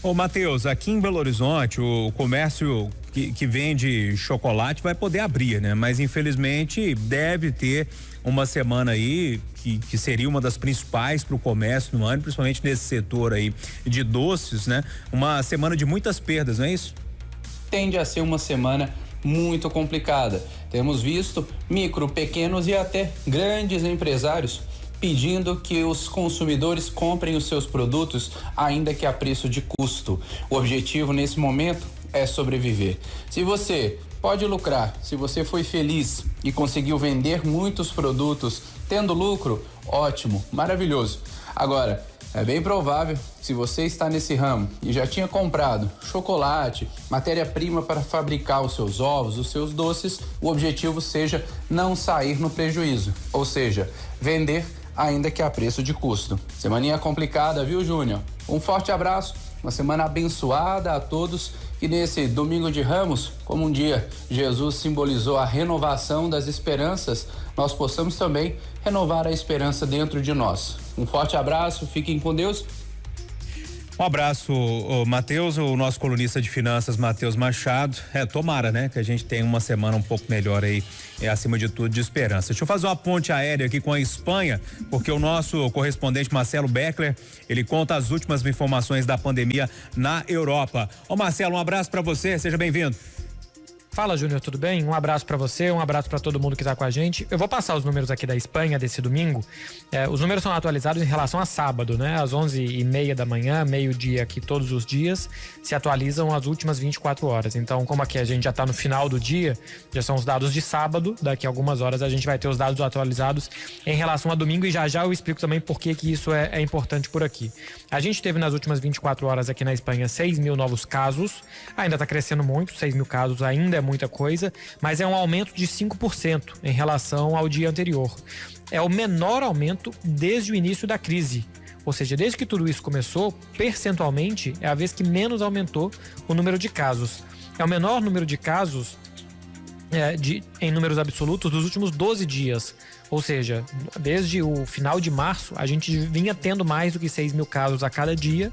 Ô Matheus, aqui em Belo Horizonte o comércio que vende chocolate vai poder abrir, né? Mas infelizmente deve ter uma semana aí que seria uma das principais para o comércio no ano, principalmente nesse setor aí de doces, né? Uma semana de muitas perdas, não é isso? Tende a ser uma semana muito complicada. Temos visto micro, pequenos e até grandes empresários pedindo que os consumidores comprem os seus produtos, ainda que a preço de custo. O objetivo nesse momento é sobreviver. Se você pode lucrar, se você foi feliz e conseguiu vender muitos produtos tendo lucro, ótimo, maravilhoso. Agora, é bem provável, se você está nesse ramo e já tinha comprado chocolate, matéria-prima para fabricar os seus ovos, os seus doces, o objetivo seja não sair no prejuízo, ou seja, vender ainda que a preço de custo. Semaninha complicada, viu, Júnior? Um forte abraço, uma semana abençoada a todos e nesse domingo de Ramos, como um dia Jesus simbolizou a renovação das esperanças, nós possamos também renovar a esperança dentro de nós. Um forte abraço, fiquem com Deus. Um abraço, Matheus, o nosso colunista de finanças, Matheus Machado. Tomara, né, que a gente tenha uma semana um pouco melhor aí, acima de tudo, de esperança. Deixa eu fazer uma ponte aérea aqui com a Espanha, porque o nosso correspondente Marcelo Beckler, ele conta as últimas informações da pandemia na Europa. Ô Marcelo, um abraço para você, seja bem-vindo. Fala, Júnior, tudo bem? Um abraço para você, um abraço para todo mundo que tá com a gente. Eu vou passar os números aqui da Espanha desse domingo. Os números são atualizados em relação a sábado, né? Às 11h30 da manhã, meio-dia aqui todos os dias, se atualizam as últimas 24 horas. Então, como aqui a gente já tá no final do dia, já são os dados de sábado, daqui a algumas horas a gente vai ter os dados atualizados em relação a domingo e já eu explico também por que isso é importante por aqui. A gente teve nas últimas 24 horas aqui na Espanha 6 mil novos casos, ainda tá crescendo muito, 6 mil casos ainda é muita coisa, mas é um aumento de 5% em relação ao dia anterior. É o menor aumento desde o início da crise. Ou seja, desde que tudo isso começou, percentualmente, é a vez que menos aumentou o número de casos. É o menor número de casos em números absolutos dos últimos 12 dias. Ou seja, desde o final de março, a gente vinha tendo mais do que 6 mil casos a cada dia.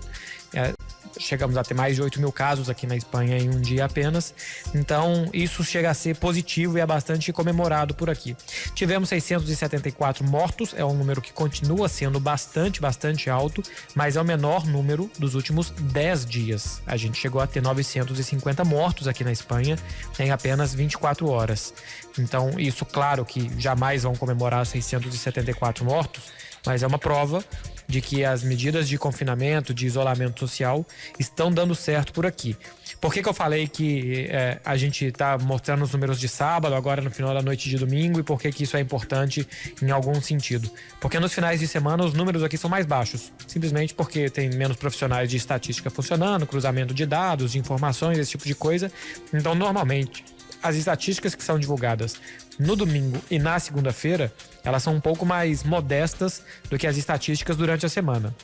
Chegamos a ter mais de 8 mil casos aqui na Espanha em um dia apenas. Então, isso chega a ser positivo e é bastante comemorado por aqui. Tivemos 674 mortos, é um número que continua sendo bastante alto, mas é o menor número dos últimos 10 dias. A gente chegou a ter 950 mortos aqui na Espanha em apenas 24 horas. Então, isso, claro que jamais vão comemorar 674 mortos, mas é uma prova de que as medidas de confinamento, de isolamento social estão dando certo por aqui. Por que eu falei que a gente está mostrando os números de sábado, agora no final da noite de domingo, e por que isso é importante em algum sentido? Porque nos finais de semana os números aqui são mais baixos, simplesmente porque tem menos profissionais de estatística funcionando, cruzamento de dados, de informações, esse tipo de coisa. Então, normalmente, as estatísticas que são divulgadas no domingo e na segunda-feira, elas são um pouco mais modestas do que as estatísticas durante a semana.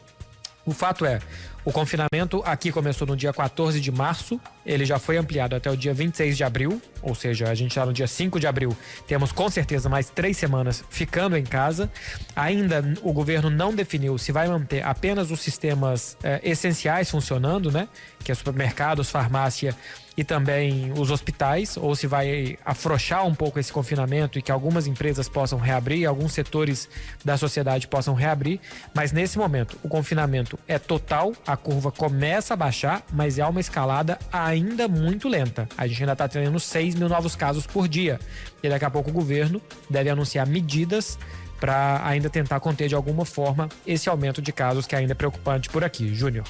O fato é, o confinamento aqui começou no dia 14 de março, ele já foi ampliado até o dia 26 de abril, ou seja, a gente está no dia 5 de abril, temos com certeza mais 3 semanas ficando em casa. Ainda o governo não definiu se vai manter apenas os sistemas essenciais funcionando, né? Que é supermercados, farmácia e também os hospitais, ou se vai afrouxar um pouco esse confinamento e que algumas empresas possam reabrir, alguns setores da sociedade possam reabrir, mas nesse momento o confinamento é total, a curva começa a baixar, mas é uma escalada ainda muito lenta. A gente ainda está tendo 6 mil novos casos por dia e daqui a pouco o governo deve anunciar medidas para ainda tentar conter de alguma forma esse aumento de casos que ainda é preocupante por aqui. Júnior.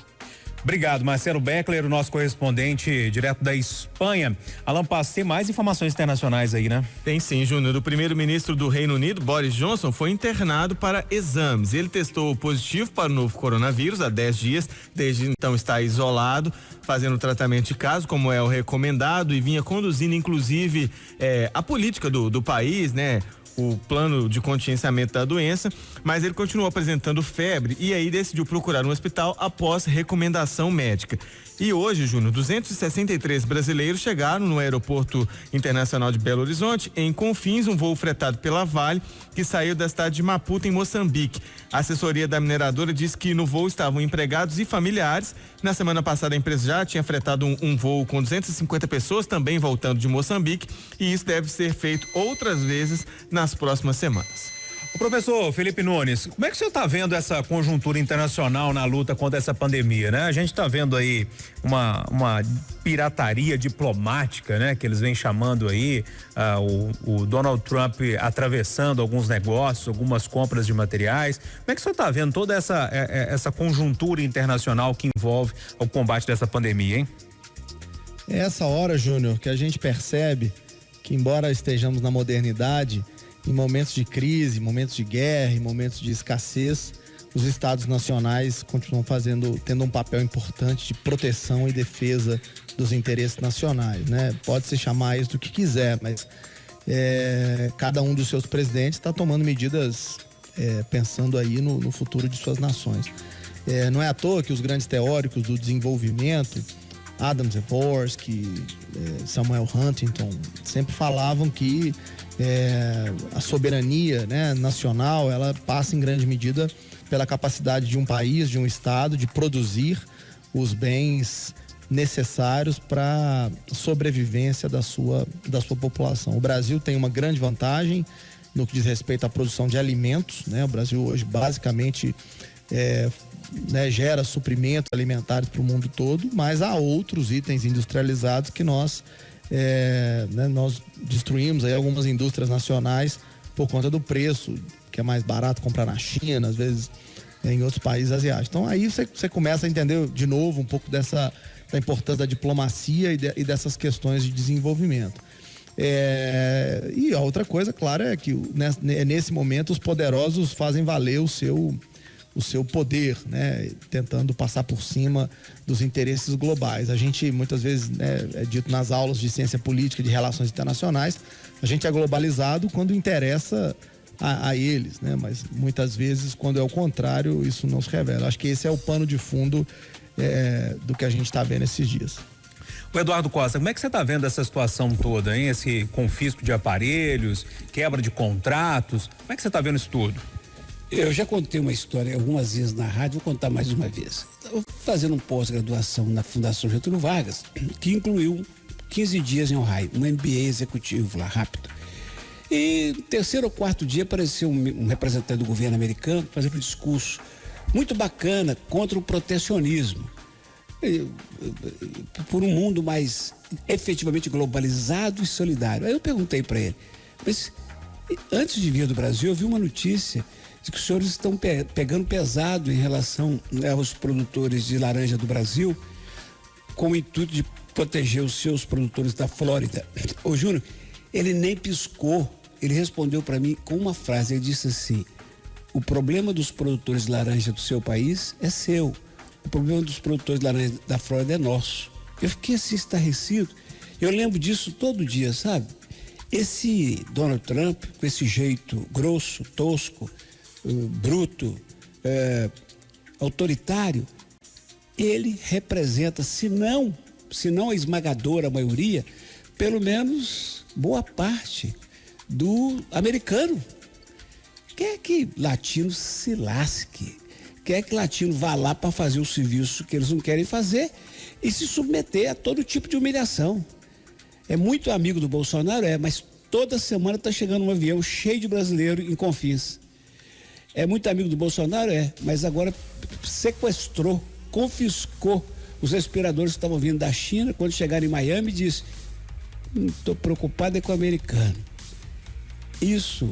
Obrigado, Marcelo Beckler, o nosso correspondente direto da Espanha. Alan Passo, tem mais informações internacionais aí, né? Tem sim, Júnior. O primeiro-ministro do Reino Unido, Boris Johnson, foi internado para exames. Ele testou positivo para o novo coronavírus há 10 dias, desde então está isolado, fazendo tratamento de caso, como é o recomendado, e vinha conduzindo, inclusive, a política do país, né? o plano de contingenciamento da doença, mas ele continuou apresentando febre e aí decidiu procurar um hospital após recomendação médica. E hoje, Júnior, 263 brasileiros chegaram no Aeroporto Internacional de Belo Horizonte, em Confins, um voo fretado pela Vale, que saiu da cidade de Maputo, em Moçambique. A assessoria da mineradora disse que no voo estavam empregados e familiares. Na semana passada, a empresa já tinha fretado um voo com 250 pessoas, também voltando de Moçambique, e isso deve ser feito outras vezes nas próximas semanas. O professor Felipe Nunes, como é que o senhor está vendo essa conjuntura internacional na luta contra essa pandemia, né? A gente está vendo aí uma pirataria diplomática, né? Que eles vêm chamando aí, o Donald Trump atravessando alguns negócios, algumas compras de materiais. Como é que o senhor está vendo toda essa conjuntura internacional que envolve o combate dessa pandemia, hein? É essa hora, Júnior, que a gente percebe que, embora estejamos na modernidade, em momentos de crise, momentos de guerra, em momentos de escassez, os estados nacionais continuam tendo um papel importante de proteção e defesa dos interesses nacionais, né? Pode-se chamar isso do que quiser, mas cada um dos seus presidentes está tomando medidas pensando aí no futuro de suas nações. Não é à toa que os grandes teóricos do desenvolvimento, Adam Dvorsky, Samuel Huntington, sempre falavam que a soberania, né, nacional, ela passa em grande medida pela capacidade de um país, de um estado, de produzir os bens necessários para a sobrevivência da sua população. O Brasil tem uma grande vantagem no que diz respeito à produção de alimentos, né? O Brasil hoje basicamente gera suprimentos alimentares para o mundo todo, mas há outros itens industrializados que nós destruímos aí algumas indústrias nacionais por conta do preço, que é mais barato comprar na China, às vezes em outros países asiáticos. Então aí você começa a entender de novo um pouco da importância da diplomacia e dessas questões de desenvolvimento. E a outra coisa, claro, é que nesse momento os poderosos fazem valer o seu poder, né? Tentando passar por cima dos interesses globais. A gente, muitas vezes, é dito nas aulas de ciência política, de relações internacionais, a gente é globalizado quando interessa a eles, né? Mas muitas vezes, quando é o contrário, isso não se revela. Acho que esse é o pano de fundo do que a gente está vendo esses dias. O Eduardo Costa, como é que você está vendo essa situação toda, hein? Esse confisco de aparelhos, quebra de contratos, como é que você está vendo isso tudo? Eu já contei uma história algumas vezes na rádio, vou contar mais uma vez. Estava fazendo um pós-graduação na Fundação Getúlio Vargas, que incluiu 15 dias em Ohio, um MBA executivo lá, rápido. E no terceiro ou quarto dia apareceu um representante do governo americano fazendo um discurso muito bacana contra o protecionismo. Por um mundo mais efetivamente globalizado e solidário. Aí eu perguntei para ele, mas antes de vir do Brasil, eu vi uma notícia de que os senhores estão pegando pesado em relação aos produtores de laranja do Brasil, com o intuito de proteger os seus produtores da Flórida. Ô Júnior, ele nem piscou, ele respondeu para mim com uma frase, ele disse assim: o problema dos produtores de laranja do seu país é seu, o problema dos produtores de laranja da Flórida é nosso. Eu fiquei assim estarrecido, eu lembro disso todo dia, sabe? Esse Donald Trump, com esse jeito grosso, tosco, bruto, autoritário, ele representa, se não a esmagadora maioria, pelo menos boa parte do americano. Quer que latino se lasque, quer que latino vá lá para fazer o serviço que eles não querem fazer e se submeter a todo tipo de humilhação. É muito amigo do Bolsonaro, mas toda semana está chegando um avião cheio de brasileiro em Confins. É muito amigo do Bolsonaro, mas agora sequestrou, confiscou os respiradores que estavam vindo da China. Quando chegaram em Miami, disse: não estou preocupado com o americano. Isso,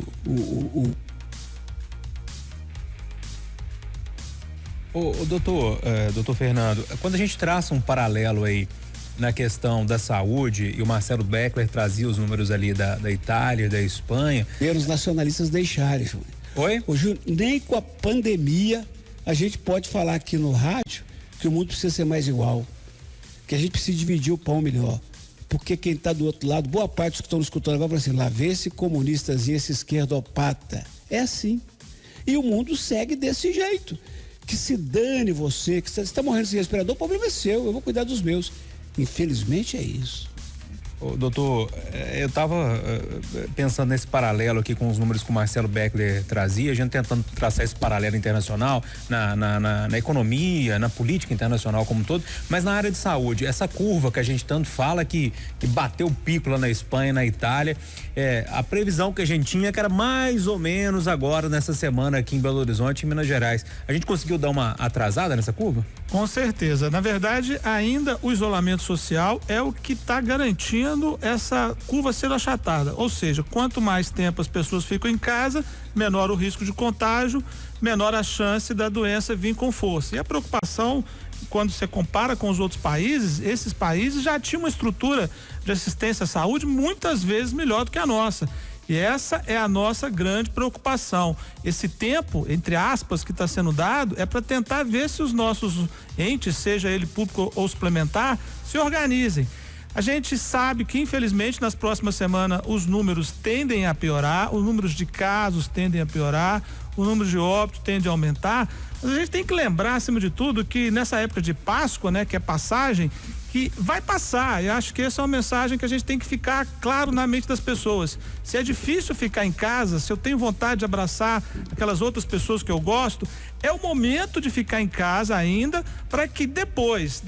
doutor Fernando, quando a gente traça um paralelo aí na questão da saúde, e o Marcelo Beckler trazia os números ali da Itália, da Espanha. E os nacionalistas deixarem, Júlio. Oi? Ô, Júlio, nem com a pandemia a gente pode falar aqui no rádio que o mundo precisa ser mais igual, que a gente precisa dividir o pão melhor. porque quem está do outro lado, boa parte dos que estão escutando agora, fala assim, lá vê esse comunistazinho, esse esquerdopata. É assim. E o mundo segue desse jeito. Que se dane você, que você está morrendo sem respirador, o problema é seu, eu vou cuidar dos meus. Infelizmente é isso. Ô, doutor, eu estava pensando nesse paralelo aqui com os números que o Marcelo Beckler trazia, a gente tentando traçar esse paralelo internacional na economia, na política internacional como um todo, mas na área de saúde, essa curva que a gente tanto fala que bateu o pico lá na Espanha, na Itália, a previsão que a gente tinha que era mais ou menos agora nessa semana aqui em Belo Horizonte, em Minas Gerais. A gente conseguiu dar uma atrasada nessa curva? Com certeza. Na verdade, ainda o isolamento social é o que está garantindo essa curva ser achatada. Ou seja, quanto mais tempo as pessoas ficam em casa, menor o risco de contágio, menor a chance da doença vir com força. E a preocupação, quando você compara com os outros países, esses países já tinham uma estrutura de assistência à saúde muitas vezes melhor do que a nossa. E essa é a nossa grande preocupação. Esse tempo, entre aspas, que está sendo dado é para tentar ver se os nossos entes, seja ele público ou suplementar, se organizem. A gente sabe que, infelizmente, nas próximas semanas os números tendem a piorar, os números de casos tendem a piorar, o número de óbitos tende a aumentar. Mas a gente tem que lembrar, acima de tudo, que nessa época de Páscoa, né, que é passagem, que vai passar. E acho que essa é uma mensagem que a gente tem que ficar claro na mente das pessoas. Se é difícil ficar em casa, se eu tenho vontade de abraçar aquelas outras pessoas que eu gosto, é o momento de ficar em casa ainda, para que depois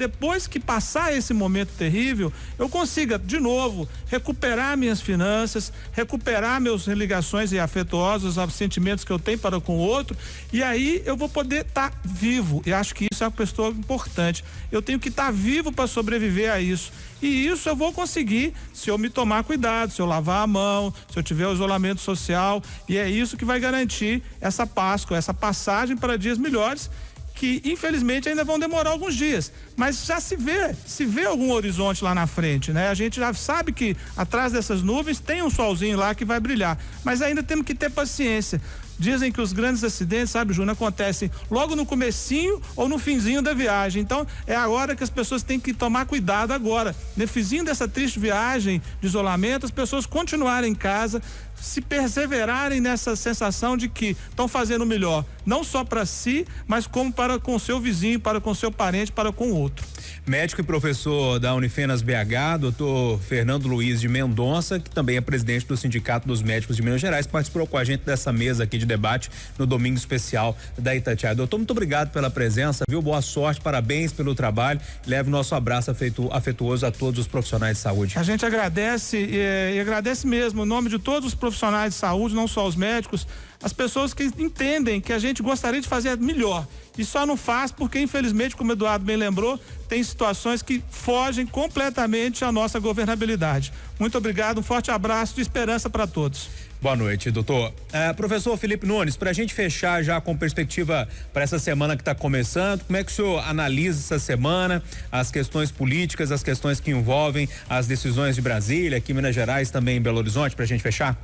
que passar esse momento terrível, eu consiga de novo recuperar minhas finanças, recuperar meus ligações afetuosas, os sentimentos que eu tenho para com o outro, e aí eu vou poder estar vivo. E acho que isso é uma questão importante. Eu tenho que estar vivo para sobreviver a isso. E isso eu vou conseguir se eu me tomar cuidado, se eu lavar a mão, se eu tiver o isolamento social, e é isso que vai garantir essa Páscoa, essa passagem para dias melhores, que infelizmente ainda vão demorar alguns dias, mas já se vê algum horizonte lá na frente, né? A gente já sabe que atrás dessas nuvens tem um solzinho lá que vai brilhar, mas ainda temos que ter paciência. Dizem que os grandes acidentes, sabe, Júnior, acontecem logo no comecinho ou no finzinho da viagem. Então, é agora que as pessoas têm que tomar cuidado agora. No finzinho dessa triste viagem de isolamento, as pessoas continuarem em casa, se perseverarem nessa sensação de que estão fazendo o melhor, não só para si, mas como para com o seu vizinho, para com o seu parente, para com o outro. Médico e professor da Unifenas BH, doutor Fernando Luiz de Mendonça, que também é presidente do Sindicato dos Médicos de Minas Gerais, participou com a gente dessa mesa aqui de debate no domingo especial da Itatiaia. Doutor, muito obrigado pela presença, viu? Boa sorte, parabéns pelo trabalho. Leve o nosso abraço afetuoso a todos os profissionais de saúde. A gente agradece e agradece mesmo, em nome de todos os profissionais de saúde, não só os médicos, as pessoas que entendem que a gente gostaria de fazer melhor e só não faz porque, infelizmente, como o Eduardo bem lembrou, tem situações que fogem completamente à nossa governabilidade. Muito obrigado, um forte abraço de esperança para todos. Boa noite, doutor. Professor Felipe Nunes, para a gente fechar já com perspectiva para essa semana que está começando, como é que o senhor analisa essa semana, as questões políticas, as questões que envolvem as decisões de Brasília, aqui em Minas Gerais, também em Belo Horizonte, para a gente fechar?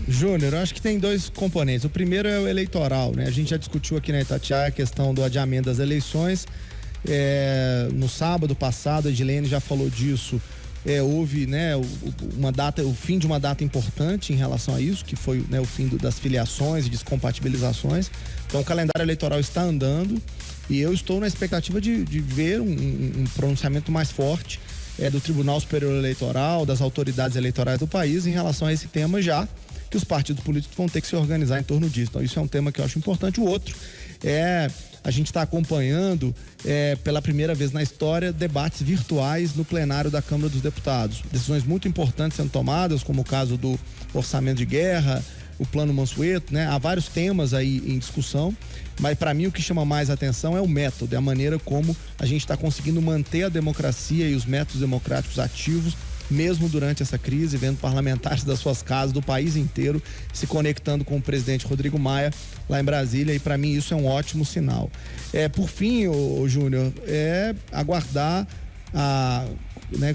Júnior, eu acho que tem dois componentes. O primeiro é o eleitoral, né? A gente já discutiu aqui na Itatiaia a questão do adiamento das eleições. No sábado passado, a Edilene já falou disso. Houve, né, o fim de uma data importante em relação a isso, que foi, né, o fim das filiações e descompatibilizações. Então o calendário eleitoral está andando e eu estou na expectativa de ver um pronunciamento mais forte do Tribunal Superior Eleitoral, das autoridades eleitorais do país em relação a esse tema, já que os partidos políticos vão ter que se organizar em torno disso. Então isso é um tema que eu acho importante. O outro a gente está acompanhando pela primeira vez na história debates virtuais no plenário da Câmara dos Deputados. Decisões muito importantes sendo tomadas, como o caso do orçamento de guerra, o plano Mansueto, né? Há vários temas aí em discussão, mas para mim o que chama mais atenção é o método, é a maneira como a gente está conseguindo manter a democracia e os métodos democráticos ativos, mesmo durante essa crise, vendo parlamentares das suas casas, do país inteiro, se conectando com o presidente Rodrigo Maia lá em Brasília, e para mim isso é um ótimo sinal. Por fim, Júnior, aguardar né,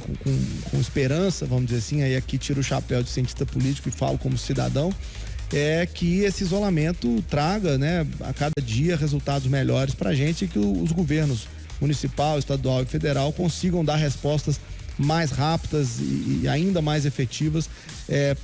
com esperança, vamos dizer assim, aí aqui tiro o chapéu de cientista político e falo como cidadão, que esse isolamento traga, né, a cada dia resultados melhores para a gente, e que os governos municipal, estadual e federal consigam dar respostas mais rápidas e ainda mais efetivas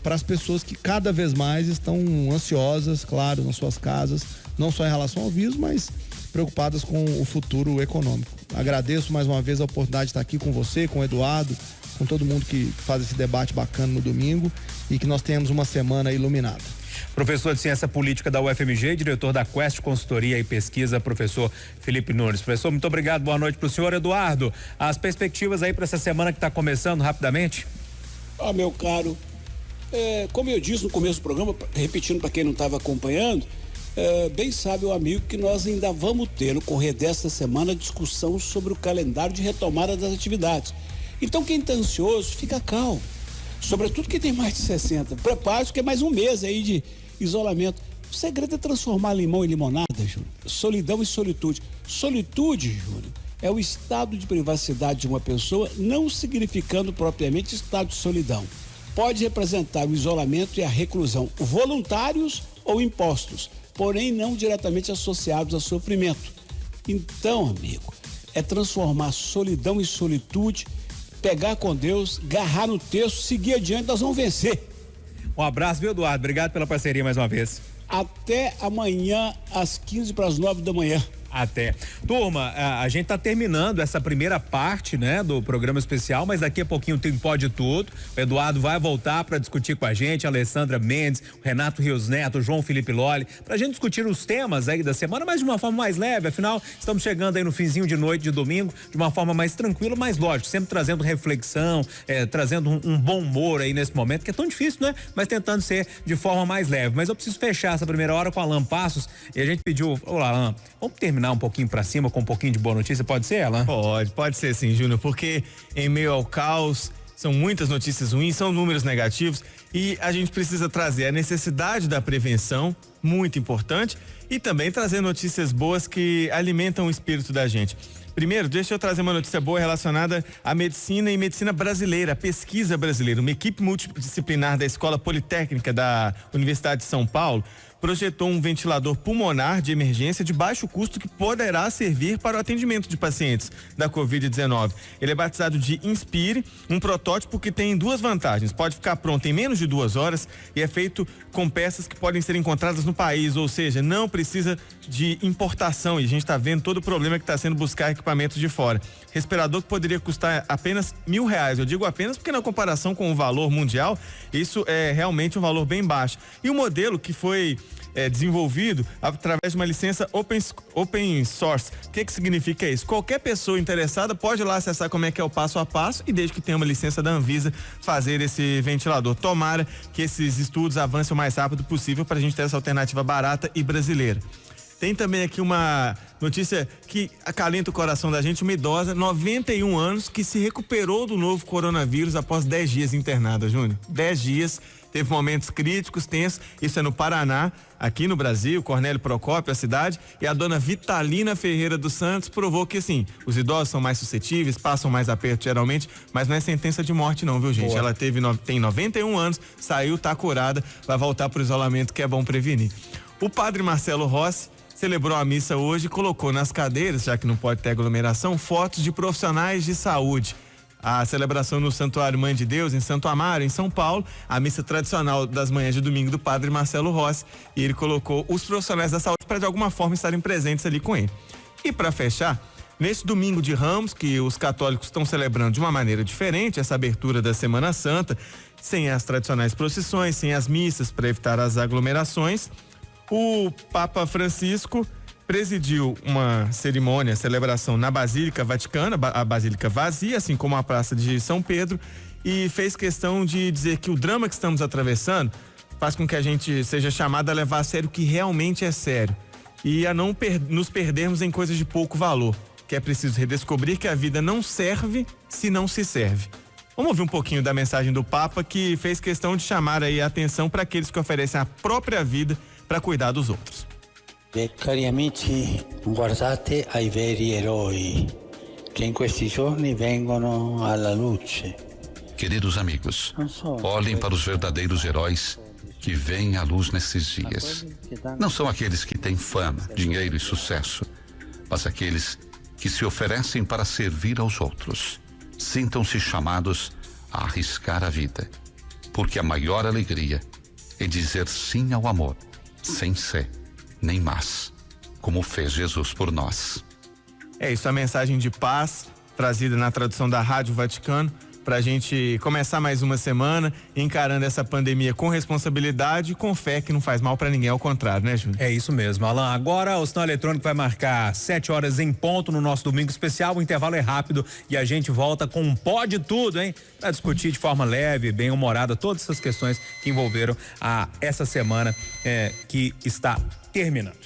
para as pessoas que cada vez mais estão ansiosas, claro, nas suas casas, não só em relação ao vírus, mas preocupadas com o futuro econômico. Agradeço mais uma vez a oportunidade de estar aqui com você, com o Eduardo, com todo mundo que faz esse debate bacana no domingo e que nós tenhamos uma semana iluminada. Professor de Ciência Política da UFMG, diretor da Quest Consultoria e Pesquisa, professor Felipe Nunes. Professor, muito obrigado, boa noite para o senhor. Eduardo, as perspectivas aí para essa semana que está começando rapidamente? Meu caro, como eu disse no começo do programa, repetindo para quem não estava acompanhando, bem sabe o amigo que nós ainda vamos ter no correr desta semana discussão sobre o calendário de retomada das atividades. Então quem está ansioso, fica calmo. Sobretudo quem tem mais de 60. Prepare-se, porque é mais um mês aí de isolamento. O segredo é transformar limão em limonada, Júnior. Solidão e solitude. Solitude, Júnior, é o estado de privacidade de uma pessoa, não significando propriamente estado de solidão. Pode representar o isolamento e a reclusão, voluntários ou impostos, porém não diretamente associados a sofrimento. Então, amigo, é transformar solidão em solitude, pegar com Deus, agarrar no texto, seguir adiante, nós vamos vencer. Um abraço, viu, Eduardo? Obrigado pela parceria mais uma vez. Até amanhã, às 8:45 da manhã. Até. Turma, a gente tá terminando essa primeira parte, né, do programa especial, mas daqui a pouquinho tem Pode Tudo. O Eduardo vai voltar para discutir com a gente, a Alessandra Mendes, o Renato Rios Neto, o João Felipe Lolli, pra gente discutir os temas aí da semana, mas de uma forma mais leve, afinal, estamos chegando aí no finzinho de noite de domingo, de uma forma mais tranquila, mas lógico, sempre trazendo reflexão, trazendo um bom humor aí nesse momento, que é tão difícil, né, mas tentando ser de forma mais leve. Mas eu preciso fechar essa primeira hora com Alan Passos, e a gente pediu, olá, Alan, vamos terminar um pouquinho pra cima com um pouquinho de boa notícia, pode ser, Alan? Pode ser sim, Júnior, porque em meio ao caos, são muitas notícias ruins, são números negativos e a gente precisa trazer a necessidade da prevenção, muito importante, e também trazer notícias boas que alimentam o espírito da gente. Primeiro, deixa eu trazer uma notícia boa relacionada à medicina e medicina brasileira, a pesquisa brasileira. Uma equipe multidisciplinar da Escola Politécnica da Universidade de São Paulo projetou um ventilador pulmonar de emergência de baixo custo que poderá servir para o atendimento de pacientes da Covid-19. Ele é batizado de Inspire, um protótipo que tem duas vantagens. Pode ficar pronto em menos de 2 horas e é feito com peças que podem ser encontradas no país, ou seja, não precisa de importação, e a gente está vendo todo o problema que está sendo buscar equipamentos de fora. Respirador que poderia custar apenas R$1.000. Eu digo apenas porque na comparação com o valor mundial, isso é realmente um valor bem baixo. E o modelo que foi desenvolvido através de uma licença open source. O que significa isso? Qualquer pessoa interessada pode ir lá acessar como é que é o passo a passo e, desde que tenha uma licença da Anvisa, fazer esse ventilador. Tomara que esses estudos avancem o mais rápido possível para a gente ter essa alternativa barata e brasileira. Tem também aqui uma notícia que acalenta o coração da gente, uma idosa, 91 anos, que se recuperou do novo coronavírus após 10 dias internada, Júnior. 10 dias, teve momentos críticos, tensos, isso é no Paraná, aqui no Brasil, Cornélio Procópio, a cidade, e a dona Vitalina Ferreira dos Santos provou que, assim, os idosos são mais suscetíveis, passam mais aperto geralmente, mas não é sentença de morte não, viu, gente? Boa. Ela tem 91 anos, saiu, tá curada, vai voltar pro isolamento, que é bom prevenir. O padre Marcelo Rossi celebrou a missa hoje e colocou nas cadeiras, já que não pode ter aglomeração, fotos de profissionais de saúde. A celebração no Santuário Mãe de Deus, em Santo Amaro, em São Paulo, a missa tradicional das manhãs de domingo do padre Marcelo Rossi, e ele colocou os profissionais da saúde para de alguma forma estarem presentes ali com ele. E para fechar, neste domingo de Ramos, que os católicos estão celebrando de uma maneira diferente, essa abertura da Semana Santa, sem as tradicionais procissões, sem as missas para evitar as aglomerações, o Papa Francisco presidiu uma cerimônia, celebração na Basílica Vaticana, a Basílica vazia, assim como a Praça de São Pedro, e fez questão de dizer que o drama que estamos atravessando faz com que a gente seja chamado a levar a sério o que realmente é sério e a não nos perdermos em coisas de pouco valor, que é preciso redescobrir que a vida não serve se não se serve. Vamos ouvir um pouquinho da mensagem do Papa, que fez questão de chamar aí a atenção para aqueles que oferecem a própria vida para cuidar dos outros. Cari amici, guardate ai veri eroi che in questi giorni vengono alla luce. Queridos amigos, olhem para os verdadeiros heróis que vêm à luz nesses dias. Não são aqueles que têm fama, dinheiro e sucesso, mas aqueles que se oferecem para servir aos outros. Sintam-se chamados a arriscar a vida, porque a maior alegria é dizer sim ao amor, sem ser nem mas, como fez Jesus por nós. É isso, a mensagem de paz trazida na tradução da Rádio Vaticano, para a gente começar mais uma semana encarando essa pandemia com responsabilidade e com fé, que não faz mal para ninguém, ao contrário, né, Júnior? É isso mesmo, Alan. Agora o sinal eletrônico vai marcar 7 horas em ponto no nosso domingo especial. O intervalo é rápido e a gente volta com um Pode Tudo, hein? Para discutir de forma leve, bem humorada, todas essas questões que envolveram essa semana que está terminando.